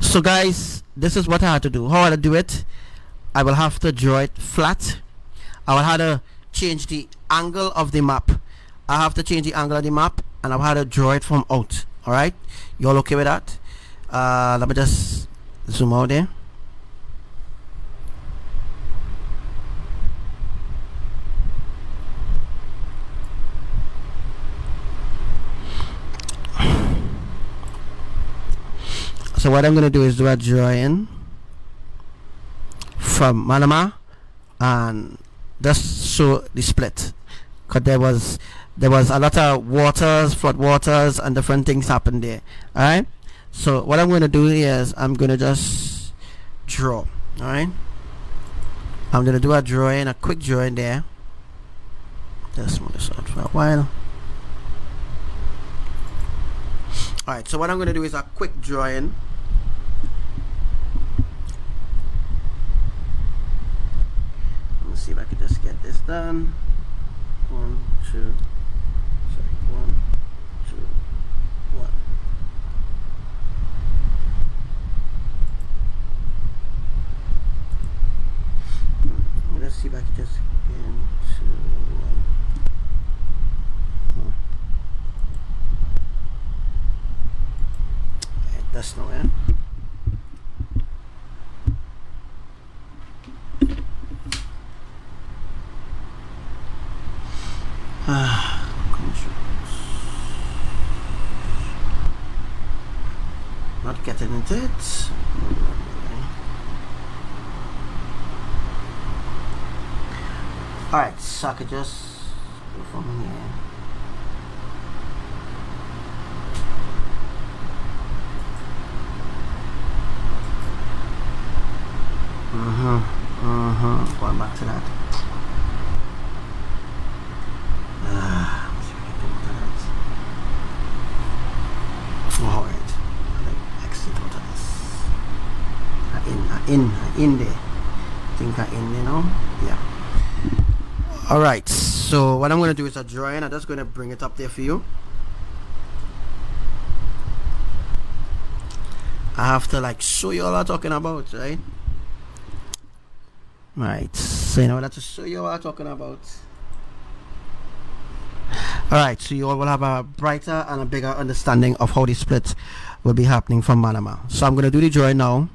So guys, this is what I had to do. How I do it, I will have to draw it flat. I will have to change the angle of the map. I have to change the angle of the map and I'll have to draw it from out. Alright, you all okay with that? Let me just zoom out there. So what I'm going to do is do a drawing from Myanmar and just show the split, because there was a lot of waters, flood waters and different things happened there. Alright, so what I'm going to do is I'm going to just draw. Alright, I'm going to do a quick drawing there. Just move this out for a while. Alright, so what I'm going to do is a quick drawing. Let's see if I can just get this done. 1, 2, sorry, 1, 2, 1. Let's see if I can just get into 1. That's no end. Not getting into it. Alright, so I could just go from here. Going back to that. Let's see if we can come out of that. Alright. Exit out of this. In there. I think I in there now. Yeah. Alright, so what I'm going to do is a drawing. I'm just going to bring it up there for you. I have to like show you all I'm talking about, right? Right, so you know what to show you what I'm talking about. Alright, so you all will have a brighter and a bigger understanding of how the split will be happening from Manama. So I'm going to do the drawing now.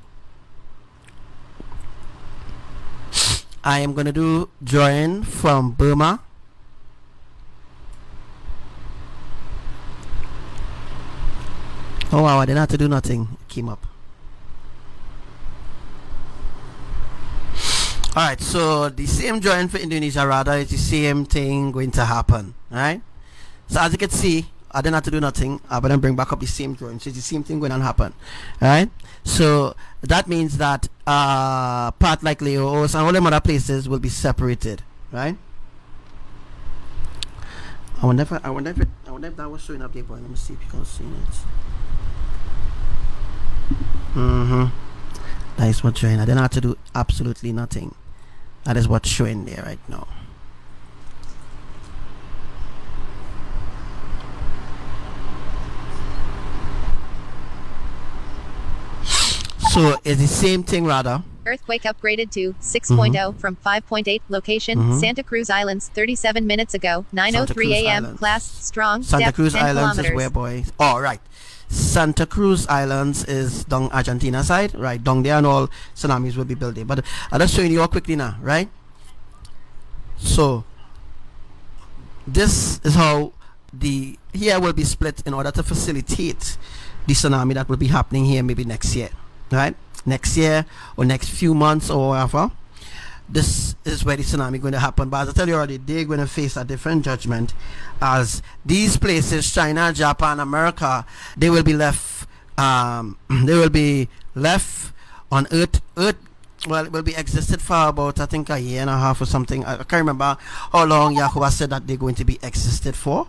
I am going to do drawing from Burma. Oh wow, I didn't have to do nothing. It came up. Alright, so the same drawing for Indonesia rather is the same thing going to happen. Alright? So as you can see, I didn't have to do nothing. I but then bring back up the same drawing. So it's the same thing going to happen. Alright? So that means that part like Laos and all them other places will be separated. Right? I wonder if that was showing up there, boy. Let me see if you can see it. That is what's showing. I didn't have to do absolutely nothing. That is what's showing there right now. So it's the same thing rather. Earthquake upgraded to 6.0 from 5.8. Location, Santa Cruz Islands, 37 minutes ago, 9:03 a.m. Class, strong, Santa depth, Cruz 10 Islands kilometers. is where, boy? Oh, right. Santa Cruz Islands is down Argentina side, right? Down there and all tsunamis will be built there. But I'll just show you all quickly now, right? So this is how the here will be split in order to facilitate the tsunami that will be happening here maybe next year, right? Next year or next few months or whatever. This is where the tsunami going to happen. But as I tell you already, they're going to face a different judgment, as these places, China, Japan, America, they will be left on Earth. Well, it will be existed for about, I think, a year and a half or something. I can't remember how long Yahuwah said that they're going to be existed for,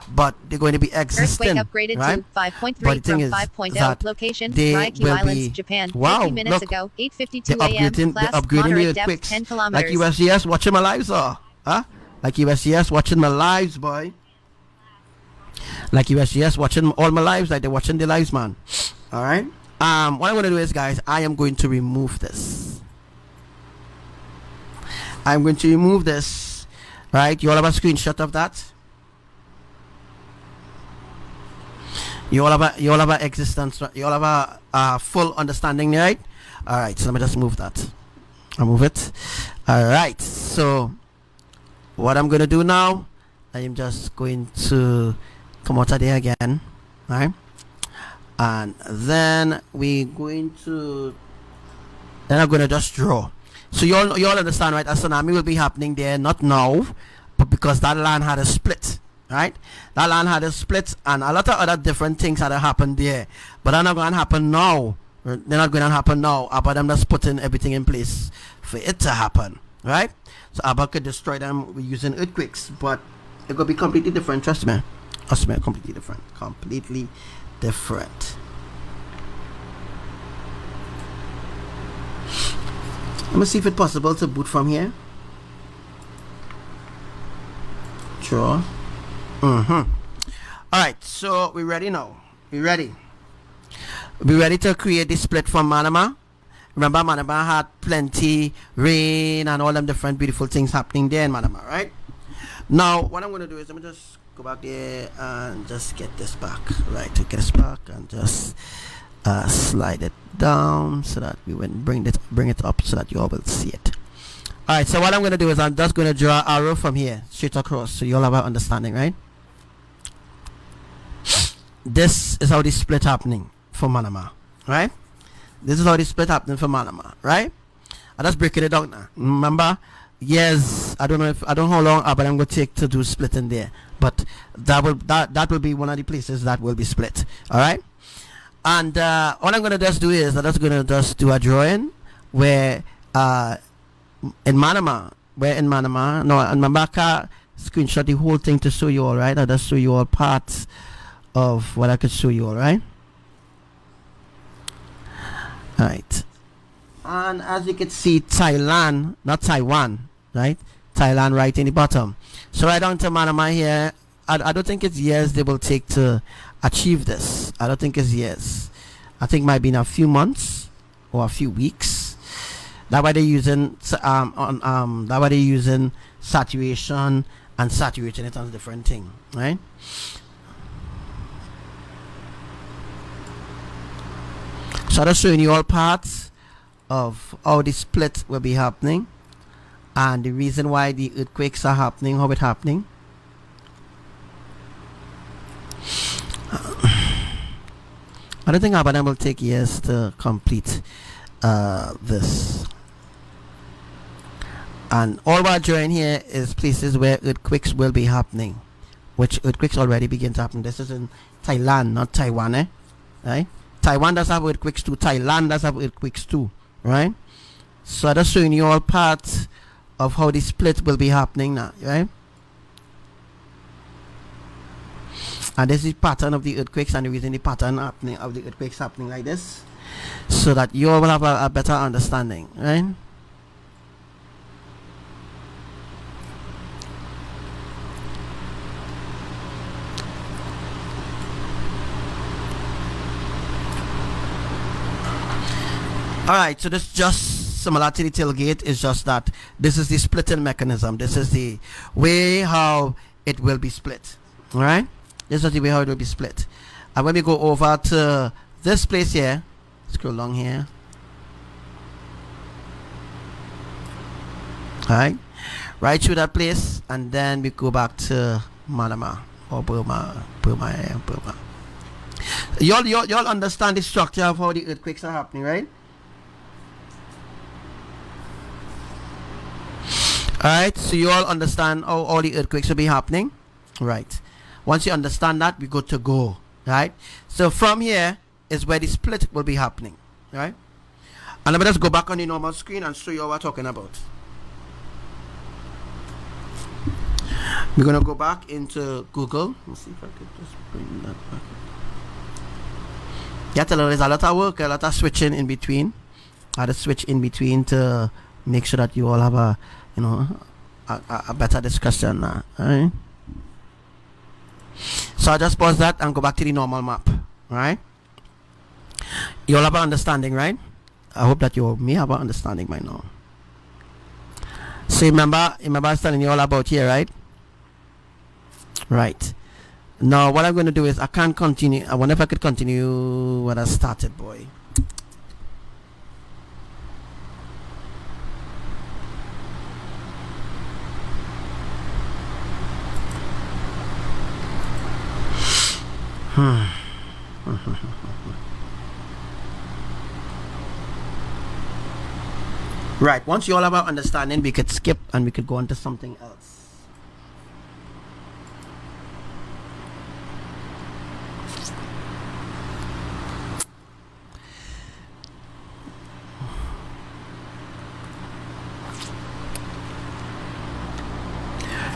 but they're going to be existing. Earthquake upgraded right? to 5.3 But the thing from is 5.0. that Location, they Ryukyu will Islands, be- Japan. Wow, 50 minutes look, ago, 8:52 They're a.m. upgrading Class, the moderate depth, earthquakes. 10 kilometers. Like USGS watching my lives, huh? Like USGS watching my lives, boy. Like USGS watching all my lives, like they're watching the lives, man. Alright? What I'm going to do is, guys, I am going to remove this. I'm going to remove this. Right? You all have a screenshot of that? You all have a existence, you all have a full understanding, right? Alright, so let me just move that. I'll move it. Alright, so what I'm going to do now, I am just going to come out of there again. Alright? And then we're going to, then I'm going to just draw. So you all understand, right? A tsunami will be happening there, not now, but because that land had a split. Right? That land had a split and a lot of other different things had happened there. But they're not going to happen now. They're not going to happen now. But I'm just putting everything in place for it to happen. Right? So Abba could destroy them using earthquakes. But it could be completely different. Trust me. Trust me. Completely different. Completely different. Let me see if it's possible to boot from here. Sure. Alright, so we're ready now. We're ready to create the split from Manama. Remember, Manama had plenty rain and all them different beautiful things happening there in Manama, right? Now what I'm going to do is, let me just go back there and just get this back, right? To get this back and just slide it down so that we will bring it up so that you all will see it. Alright, so what I'm going to do is I'm just going to draw an arrow from here straight across so you all have an understanding, right? This is how the split happening for Manama, right? This is how the split happening for Manama, right? I just breaking it down now. Remember, yes, I don't know how long but I'm going to take to do splitting there, but that will be one of the places that will be split. All right, and all I'm going to just do is I'm just going to just do a drawing where in Manama. We're in Manama. No, and Mambaka screenshot the whole thing to show you all, right? I'll just show you all parts of what I could show you all, right? Right. And as you can see, Thailand, not Taiwan, right? Thailand right in the bottom. So right down to Manama here, I don't think it's years they will take to achieve this. I don't think it's years. I think it might be in a few months or a few weeks. That's why they're using that why they're using saturation and saturating it on a different thing, right? So I'm just showing you all parts of how the split will be happening and the reason why the earthquakes are happening, how it's happening. I don't think Abadan will take years to complete this. And all we're drawing here is places where earthquakes will be happening, which earthquakes already begin to happen. This is in Thailand, not Taiwan, right? Taiwan does have earthquakes too. Thailand does have earthquakes too, right? So I'm just showing you all parts of how the split will be happening now, right? And this is the pattern of the earthquakes and the reason the pattern happening of the earthquakes happening like this, so that you all will have a better understanding, right? Alright, so this just similar to the tailgate, is just that this is the splitting mechanism. This is the way how it will be split. Alright? This is the way how it will be split. And when we go over to this place here, scroll along here. Alright? Right through that place, and then we go back to Manama or Burma. Y'all understand the structure of how the earthquakes are happening, right? Alright, so you all understand how all the earthquakes will be happening, right? Once you understand that, we go to go, right? So from here is where the split will be happening, right? And let me just go back on the normal screen and show you what we're talking about. We're gonna go back into Google. Let's see if I could just bring that back. Yeah, there's a lot of work, a lot of switching in between. I had to switch in between to make sure that you all have a, you know, a better discussion now. Alright, so I just pause that and go back to the normal map. Alright, you all have an understanding, right? I hope that you all may have an understanding by now. So remember I was telling you all about here, right? Right. Now what I'm going to do is I can't continue. I wonder if I could continue what I started, boy. Right, once you all have our understanding, we could skip and we could go on to something else.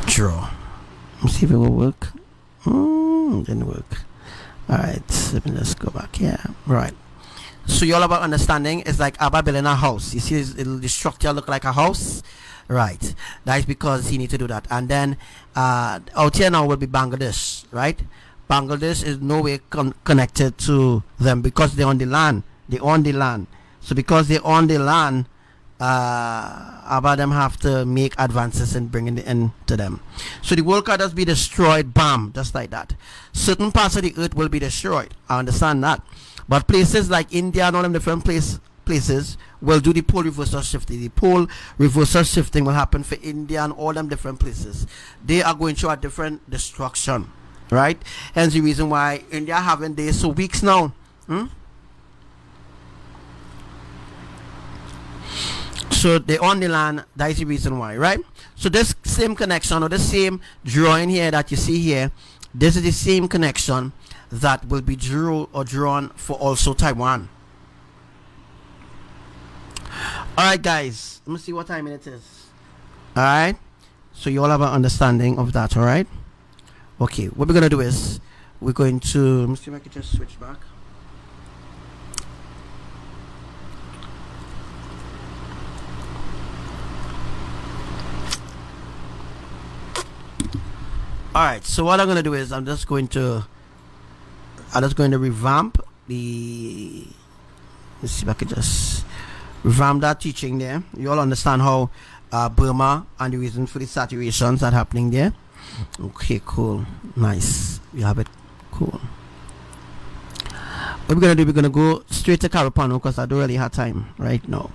Draw. Let's see if it will work. Didn't work. Alright, let me just go back here. Right. So you all about understanding is like Abba building a house. You see the structure look like a house? Right. That is because he need to do that. And then out here now will be Bangladesh, right? Bangladesh is no way connected to them because they're on the land. They own the land. So because they own the land, Abba them have to make advances in bringing it into them. So the world cannot be destroyed, bam, just like that. Certain parts of the earth will be destroyed. I understand that. But places like India and all them different places will do the pole reversal shifting. The pole reversal shifting will happen for India and all them different places. They are going through a different destruction, right? Hence the reason why India having days so weeks now. So they own the land. That is the reason why, right? So this same connection or the same drawing here that you see here, this is the same connection that will be drawn for also Taiwan. Alright guys, let me see what time it is. Alright, so you all have an understanding of that. Alright, okay, what we're gonna do is we're going to, let me see if I can just switch back. Alright, so what I'm gonna do is I'm just going to revamp the, let's see if I can just revamp that teaching there. You all understand how Burma and the reason for the saturations that happening there. Okay, cool, nice, we have it. Cool. What we're gonna do, we're gonna go straight to Carapano because I don't really have time right now.